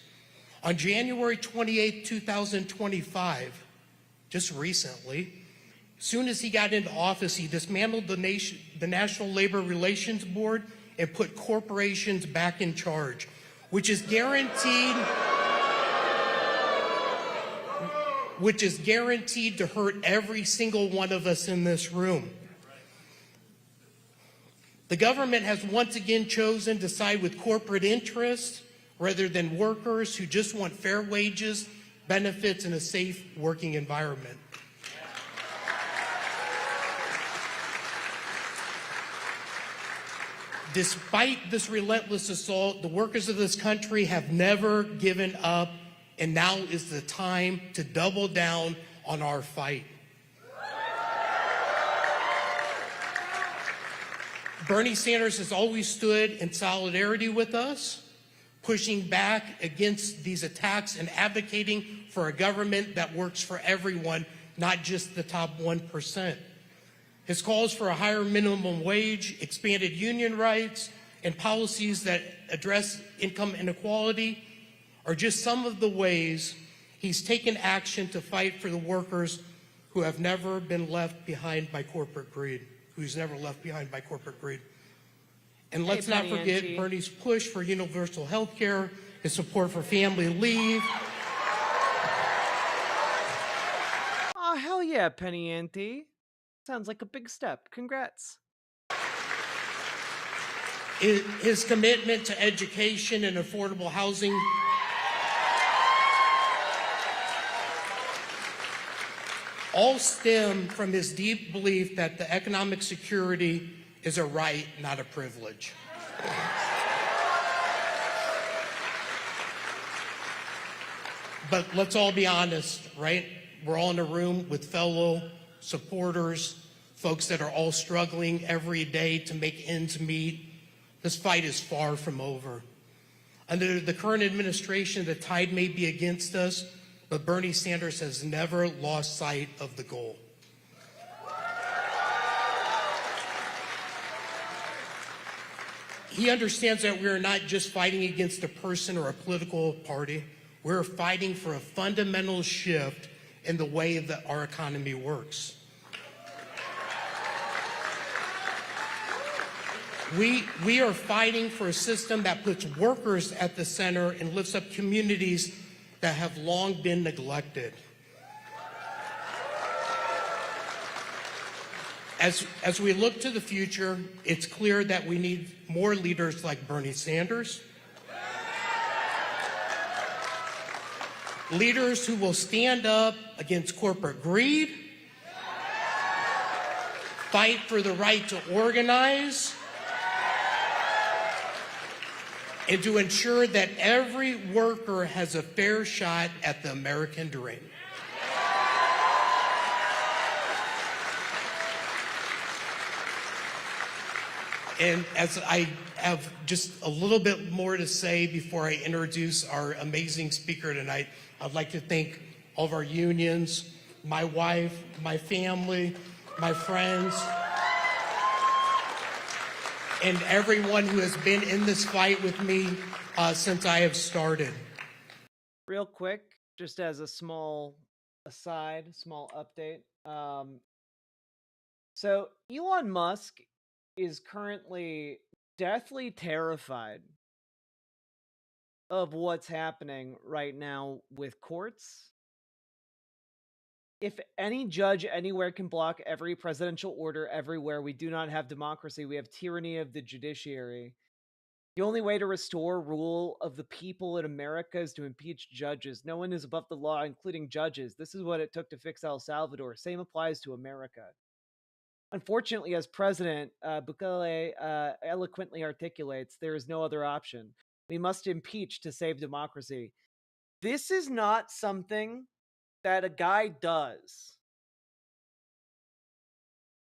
On January 28, 2025, just recently, soon as he got into office, he dismantled the National Labor Relations Board and put corporations back in charge, which is guaranteed to hurt every single one of us in this room. The government has once again chosen to side with corporate interests rather than workers who just want fair wages, benefits, and a safe working environment. Despite this relentless assault, the workers of this country have never given up, and now is the time to double down on our fight. Bernie Sanders has always stood in solidarity with us, pushing back against these attacks and advocating for a government that works for everyone, not just the top 1%. His calls for a higher minimum wage, expanded union rights, and policies that address income inequality are just some of the ways he's taken action to fight for the workers who have never been left behind by corporate greed, And let's not forget Bernie's push for universal health care, his support for family leave, yeah, Penny Auntie. Sounds like a big step. Congrats. His commitment to education and affordable housing all stem from his deep belief that the economic security is a right, not a privilege. But let's all be honest, right? We're all in a room with fellow supporters, folks that are all struggling every day to make ends meet. This fight is far from over. Under the current administration, the tide may be against us, but Bernie Sanders has never lost sight of the goal. He understands that we are not just fighting against a person or a political party. We're fighting for a fundamental shift in the way that our economy works. We are fighting for a system that puts workers at the center and lifts up communities that have long been neglected. As we look to the future, it's clear that we need more leaders like Bernie Sanders, leaders who will stand up against corporate greed, fight for the right to organize, and to ensure that every worker has a fair shot at the American dream. And as I have just a little bit more to say before I introduce our amazing speaker tonight, I'd like to thank all of our unions, my wife, my family, my friends, and everyone who has been in this fight with me since I have started. Real quick, just as a small aside, small update. So Elon Musk is currently deathly terrified of what's happening right now with courts. If any judge anywhere can block every presidential order everywhere, we do not have democracy. We have tyranny of the judiciary. The only way to restore rule of the people in America is to impeach judges. No one is above the law, including judges. This is what it took to fix El Salvador. Same applies to America. Unfortunately, as president, Bukele eloquently articulates, there is no other option. We must impeach to save democracy. This is not something that a guy does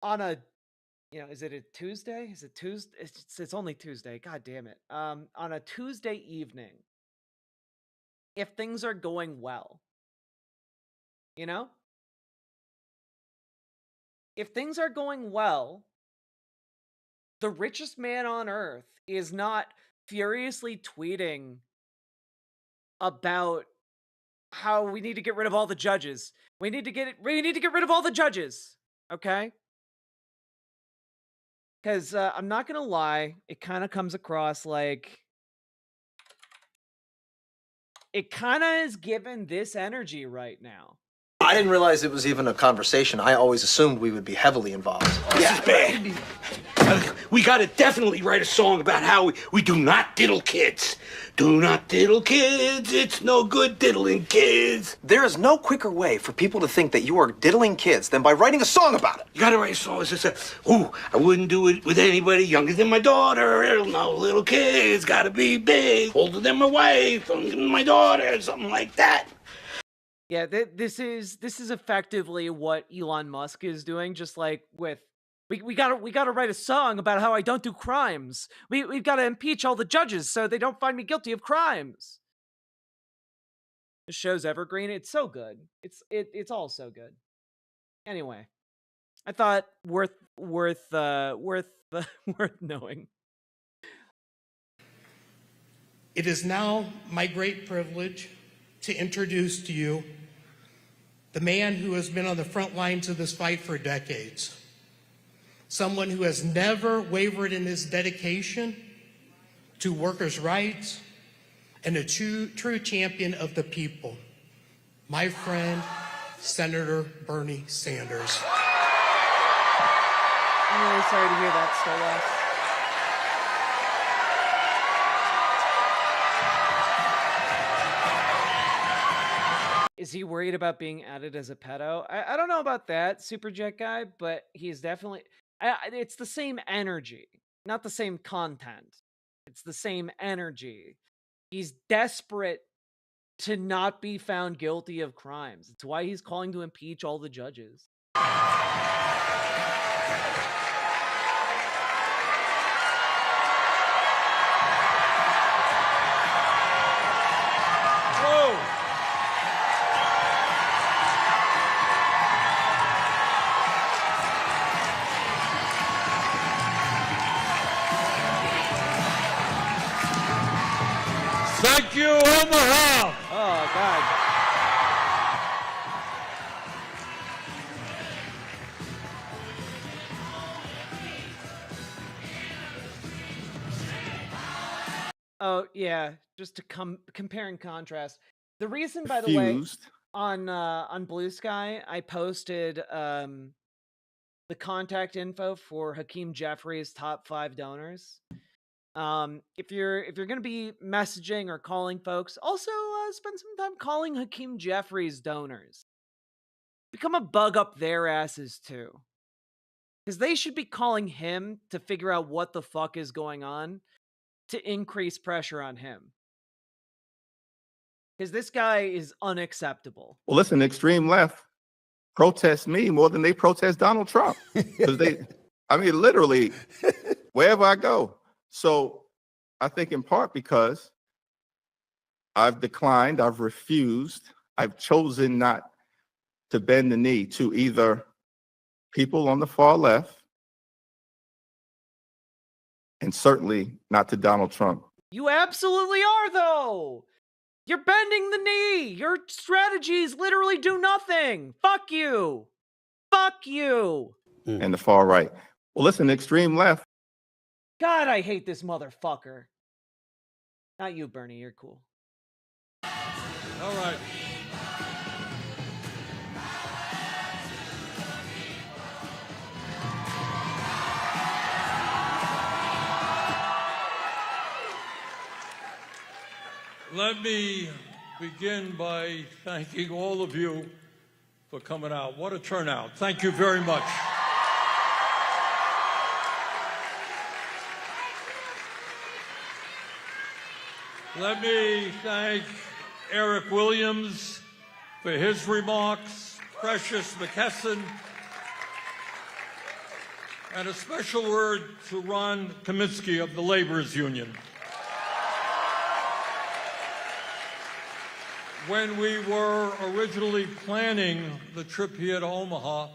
on a, is it a Tuesday? Is it Tuesday? It's only Tuesday. God damn it. On a Tuesday evening, if things are going well, if things are going well, the richest man on earth is not furiously tweeting about how we need to get rid of all the judges. We need to get rid of all the judges. Okay? Because I'm not going to lie, it kind of comes across like it kind of is given this energy right now. I didn't realize it was even a conversation. I always assumed we would be heavily involved. This is bad. We gotta definitely write a song about how we do not diddle kids. Do not diddle kids. It's no good diddling kids. There is no quicker way for people to think that you are diddling kids than by writing a song about it. You gotta write a song that says, ooh, I wouldn't do it with anybody younger than my daughter. No, little kids gotta be big, older than my wife, older than my daughter, something like that. Yeah, this is effectively what Elon Musk is doing, just like with we gotta write a song about how I don't do crimes. We've got to impeach all the judges so they don't find me guilty of crimes. The show's evergreen. It's so good. It's all so good. Anyway, I thought worth knowing. It is now my great privilege to introduce to you the man who has been on the front lines of this fight for decades. Someone who has never wavered in his dedication to workers' rights and a true champion of the people. My friend, Senator Bernie Sanders. I'm really sorry to hear that, Stolas. Is he worried about being added as a pedo? I don't know about that, Superjet guy, but he's definitely... it's the same energy, not the same content. It's the same energy. He's desperate to not be found guilty of crimes. It's why he's calling to impeach all the judges. Whoa! Thank you, Omaha! Oh, God. Oh, yeah, just to compare and contrast. The reason, by the way, on Blue Sky, I posted the contact info for Hakeem Jeffries' top 5 donors. If you're gonna be messaging or calling folks, also spend some time calling Hakeem Jeffries donors. Become a bug up their asses too, because they should be calling him to figure out what the fuck is going on, to increase pressure on him. Because this guy is unacceptable. Well, listen, the extreme left protests me more than they protest Donald Trump. Because literally, wherever I go. So I think in part because I've declined, I've refused, I've chosen not to bend the knee to either people on the far left, and certainly not to Donald Trump. You absolutely are, though. You're bending the knee. Your strategies literally do nothing. Fuck you. Fuck you. And the far right. Well, listen, the extreme left. God, I hate this motherfucker. Not you, Bernie. You're cool. All right. Let me begin by thanking all of you for coming out. What a turnout. Thank you very much. Let me thank Eric Williams for his remarks, Precious McKesson, and a special word to Ron Kaminsky of the Laborers Union. When we were originally planning the trip here to Omaha,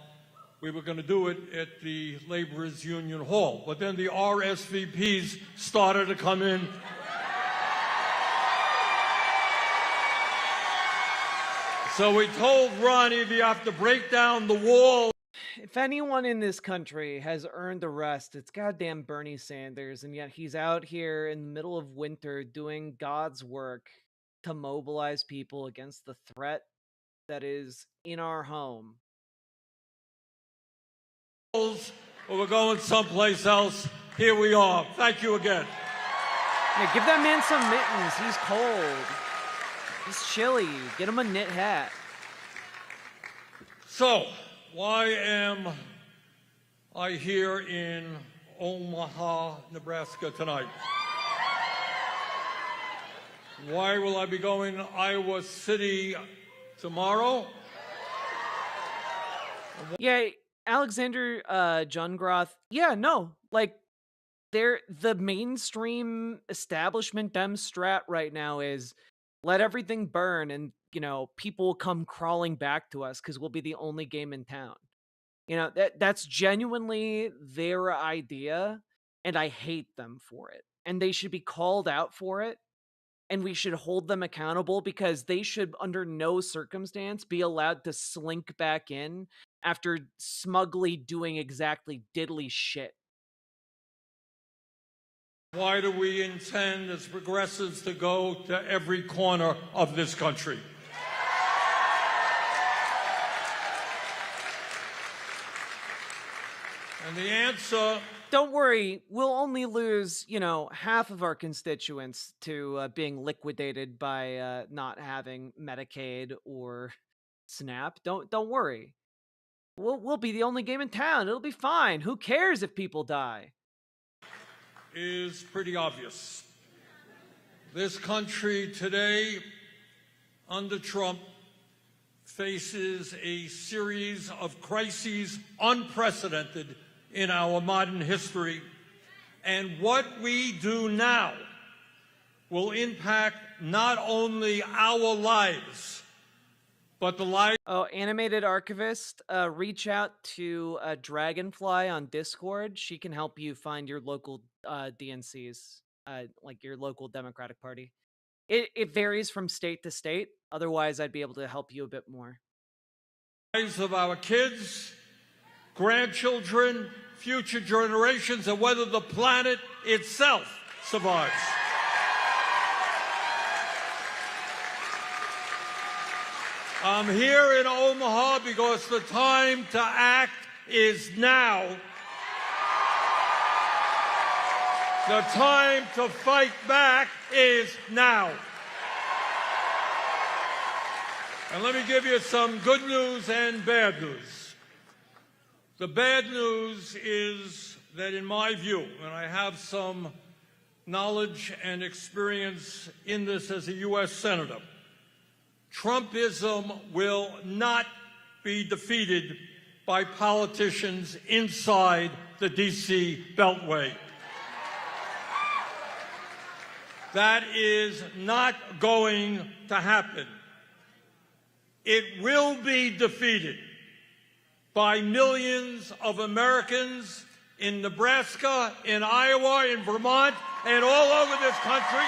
we were going to do it at the Laborers Union Hall, but then the RSVPs started to come in. So we told Ronnie, if you have to break down the wall. If anyone in this country has earned a rest, it's goddamn Bernie Sanders, and yet he's out here in the middle of winter doing God's work to mobilize people against the threat that is in our home. We're going someplace else. Here we are. Thank you again. Yeah, give that man some mittens. He's cold. He's chilly. Get him a knit hat. So, why am I here in Omaha, Nebraska tonight? Why will I be going to Iowa City tomorrow? Yeah, Alexander Jungroth. Yeah, no, like the mainstream establishment Dem strat right now is let everything burn, and people will come crawling back to us because we'll be the only game in town. That's genuinely their idea, and I hate them for it. And they should be called out for it. And we should hold them accountable, because they should under no circumstance be allowed to slink back in after smugly doing exactly diddly shit. Why do we intend as progressives to go to every corner of this country? And the answer... Don't worry, we'll only lose, half of our constituents to being liquidated by not having Medicaid or SNAP. Don't worry. We'll be the only game in town. It'll be fine. Who cares if people die? Is pretty obvious. This country today, under Trump, faces a series of crises unprecedented in our modern history, and what we do now will impact not only our lives, but the lives... Oh, Animated Archivist, reach out to Dragonfly on Discord. She can help you find your local DNCs, like your local Democratic Party. It varies from state to state. Otherwise, I'd be able to help you a bit more. Lives of our kids, grandchildren, future generations, and whether the planet itself survives. I'm here in Omaha because the time to act is now. The time to fight back is now. And let me give you some good news and bad news. The bad news is that, in my view, and I have some knowledge and experience in this as a U.S. Senator, Trumpism will not be defeated by politicians inside the D.C. Beltway. That is not going to happen. It will be defeated by millions of Americans in Nebraska, in Iowa, in Vermont, and all over this country.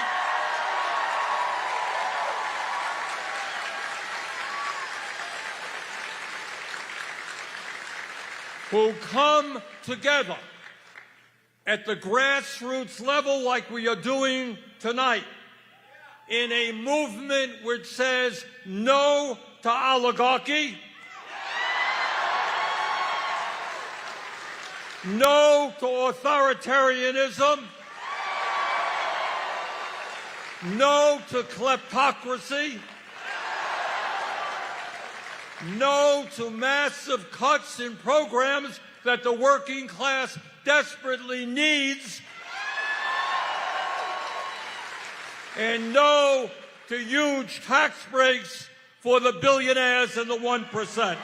Who come together at the grassroots level like we are doing tonight in a movement which says no to oligarchy, no to authoritarianism, no to kleptocracy, no to massive cuts in programs that the working class desperately needs, and no to huge tax breaks for the billionaires and the 1%.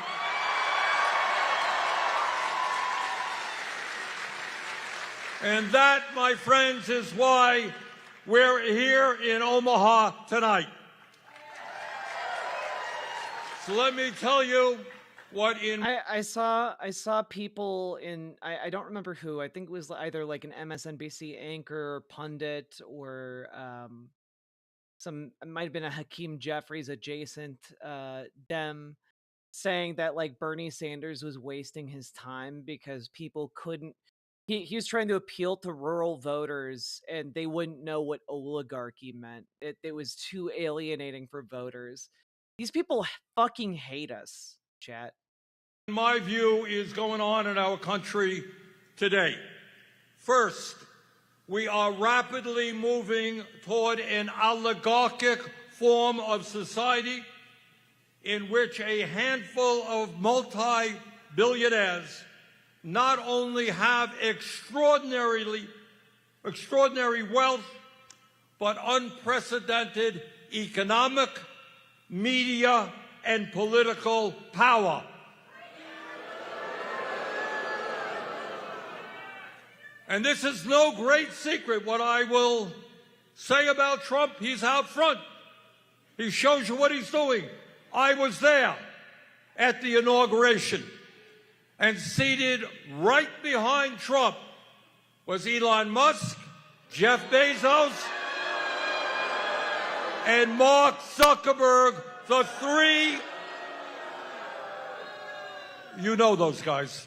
And that, my friends, is why we're here in Omaha tonight. So let me tell you what I saw people in I don't remember who. I think it was either like an MSNBC anchor or pundit or it might have been a Hakeem Jeffries adjacent Dem saying that like Bernie Sanders was wasting his time because people couldn't. He was trying to appeal to rural voters and they wouldn't know what oligarchy meant. It was too alienating for voters. These people fucking hate us, chat. in my view, is going on in our country today. First, we are rapidly moving toward an oligarchic form of society in which a handful of multi-billionaires not only have extraordinary wealth, but unprecedented economic, media, and political power. And this is no great secret. What I will say about Trump, he's out front. He shows you what he's doing. I was there at the inauguration, and seated right behind Trump was Elon Musk, Jeff Bezos, and Mark Zuckerberg, the three. You know those guys.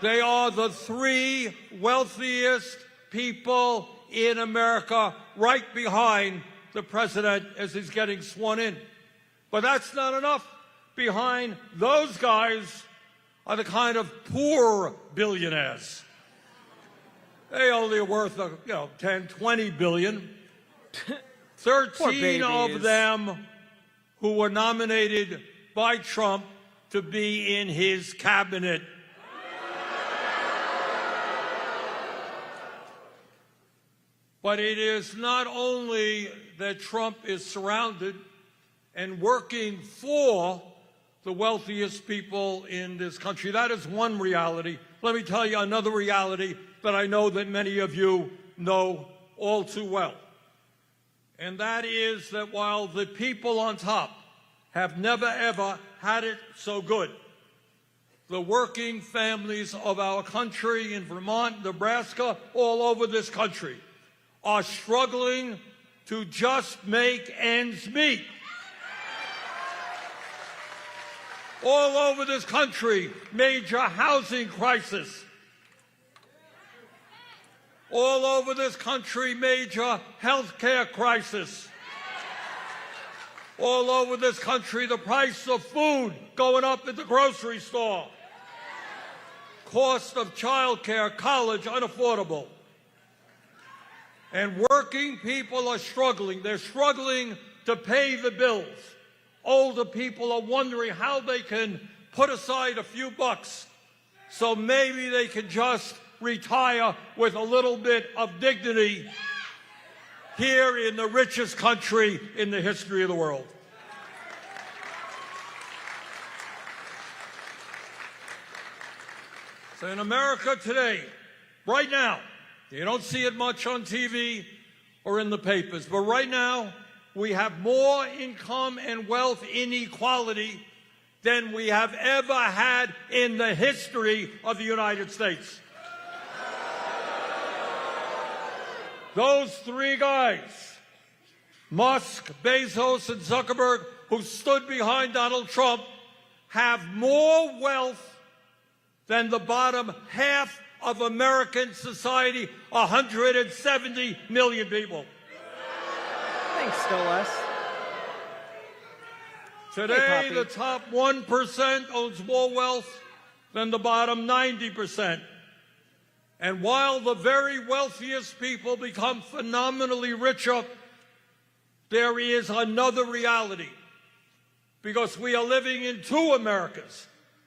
They are the three wealthiest people in America, right behind the president as he's getting sworn in. But that's not enough. Behind those guys are the kind of poor billionaires. They only are worth, 10, 20 billion. 13 of them who were nominated by Trump to be in his cabinet. But it is not only that Trump is surrounded and working for the wealthiest people in this country. That is one reality. Let me tell you another reality that I know that many of you know all too well. And that is that while the people on top have never, ever had it so good, the working families of our country in Vermont, Nebraska, all over this country, are struggling to just make ends meet. All over this country, major housing crisis. All over this country, major health care crisis. All over this country, the price of food going up at the grocery store. Cost of child care, college, unaffordable. And working people are struggling. They're struggling to pay the bills. Older people are wondering how they can put aside a few bucks so maybe they can just retire with a little bit of dignity here in the richest country in the history of the world. So in America today, right now, you don't see it much on TV or in the papers, but right now, we have more income and wealth inequality than we have ever had in the history of the United States. Those three guys, Musk, Bezos, and Zuckerberg, who stood behind Donald Trump, have more wealth than the bottom half of American society, 170 million people. Thanks, still less. Today, the top 1% owns more wealth than the bottom 90%. And while the very wealthiest people become phenomenally richer, there is another reality. Because we are living in two Americas.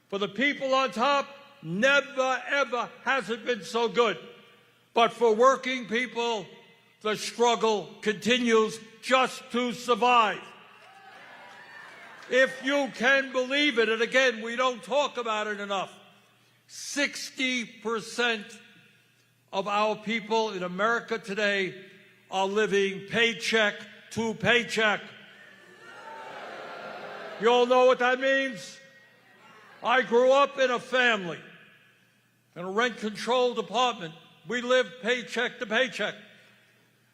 For the people on top, never, ever has it been so good. But for working people, the struggle continues just to survive. If you can believe it, and again, we don't talk about it enough, 60% of our people in America today are living paycheck to paycheck. You all know what that means? I grew up in a family, in a rent-controlled apartment. We lived paycheck to paycheck.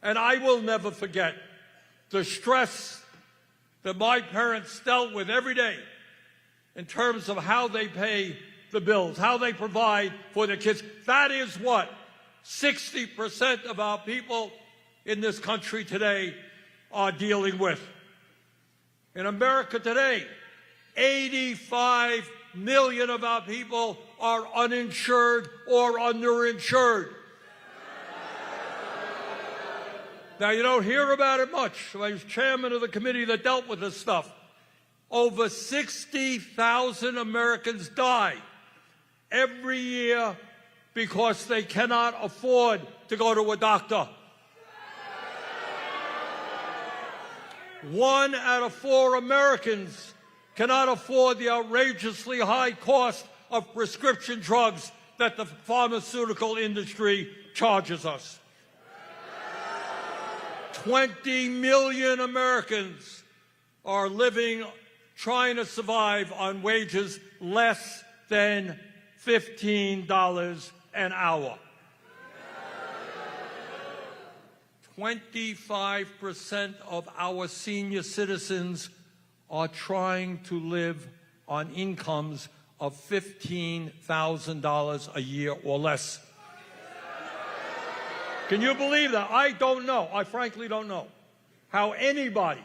And I will never forget the stress that my parents dealt with every day in terms of how they pay the bills, how they provide for their kids. That is what 60% of our people in this country today are dealing with. In America today, 85 million of our people are uninsured or underinsured. Now, you don't hear about it much. I was chairman of the committee that dealt with this stuff. Over 60,000 Americans die every year because they cannot afford to go to a doctor. 1 out of 4 Americans cannot afford the outrageously high cost of prescription drugs that the pharmaceutical industry charges us. 20 million Americans are living, trying to survive on wages less than $15 an hour. 25% of our senior citizens are trying to live on incomes of $15,000 a year or less. Can you believe that? I don't know. I frankly don't know how anybody,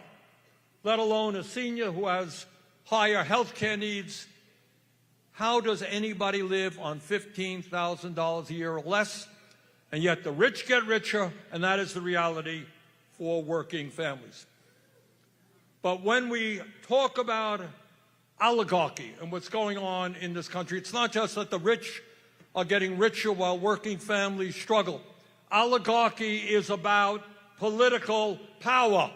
let alone a senior who has higher health care needs, How does anybody live on $15,000 a year or less? And yet the rich get richer, and that is the reality for working families. But when we talk about oligarchy and what's going on in this country, it's not just that the rich are getting richer while working families struggle. Oligarchy is about political power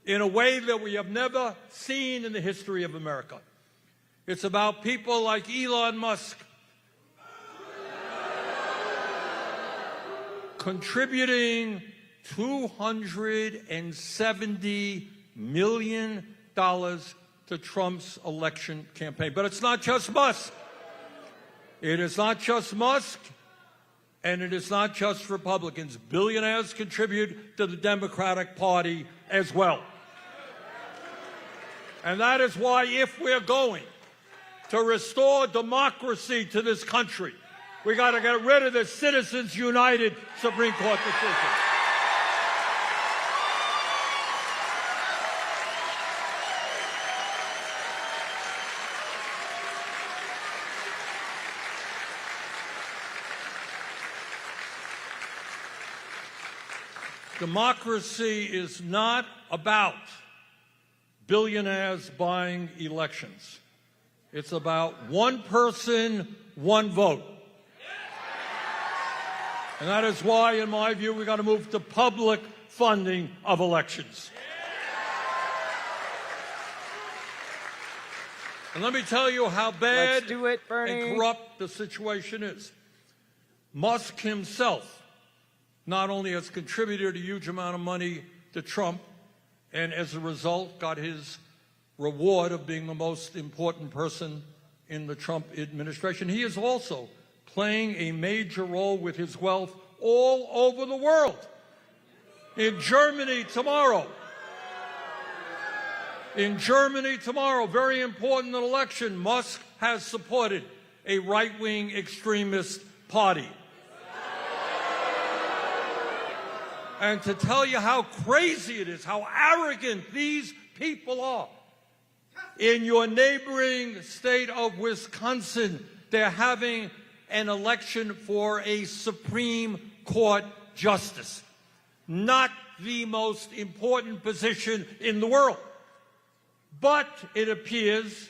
in a way that we have never seen in the history of America. It's about people like Elon Musk contributing $270 million to Trump's election campaign. But it's not just Musk. It is not just Musk, and it is not just Republicans. Billionaires contribute to the Democratic Party as well. And that is why, if we're going to restore democracy to this country, we got to get rid of the Citizens United Supreme Court decision. Democracy is not about billionaires buying elections. It's about one person, one vote. And that is why, in my view, we've got to move to public funding of elections. And let me tell you how bad and corrupt the situation is. Musk himself not only has contributed a huge amount of money to Trump, and as a result got his reward of being the most important person in the Trump administration, he is also playing a major role with his wealth all over the world. In Germany tomorrow, very important election, Musk has supported a right-wing extremist party. And to tell you how crazy it is, how arrogant these people are, in your neighboring state of Wisconsin, they're having an election for a Supreme Court justice, not the most important position in the world. But it appears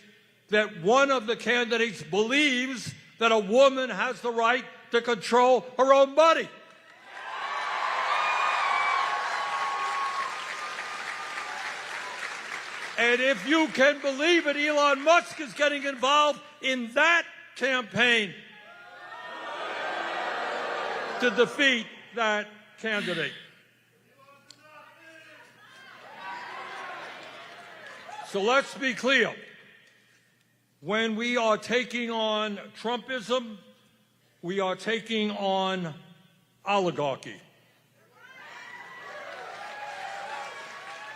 that one of the candidates believes that a woman has the right to control her own body. And if you can believe it, Elon Musk is getting involved in that campaign to defeat that candidate. So let's be clear. When we are taking on Trumpism, we are taking on oligarchy.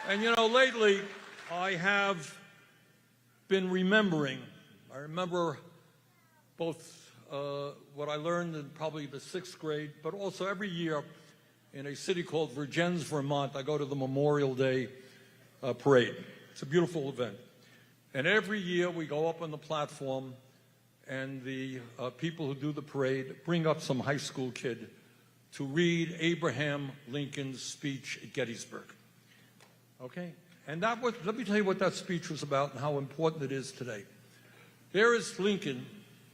And you know, lately, I have been remembering. I remember both what I learned in probably the 6th grade, but also every year in a city called Vergennes, Vermont, I go to the Memorial Day parade. It's a beautiful event. And every year we go up on the platform, and the people who do the parade bring up some high school kid to read Abraham Lincoln's speech at Gettysburg. Okay? And that was, let me tell you what that speech was about and how important it is today. There is Lincoln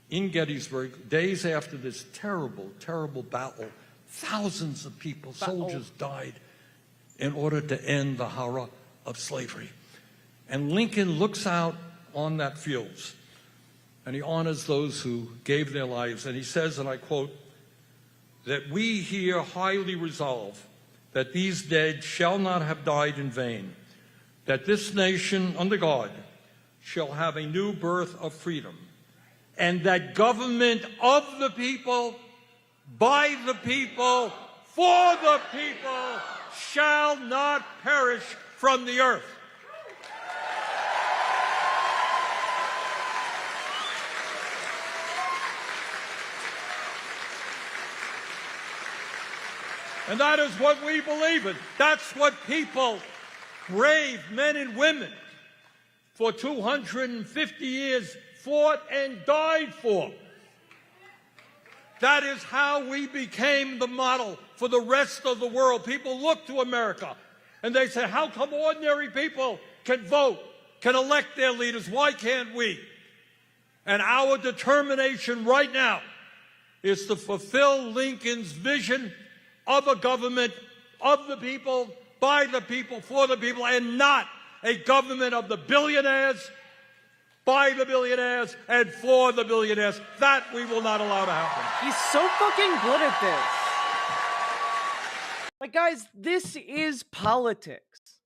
in Gettysburg, days after this terrible, terrible battle. Thousands of people, soldiers, died in order to end the horror of slavery. And Lincoln looks out on that field, and he honors those who gave their lives. And he says, and I quote, that we here highly resolve that these dead shall not have died in vain, that this nation under God shall have a new birth of freedom, and that government of the people, by the people, for the people, shall not perish from the earth. And that is what we believe in. That's what people, brave men and women, for 250 years fought and died for. That is how we became the model for the rest of the world. People look to America and they say, how come ordinary people can vote, can elect their leaders? Why can't we? And our determination right now is to fulfill Lincoln's vision of a government of the people, by the people, for the people, and not a government of the billionaires, by the billionaires, and for the billionaires. That we will not allow to happen. He's so fucking good at this. Like, guys, this is politics.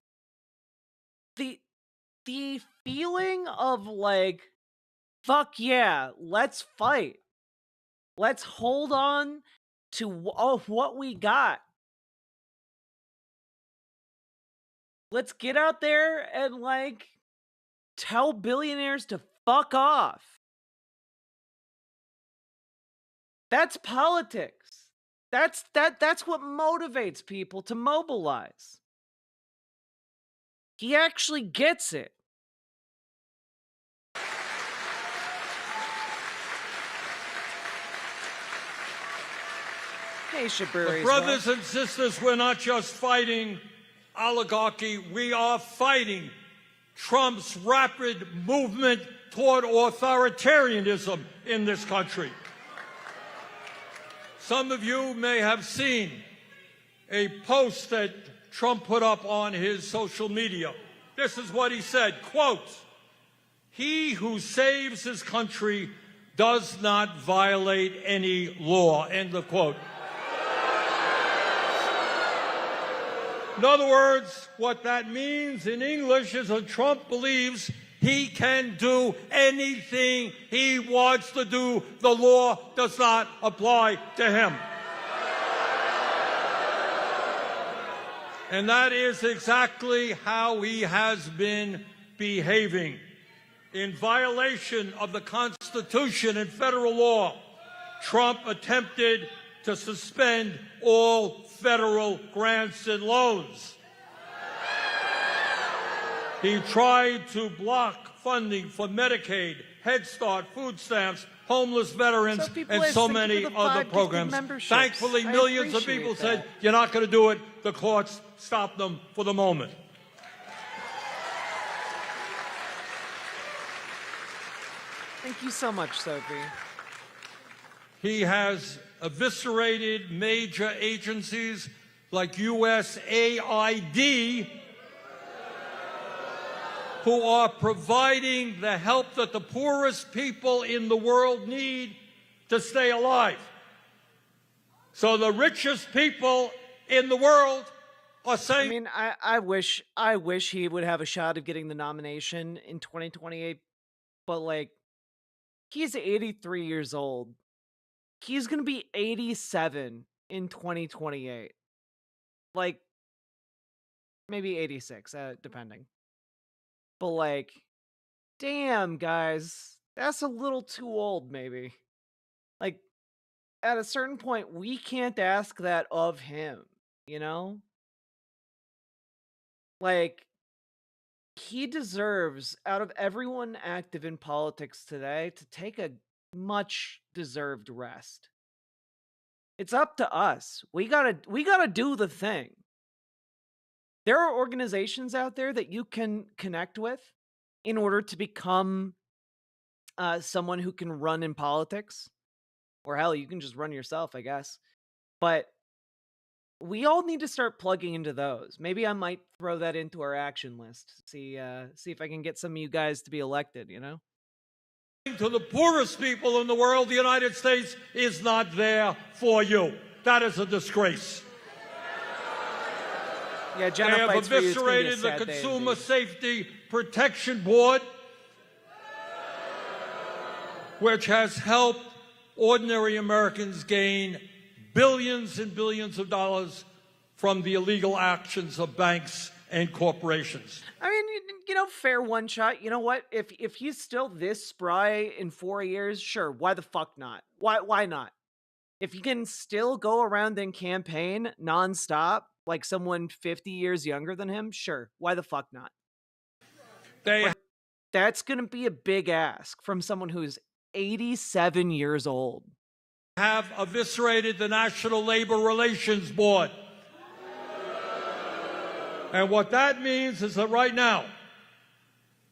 The feeling of, like, fuck yeah, let's fight. Let's hold on to what we got. Let's get out there and, like, tell billionaires to fuck off. That's politics. That's what motivates people to mobilize. He actually gets it. Hey, Shaburi. Brothers and sisters, we're not just fighting oligarchy, we are fighting Trump's rapid movement toward authoritarianism in this country. Some of you may have seen a post that Trump put up on his social media. This is what he said, quote, "He who saves his country does not violate any law," end of quote. In other words, what that means in English is that Trump believes he can do anything he wants to do. The law does not apply to him. And that is exactly how he has been behaving. In violation of the Constitution and federal law, Trump attempted to suspend all federal grants and loans. He tried to block funding for Medicaid, Head Start, food stamps, homeless veterans, and so many other programs. Thankfully, millions of people said, "You're not going to do it." The courts stopped them for the moment. Thank you so much, Sophie. He has eviscerated major agencies like USAID, who are providing the help that the poorest people in the world need to stay alive. So the richest people in the world are saying... I mean, I wish he would have a shot of getting the nomination in 2028, but, like, he's 83 years old. He's going to be 87 in 2028. Like, maybe 86, depending. But, like, damn, guys, that's a little too old, maybe. Like, at a certain point, we can't ask that of him, you know? Like, he deserves, out of everyone active in politics today, to take a much deserved rest. It's up to us. We gotta do the thing. There are organizations out there that you can connect with in order to become someone who can run in politics. Or hell, you can just run yourself, I guess. But we all need to start plugging into those. Maybe I might throw that into our action list. See if I can get some of you guys to be elected, you know? To the poorest people in the world, the United States is not there for you. That is a disgrace. Yeah, Jenna they have fights for you. It's gonna be a eviscerated the sad day Consumer indeed. Safety Protection Board, which has helped ordinary Americans gain billions and billions of dollars from the illegal actions of banks and corporations. I mean, you know, fair one shot. You know what? If he's still this spry in 4 years, sure. Why the fuck not? Why not? If he can still go around and campaign nonstop like someone 50 years younger than him, sure. Why the fuck not? They That's going to be a big ask from someone who's 87 years old. Have eviscerated the National Labor Relations Board. And what that means is that right now,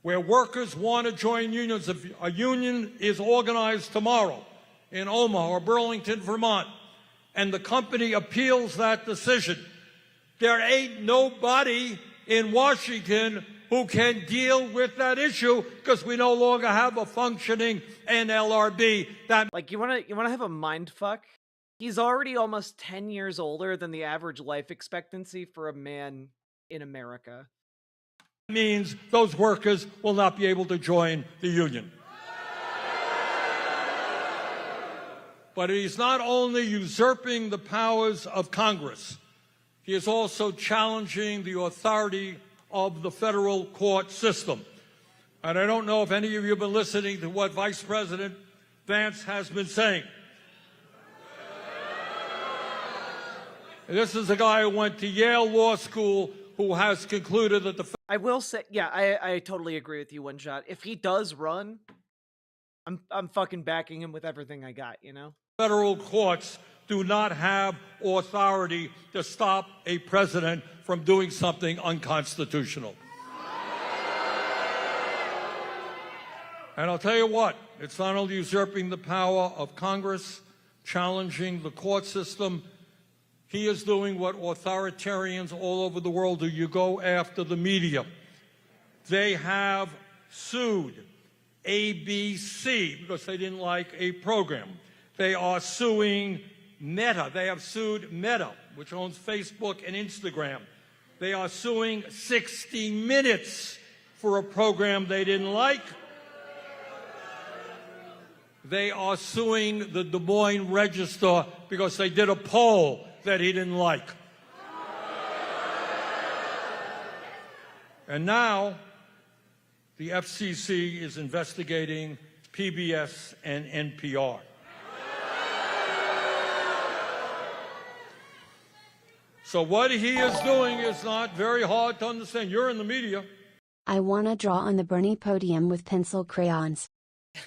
where workers want to join unions, if a union is organized tomorrow in Omaha or Burlington, Vermont, and the company appeals that decision, there ain't nobody in Washington who can deal with that issue because we no longer have a functioning NLRB. That, like, you want to have a mind fuck? He's already almost 10 years older than the average life expectancy for a man in America. means those workers will not be able to join the union. But he's not only usurping the powers of Congress, he is also challenging the authority of the federal court system. And I don't know if any of you have been listening to what Vice President Vance has been saying. This is a guy who went to Yale Law School who has concluded that the... I will say, yeah, I totally agree with you, One Shot. If he does run, I'm fucking backing him with everything I got, you know? Federal courts do not have authority to stop a president from doing something unconstitutional. And I'll tell you what, it's not only usurping the power of Congress, challenging the court system, he is doing what authoritarians all over the world do. You go after the media. They have sued ABC because they didn't like a program. They are suing Meta. They have sued Meta, which owns Facebook and Instagram. They are suing 60 Minutes for a program they didn't like. They are suing the Des Moines Register because they did a poll that he didn't like. And now the FCC is investigating PBS and NPR. So what he is doing is not very hard to understand. You're in the media. I wanna draw on the Bernie podium with pencil crayons.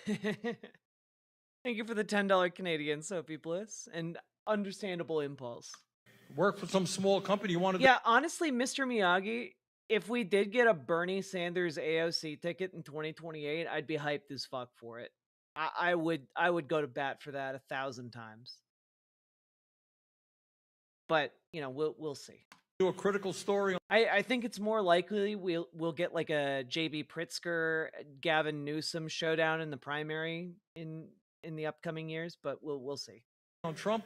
Thank you for the $10 Canadian, Sophie Bliss, and understandable impulse. Work for some small company. You wanted Yeah, honestly, Mr. Miyagi, if we did get a Bernie Sanders AOC ticket in 2028, I'd be hyped as fuck for it. I would go to bat for that 1,000 times. But, you know, we'll see. Do a critical story. I think it's more likely we'll get like a JB Pritzker, Gavin Newsom showdown in the primary in the upcoming years, but we'll see. On Trump,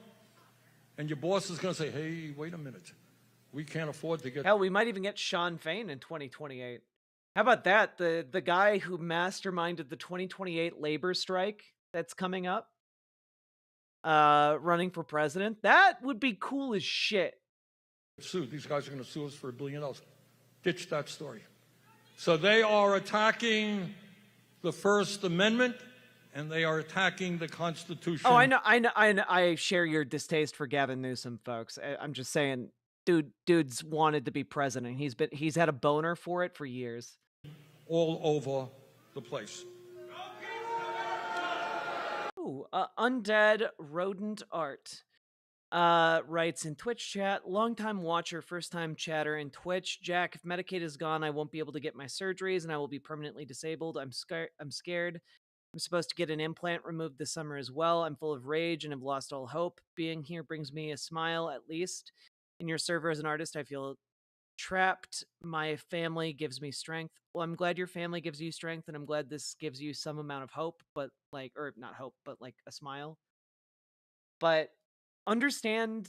and your boss is going to say, hey, wait a minute. We can't afford to get... Hell, we might even get Sean Fain in 2028. How about that? The guy who masterminded the 2028 labor strike that's coming up, running for president. That would be cool as shit. Sued. These guys are going to sue us for $1 billion. Ditch that story. So they are attacking the First Amendment, and they are attacking the Constitution. Oh, I know. I share your distaste for Gavin Newsom, folks. I'm just saying, dude's wanted to be president. He's had a boner for it for years. All over the place. Ooh, Undead Rodent Art writes in Twitch chat, longtime watcher, first time chatter in Twitch. Jack, if Medicaid is gone, I won't be able to get my surgeries and I will be permanently disabled. I'm scared. I'm supposed to get an implant removed this summer as well. I'm full of rage and have lost all hope. Being here brings me a smile, at least. In your server as an artist, I feel trapped. My family gives me strength. Well, I'm glad your family gives you strength, and I'm glad this gives you some amount of hope, but like, or not hope, but like a smile. But understand,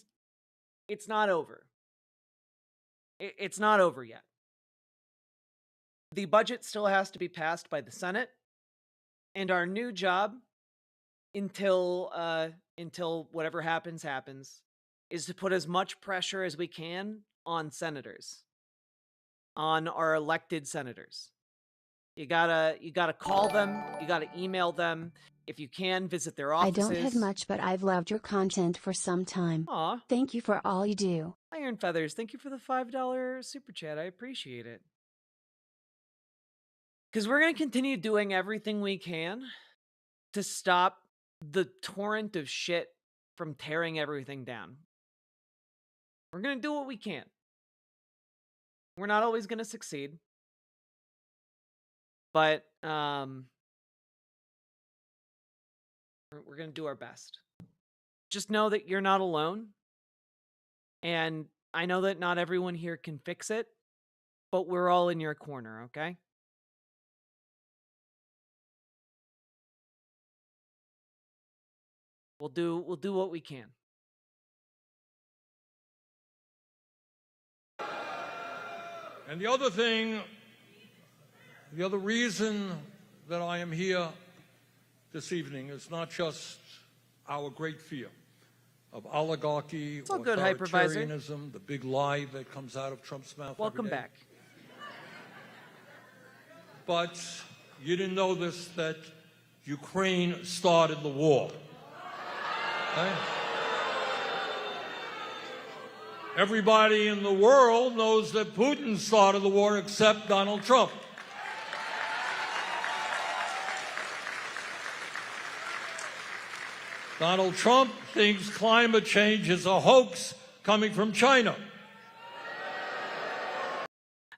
it's not over. It's not over yet. The budget still has to be passed by the Senate, and our new job, until whatever happens, is to put as much pressure as we can on senators, on our elected senators. You gotta call them, you gotta email them. If you can, visit their offices. I don't have much, but I've loved your content for some time. Aw. Thank you for all you do. Iron Feathers, thank you for the $5 super chat. I appreciate it. Because we're going to continue doing everything we can to stop the torrent of shit from tearing everything down. We're going to do what we can. We're not always going to succeed. But we're going to do our best. Just know that you're not alone. And I know that not everyone here can fix it, but we're all in your corner, okay? We'll do what we can. And the other thing, the other reason that I am here this evening is not just our great fear of oligarchy or good, Hypervisor. authoritarianism, the big lie that comes out of Trump's mouth. Welcome every day. back. But you didn't know this, that Ukraine started the war. Okay? Everybody in the world knows that Putin started the war except Donald Trump. Donald Trump thinks climate change is a hoax coming from China.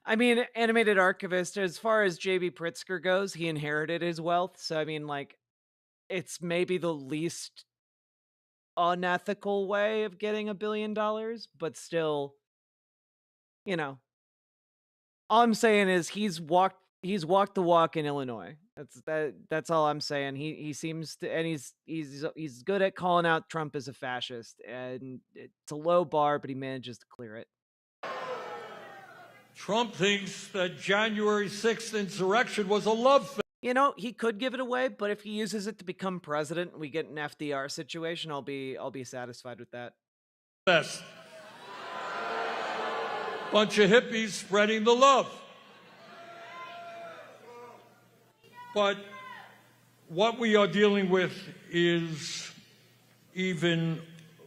I mean, animated archivist, as far as J.B. Pritzker goes, he inherited his wealth. So, I mean, like, it's maybe the least unethical way of getting $1 billion, but still, you know, all I'm saying is he's walked the walk in Illinois. That's all I'm saying. He seems to, and he's good at calling out Trump as a fascist, and it's a low bar, but he manages to clear it. Trump thinks that January 6th insurrection was a love fest. You know, he could give it away, but if he uses it to become president and we get an FDR situation, I'll be satisfied with that. Bunch of hippies spreading the love. But what we are dealing with is even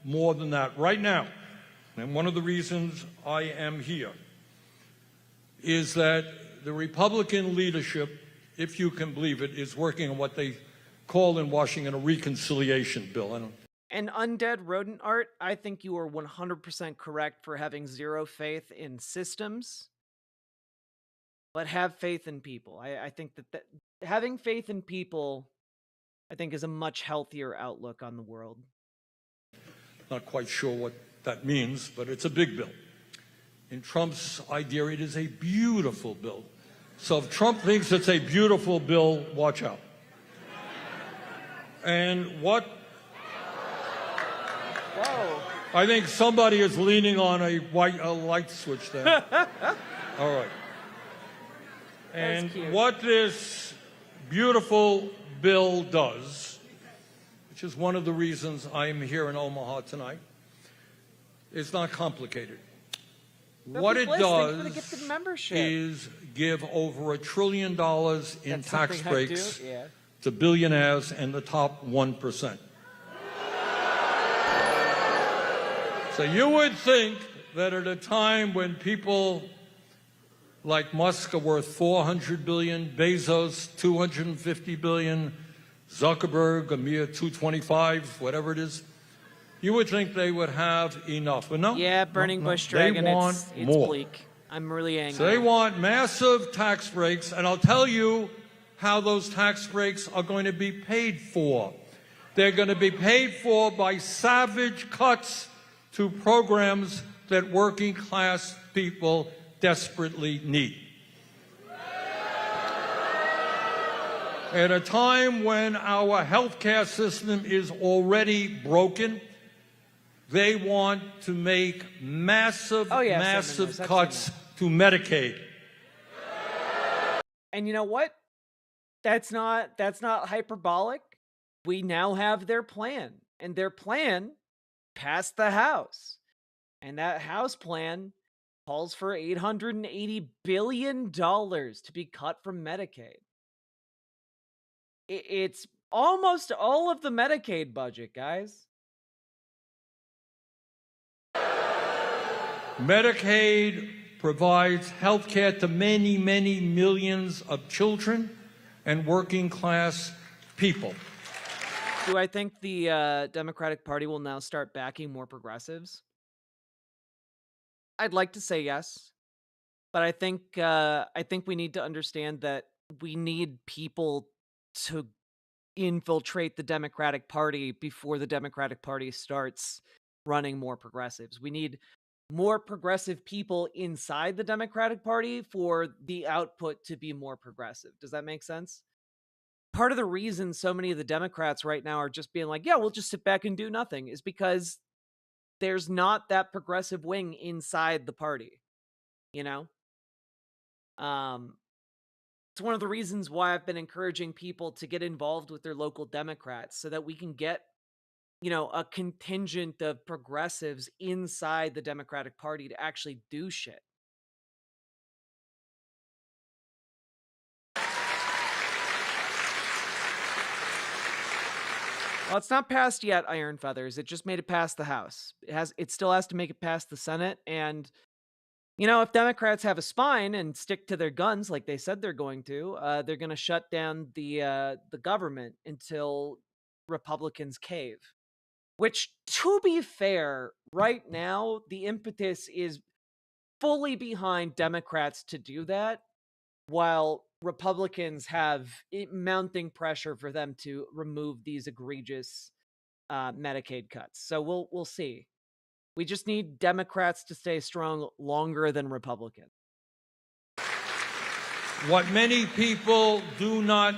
more than that right now. And one of the reasons I am here is that the Republican leadership, if you can believe it, is working on what they call in Washington a reconciliation bill. And undead rodent art, I think you are 100% correct for having zero faith in systems, but have faith in people. I think that having faith in people, I think, is a much healthier outlook on the world. Not quite sure what that means, but it's a big bill. In Trump's idea, it is a beautiful bill. So if Trump thinks it's a beautiful bill, watch out. And what? Whoa. I think somebody is leaning on a light switch there. All right. And what this beautiful bill does, which is one of the reasons I'm here in Omaha tonight, is not complicated. What it does is give over $1 trillion in tax breaks to billionaires and the top 1%. So you would think that at a time when people like Musk are worth $400 billion, Bezos $250 billion, Zuckerberg a mere $225, whatever it is, you would think they would have enough. But no. Yeah, burning bush dragon, it's more. bleak. I'm really angry. So they want massive tax breaks, and I'll tell you how those tax breaks are going to be paid for. They're going to be paid for by savage cuts to programs that working class people desperately need. At a time when our healthcare system is already broken, they want to make massive cuts to Medicaid. And you know what? That's not hyperbolic. We now have their plan, and their plan passed the House. And that House plan calls for $880 billion to be cut from Medicaid. It's almost all of the Medicaid budget, guys. Medicaid provides health care to many, many millions of children and working class people. Do I think the Democratic Party will now start backing more progressives? I'd like to say yes, but I think we need to understand that we need people to infiltrate the Democratic Party before the Democratic Party starts running more progressives. We need more progressive people inside the Democratic Party for the output to be more progressive. Does that make sense? Part of the reason so many of the Democrats right now are just being like, yeah, we'll just sit back and do nothing is because there's not that progressive wing inside the party, you know? It's one of the reasons why I've been encouraging people to get involved with their local Democrats so that we can get, you know, a contingent of progressives inside the Democratic Party to actually do shit. Well, it's not passed yet, Iron Feathers. It just made it past the House. It still has to make it past the Senate. And, you know, if Democrats have a spine and stick to their guns like they said they're going to shut down the government until Republicans cave. Which, to be fair, right now, the impetus is fully behind Democrats to do that, while Republicans have mounting pressure for them to remove these egregious Medicaid cuts. So we'll see. We just need Democrats to stay strong longer than Republicans. What many people do not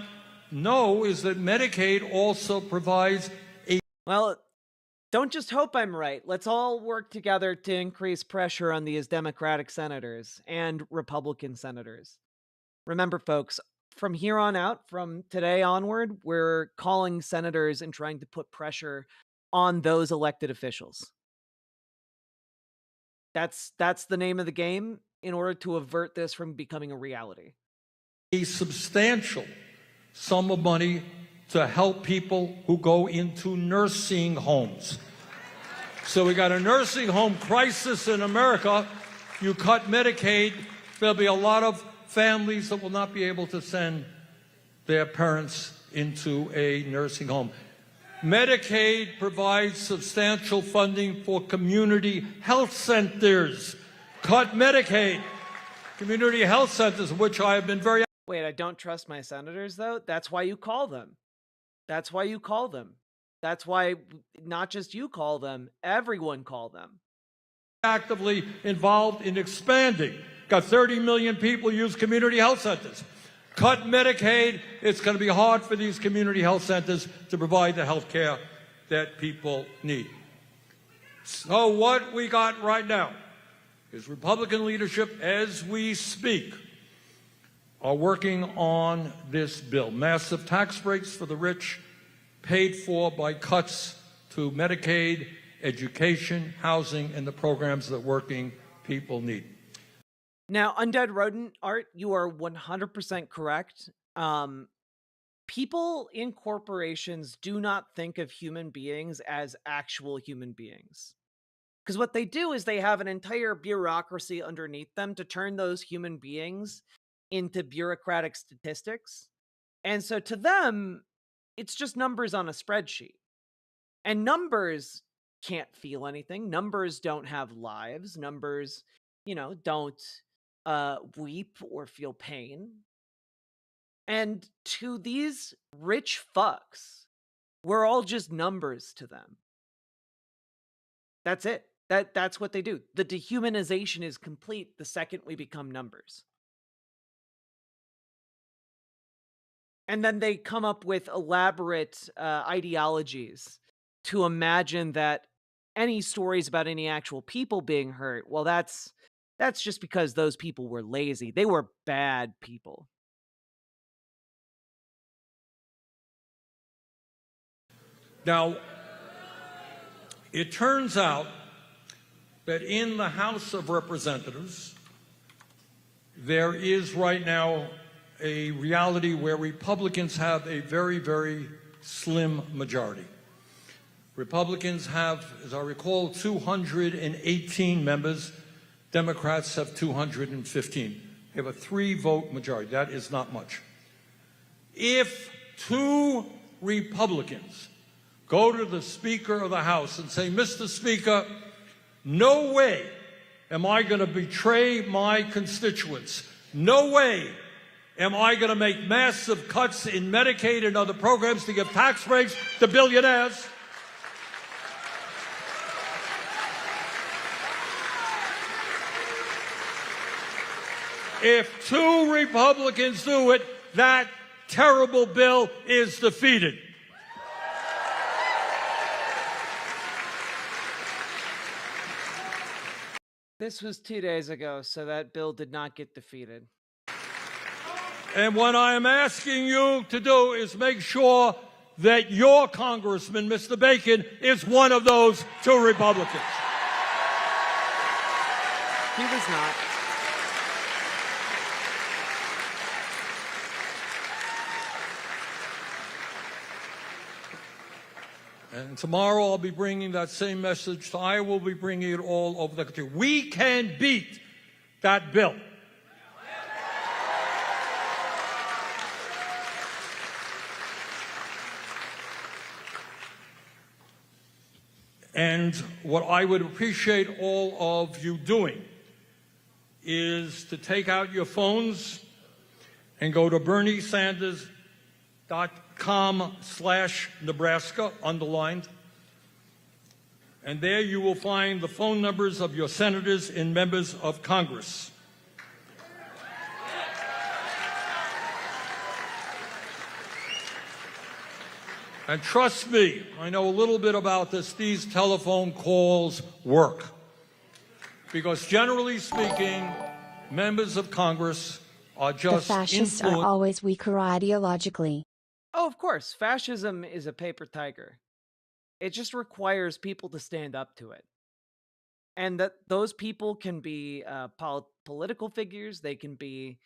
know is that Medicaid also provides a... Well, don't just hope I'm right. Let's all work together to increase pressure on these Democratic senators and Republican senators. Remember, folks, from here on out, from today onward, we're calling senators and trying to put pressure on those elected officials. That's the name of the game in order to avert this from becoming a reality. A substantial sum of money to help people who go into nursing homes. So we got a nursing home crisis in America. You cut Medicaid, there'll be a lot of families that will not be able to send their parents into a nursing home. Medicaid provides substantial funding for community health centers. Cut Medicaid. Community health centers, which I have been very... Wait, I don't trust my senators, though? That's why you call them. That's why you call them. That's why not just you call them, everyone call them. Actively involved in expanding. Got 30 million people use community health centers. Cut Medicaid, it's going to be hard for these community health centers to provide the health care that people need. So what we got right now is Republican leadership, as we speak, are working on this bill. Massive tax breaks for the rich, paid for by cuts to Medicaid, education, housing, and the programs that working people need. Now, Undead Rodent Art, you are 100% correct. People in corporations do not think of human beings as actual human beings. Because what they do is they have an entire bureaucracy underneath them to turn those human beings into bureaucratic statistics. And so to them, it's just numbers on a spreadsheet. And numbers can't feel anything. Numbers don't have lives. Numbers, don't weep or feel pain. And to these rich fucks, we're all just numbers to them. That's it. That's what they do. The dehumanization is complete the second we become numbers. And then they come up with elaborate ideologies to imagine that any stories about any actual people being hurt, well, that's just because those people were lazy. They were bad people. Now, it turns out that in the House of Representatives, there is right now a reality where Republicans have a very, very slim majority. Republicans have, as I recall, 218 members. Democrats have 215. They have a 3-vote majority. That is not much. If 2 Republicans go to the Speaker of the House and say, Mr. Speaker, no way am I going to betray my constituents. No way am I going to make massive cuts in Medicaid and other programs to give tax breaks to billionaires. If 2 Republicans do it, that terrible bill is defeated. This was 2 days ago, so that bill did not get defeated. And what I am asking you to do is make sure that your congressman, Mr. Bacon, is one of those 2 Republicans. He was not. And tomorrow I'll be bringing that same message. So I will be bringing it all over the country. We can beat that bill. And what I would appreciate all of you doing is to take out your phones and go to BernieSanders.com/Nebraska, underlined. And there you will find the phone numbers of your senators and members of Congress. And trust me, I know a little bit about this. These telephone calls work. Because generally speaking, members of Congress are just The fascists are always weaker ideologically. Oh, of course. Fascism is a paper tiger. It just requires people to stand up to it. And that those people can be political figures. They can be,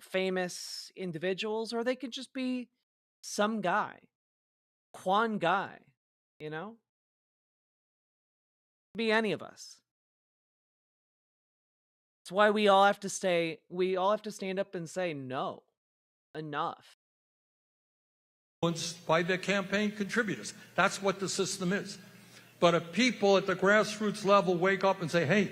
famous individuals, or they could just be some guy. Quan guy, Be any of us. That's why we all have to stand up and say no. Enough. By their campaign contributors. That's what the system is. But if people at the grassroots level wake up and say, hey,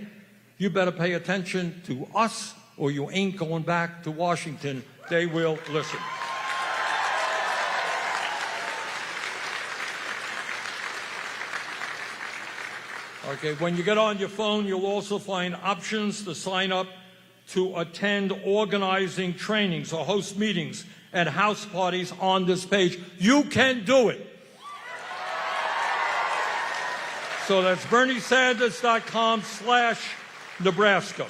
you better pay attention to us or you ain't going back to Washington, they will listen. Okay, when you get on your phone, you'll also find options to sign up to attend organizing trainings or host meetings and house parties on this page. You can do it. So that's BernieSanders.com/Nebraska.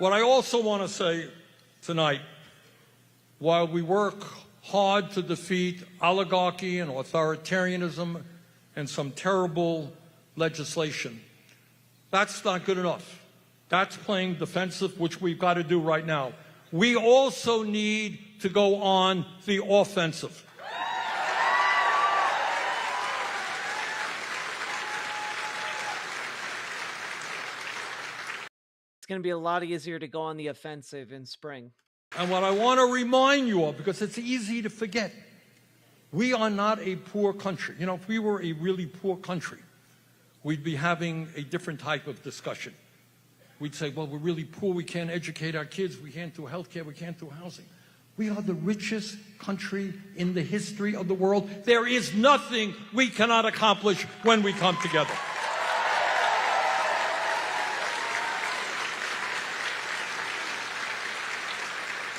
What I also want to say tonight, while we work hard to defeat oligarchy and authoritarianism and some terrible legislation, that's not good enough. That's playing defensive, which we've got to do right now. We also need to go on the offensive. It's going to be a lot easier to go on the offensive in spring. And what I want to remind you of, because it's easy to forget, we are not a poor country. If we were a really poor country, we'd be having a different type of discussion. We'd say, well, we're really poor, we can't educate our kids, we can't do health care, we can't do housing. We are the richest country in the history of the world. There is nothing we cannot accomplish when we come together.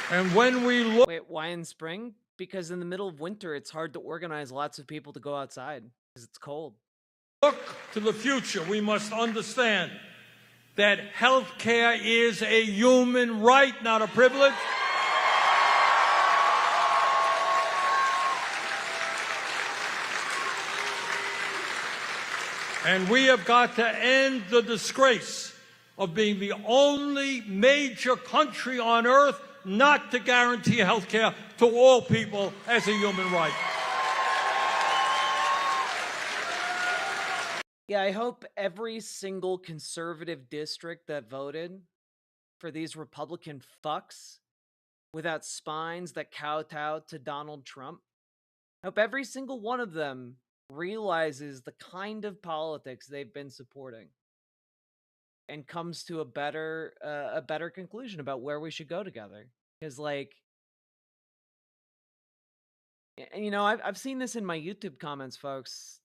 And when we look... Wait, why in spring? Because in the middle of winter, it's hard to organize lots of people to go outside because it's cold. Look to the future, we must understand that health care is a human right, not a privilege. And we have got to end the disgrace of being the only major country on earth not to guarantee health care to all people as a human right. Yeah, I hope every single conservative district that voted for these Republican fucks without spines that kowtow to Donald Trump, I hope every single one of them realizes the kind of politics they've been supporting and comes to a better conclusion about where we should go together. Because, like, and I've seen this in my YouTube comments, folks.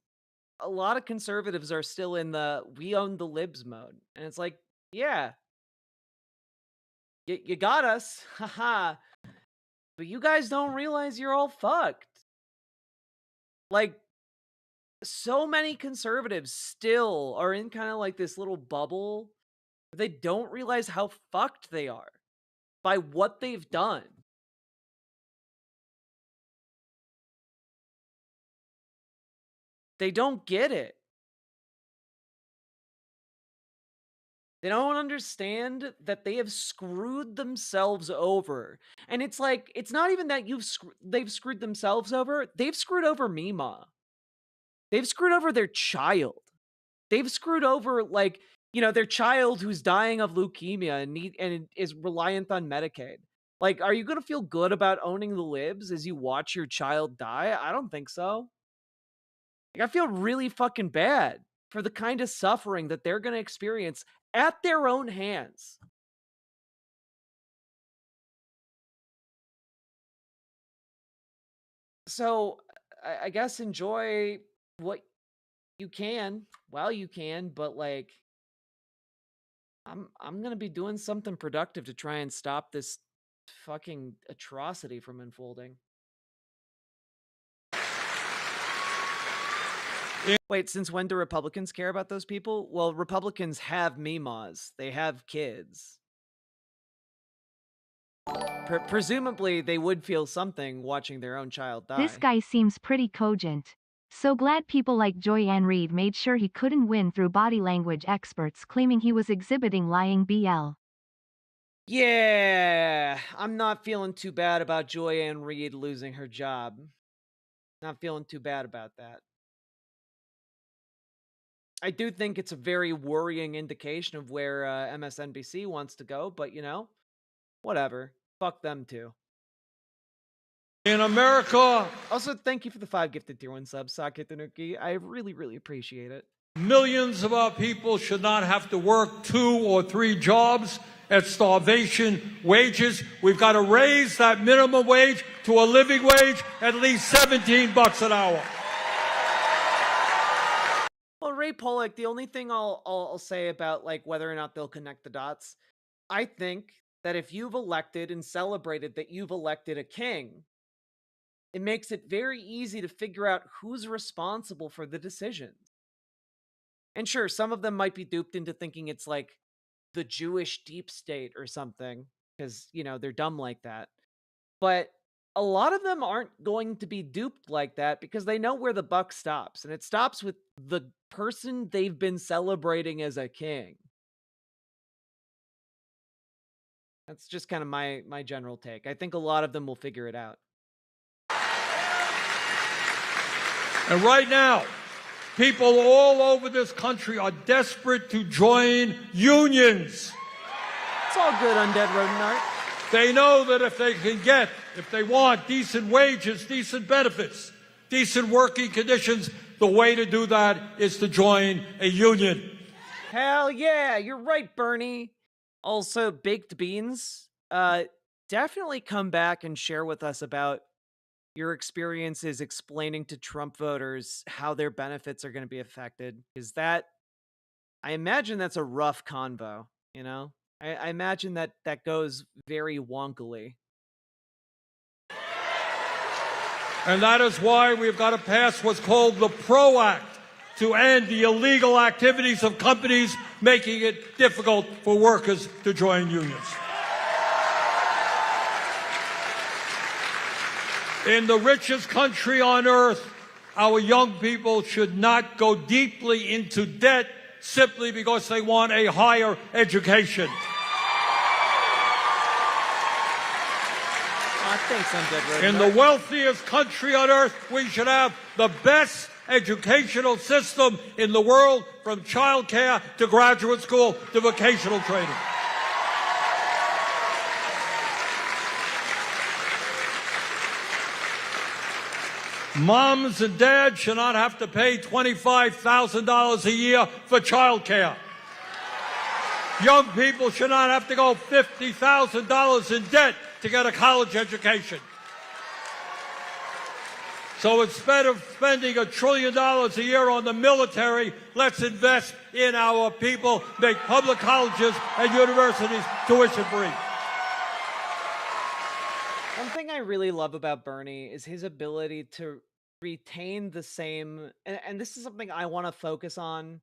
A lot of conservatives are still in the "we own the libs" mode, and it's like, yeah, you got us, haha. But you guys don't realize you're all fucked. Like, so many conservatives still are in kind of like this little bubble. They don't realize how fucked they are by what they've done. They don't get it. They don't understand that they have screwed themselves over. And it's like, it's not even that they've screwed themselves over. They've screwed over Mima. They've screwed over their child. They've screwed over, like, their child who's dying of leukemia and is reliant on Medicaid. Like, are you going to feel good about owning the libs as you watch your child die? I don't think so. Like, I feel really fucking bad for the kind of suffering that they're going to experience at their own hands. So, I guess enjoy what you can while you can, but, like, I'm going to be doing something productive to try and stop this fucking atrocity from unfolding. Wait, since when do Republicans care about those people? Well, Republicans have Mimas. They have kids. Presumably, they would feel something watching their own child die. This guy seems pretty cogent. So glad people like Joy-Ann Reid made sure he couldn't win through body language experts claiming he was exhibiting lying BL. Yeah, I'm not feeling too bad about Joy-Ann Reid losing her job. Not feeling too bad about that. I do think it's a very worrying indication of where MSNBC wants to go, but whatever. Fuck them too. In America, also, thank you for the 5 gifted tier 1 subs, Sakit Tanuki. I really, really appreciate it. millions of our people should not have to work 2 or 3 jobs at starvation wages. We've got to raise that minimum wage to a living wage, at least $17 an hour. Well, Ray Pollock, the only thing I'll say about like whether or not they'll connect the dots, I think that if you've elected and celebrated that you've elected a king, it makes it very easy to figure out who's responsible for the decisions. And sure, some of them might be duped into thinking it's like the Jewish deep state or something, because, they're dumb like that. But a lot of them aren't going to be duped like that because they know where the buck stops. And it stops with the person they've been celebrating as a king. That's just kind of my general take. I think a lot of them will figure it out. And right now, people all over this country are desperate to join unions. It's all good, Undead Rodent. They know that if they want decent wages, decent benefits, decent working conditions, the way to do that is to join a union. Hell yeah, you're right, Bernie. Also, Baked Beans, definitely come back and share with us about your experiences explaining to Trump voters how their benefits are going to be affected. Is that, I imagine that's a rough convo, I imagine that goes very wonkily. And that is why we've got to pass what's called the PRO Act to end the illegal activities of companies making it difficult for workers to join unions. In the richest country on earth, our young people should not go deeply into debt simply because they want a higher education. Thanks, Undead Rodent. In the wealthiest country on earth, we should have the best educational system in the world, from childcare to graduate school to vocational training. Moms and dads should not have to pay $25,000 a year for childcare. Young people should not have to go $50,000 in debt to get a college education. So instead of spending $1 trillion a year on the military, let's invest in our people, make public colleges and universities tuition free. One thing I really love about Bernie is his ability to retain the same, and this is something I want to focus on,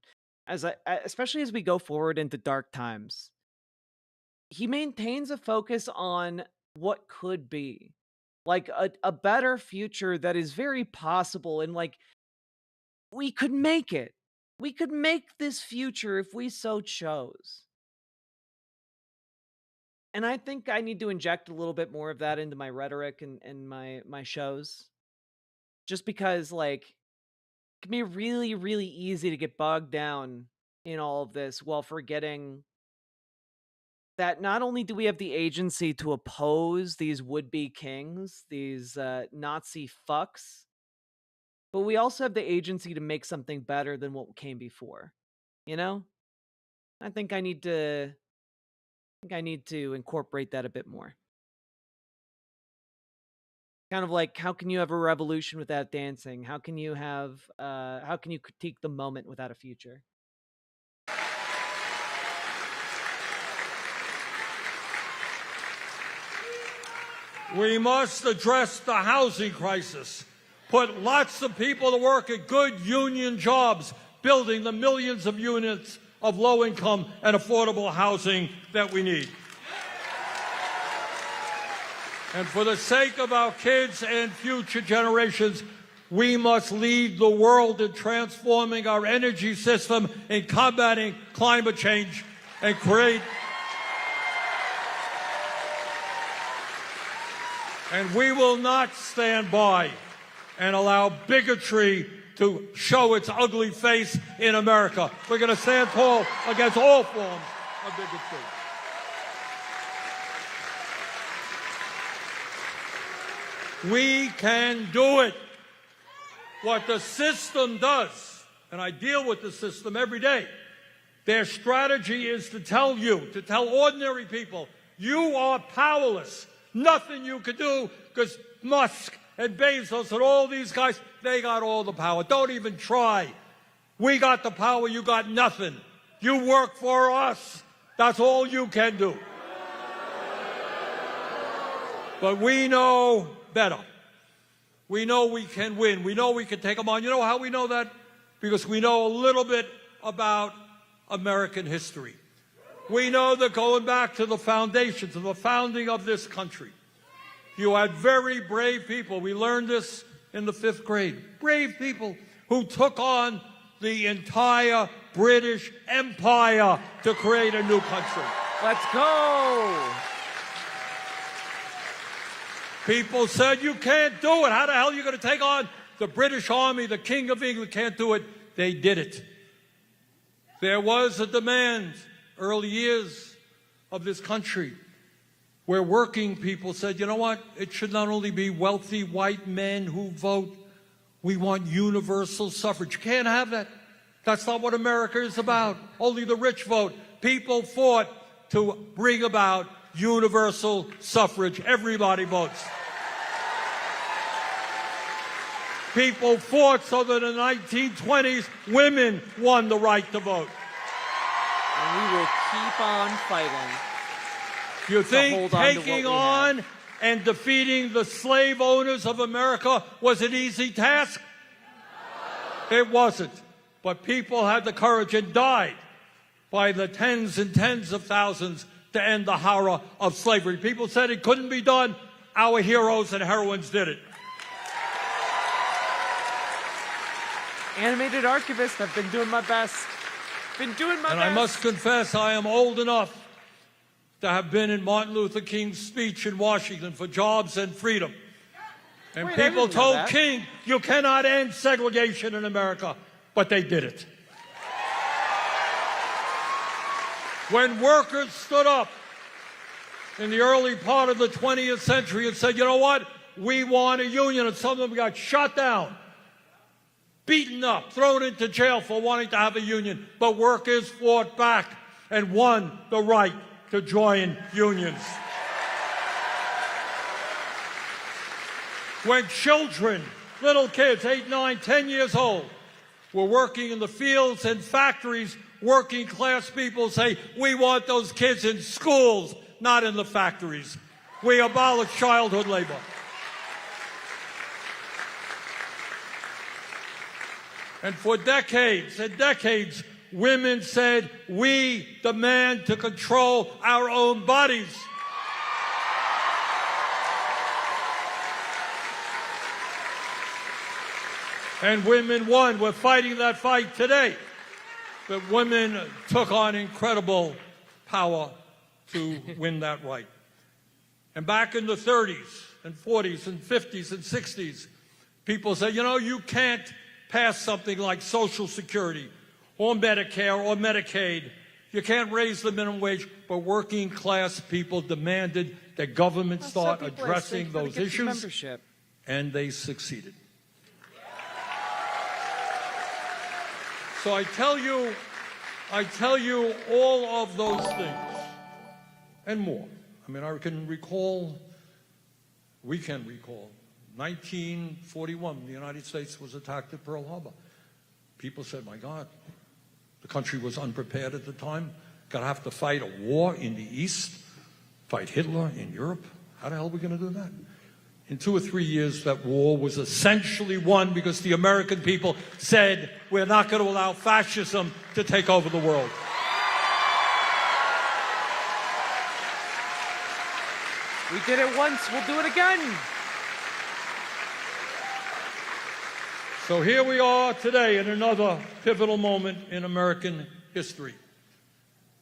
especially as we go forward into dark times. He maintains a focus on what could be, like a better future that is very possible, and like we could make it. We could make this future if we so chose. And I think I need to inject a little bit more of that into my rhetoric and my shows. Just because, like, it can be really, really easy to get bogged down in all of this while forgetting that not only do we have the agency to oppose these would-be kings, these Nazi fucks, but we also have the agency to make something better than what came before. You know? I think I need to incorporate that a bit more. Kind of like, how can you have a revolution without dancing? How can you critique the moment without a future? We must address the housing crisis, put lots of people to work at good union jobs, building the millions of units of low-income and affordable housing that we need. And for the sake of our kids and future generations, we must lead the world in transforming our energy system, in combating climate change, and create. And we will not stand by and allow bigotry to show its ugly face in America. We're going to stand tall against all forms of bigotry. We can do it. What the system does, and I deal with the system every day, their strategy is to tell ordinary people, you are powerless. Nothing you could do, because Musk and Bezos and all these guys, they got all the power. Don't even try. We got the power, you got nothing. You work for us. That's all you can do. But we know better. We know we can win. We know we can take them on. You know how we know that? Because we know a little bit about American history. We know that going back to the foundations of the founding of this country, you had very brave people. We learned this in the 5th grade. Brave people who took on the entire British Empire to create a new country. Let's go! People said, you can't do it. How the hell are you going to take on the British Army? The King of England can't do it. They did it. There was a demand, early years of this country, where working people said, you know what? It should not only be wealthy white men who vote. We want universal suffrage. You can't have that. That's not what America is about. Only the rich vote. People fought to bring about universal suffrage. Everybody votes. People fought so that in the 1920s, women won the right to vote. And we will keep on fighting. You think taking on and defeating the slave owners of America was an easy task? It wasn't. But people had the courage and died by the tens and tens of thousands to end the horror of slavery. People said it couldn't be done. Our heroes and heroines did it. Animated archivist, I've been doing my best. Been doing my best. And I must confess, I am old enough to have been in Martin Luther King's speech in Washington for jobs and freedom. And Wait, I people didn't know told that. King, you cannot end segregation in America, but they did it. When workers stood up in the early part of the 20th century and said, you know what, we want a union, and some of them got shot down, beaten up, thrown into jail for wanting to have a union, but workers fought back and won the right to join unions. When children, little kids, 8, 9, 10 years old, were working in the fields and factories, working class people say, we want those kids in schools, not in the factories. We abolish childhood labor. And for decades and decades, women said, we demand to control our own bodies. And women won. We're fighting that fight today. But women took on incredible power to win that right. And back in the 30s and 40s and 50s and 60s, people said, you know, you can't pass something like Social Security or Medicare or Medicaid. You can't raise the minimum wage. But working class people demanded that government start addressing those issues, and they succeeded. So I tell you all of those things and more. I mean, we can recall 1941, the United States was attacked at Pearl Harbor. People said, my God, the country was unprepared at the time. Gonna have to fight a war in the East, fight Hitler in Europe. How the hell are we gonna do that? In 2 or 3 years, that war was essentially won because the American people said, we're not going to allow fascism to take over the world. We did it once, we'll do it again. So here we are today in another pivotal moment in American history.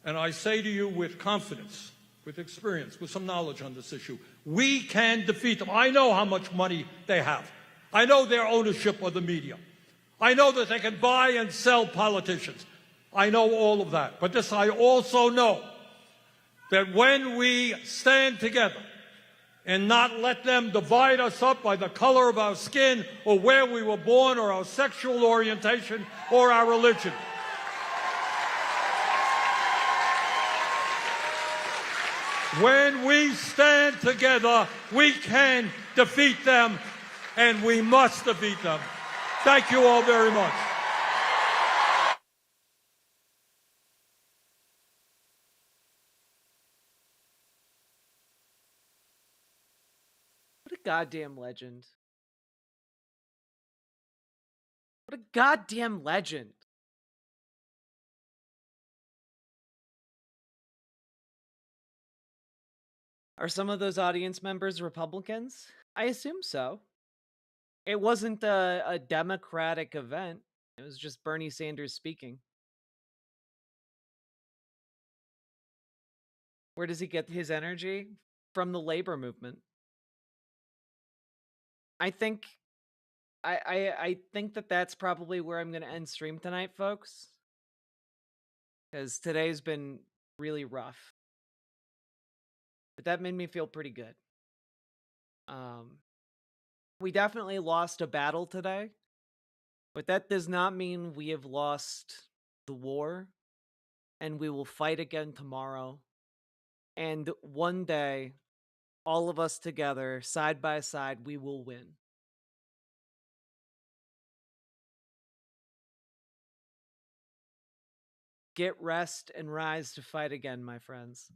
And I say to you with confidence, with experience, with some knowledge on this issue, we can defeat them. I know how much money they have. I know their ownership of the media. I know that they can buy and sell politicians. I know all of that. But this I also know, that when we stand together and not let them divide us up by the color of our skin or where we were born or our sexual orientation or our religion, when we stand together, we can defeat them, and we must defeat them. Thank you all very much. What a goddamn legend. What a goddamn legend. Are some of those audience members Republicans? I assume so. It wasn't a Democratic event. It was just Bernie Sanders speaking. Where does he get his energy? From the labor movement. I think that that's probably where I'm going to end stream tonight, folks. Because today's been really rough. But that made me feel pretty good. We definitely lost a battle today. But that does not mean we have lost the war. And we will fight again tomorrow. And one day, all of us together, side by side, we will win. Get rest and rise to fight again, my friends.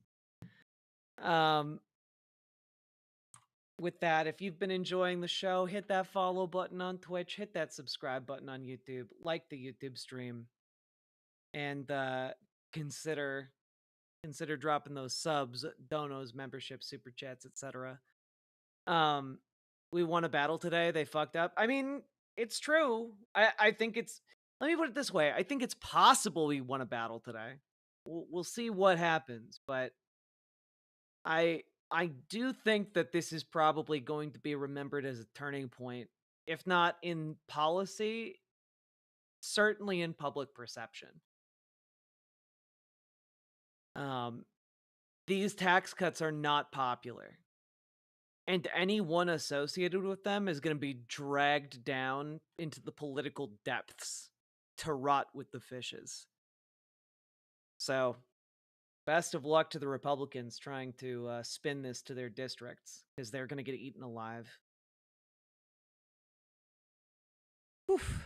With that, if you've been enjoying the show, hit that follow button on Twitch, hit that subscribe button on YouTube, like the YouTube stream, and consider dropping those subs, donos, memberships, super chats, etc. We won a battle today. They fucked up. I mean, it's true. I think it's. Let me put it this way. I think it's possible we won a battle today. We'll see what happens, but I I do think that this is probably going to be remembered as a turning point, if not in policy, certainly in public perception. These tax cuts are not popular, and anyone associated with them is going to be dragged down into the political depths to rot with the fishes. So, best of luck to the Republicans trying to spin this to their districts, because they're going to get eaten alive. Oof.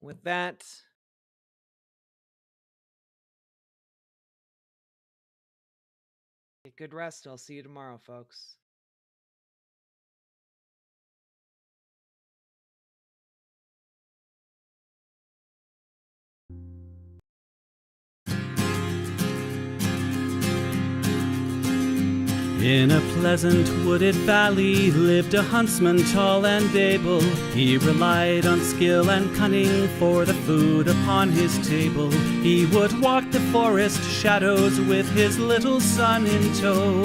With that, get good rest. I'll see you tomorrow, folks. In a pleasant wooded valley lived a huntsman tall and able. He relied on skill and cunning for the food upon his table. He would walk the forest shadows with his little son in tow,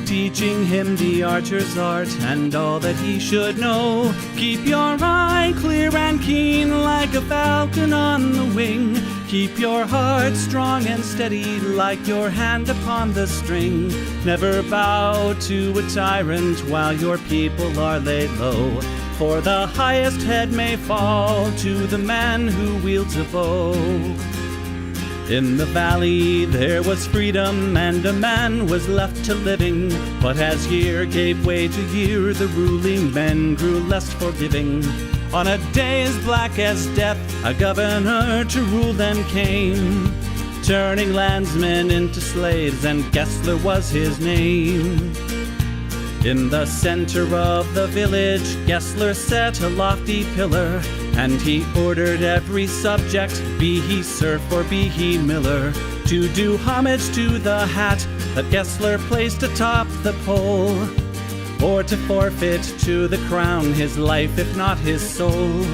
teaching him the archer's art and all that he should know. Keep your eye clear and keen like a falcon on the wing. Keep your heart strong and steady like your hand upon the string. Never bow to a tyrant while your people are laid low, for the highest head may fall to the man who wields a bow. In the valley there was freedom, and a man was left to living. But as year gave way to year, the ruling men grew less forgiving. On a day as black as death, a governor to rule them came, turning landsmen into slaves, and Gessler was his name. In the center of the village, Gessler set a lofty pillar, and he ordered every subject, be he serf or be he miller, to do homage to the hat that Gessler placed atop the pole, or to forfeit to the crown his life, if not his soul.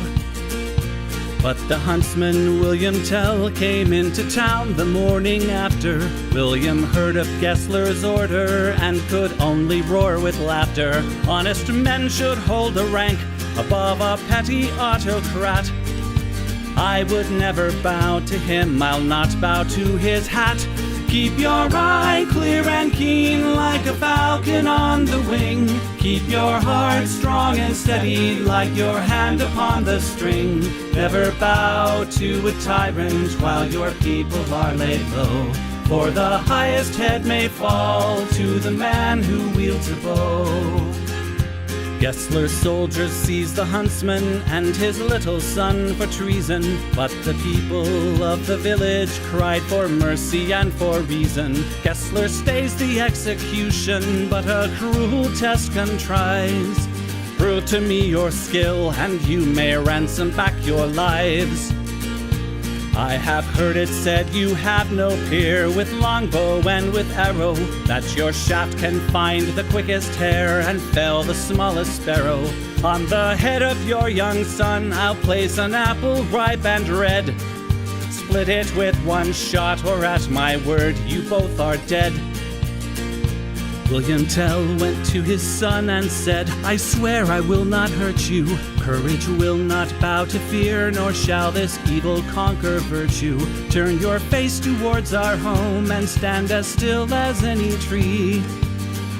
But the huntsman William Tell came into town the morning after. William heard of Gessler's order and could only roar with laughter. Honest men should hold a rank above a petty autocrat. I would never bow to him, I'll not bow to his hat. Keep your eye clear and keen like a falcon on the wing. Keep your heart strong and steady like your hand upon the string. Never bow to a tyrant while your people are laid low, for the highest head may fall to the man who wields a bow. Gessler's soldiers seized the huntsman and his little son for treason, but the people of the village cried for mercy and for reason. Gessler stays the execution, but a cruel test contrives. Prove to me your skill, and you may ransom back your lives. I have heard it said you have no peer with longbow and with arrow, that your shaft can find the quickest hare and fell the smallest sparrow. On the head of your young son I'll place an apple ripe and red. Split it with one shot, or at my word you both are dead. William Tell went to his son and said, I swear I will not hurt you. Courage will not bow to fear, nor shall this evil conquer virtue. Turn your face towards our home and stand as still as any tree.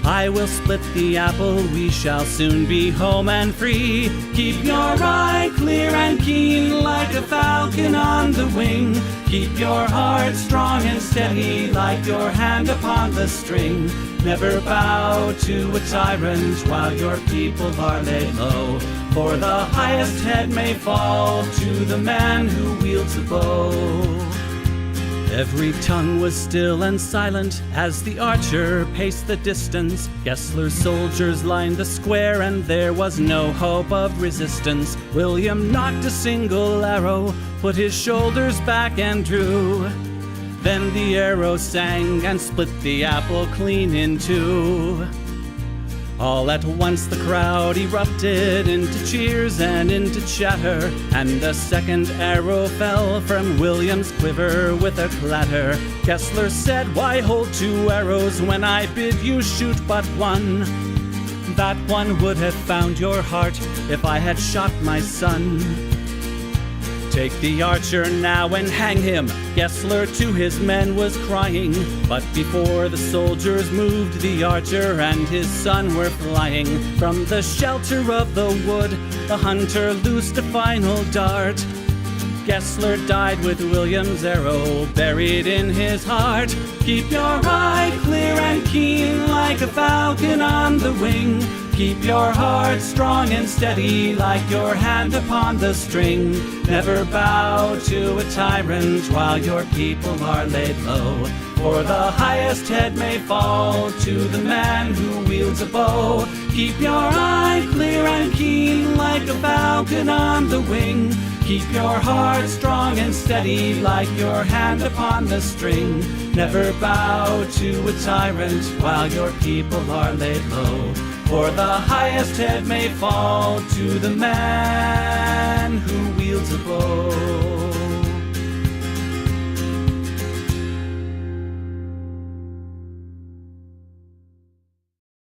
I will split the apple, we shall soon be home and free. Keep your eye clear and keen like a falcon on the wing. Keep your heart strong and steady like your hand upon the string. Never bow to a tyrant while your people are laid low, for the highest head may fall to the man who wields a bow. Every tongue was still and silent as the archer paced the distance. Gessler's soldiers lined the square, and there was no hope of resistance. William knocked a single arrow, put his shoulders back and drew. Then the arrow sang and split the apple clean in two. All at once the crowd erupted into cheers and into chatter, and a second arrow fell from William's quiver with a clatter. Gessler said, "Why hold 2 arrows when I bid you shoot but one? That one would have found your heart if I had shot my son." "Take the archer now and hang him," Gessler to his men was crying. But before the soldiers moved, the archer and his son were flying. From the shelter of the wood, the hunter loosed a final dart. Gessler died with William's arrow buried in his heart. Keep your eye clear and keen like a falcon on the wing. Keep your heart strong and steady like your hand upon the string. Never bow to a tyrant while your people are laid low. For the highest head may fall to the man who wields a bow. Keep your eye clear and keen like a falcon on the wing. Keep your heart strong and steady like your hand upon the string. Never bow to a tyrant while your people are laid low. For the highest head may fall to the man who wields a bow.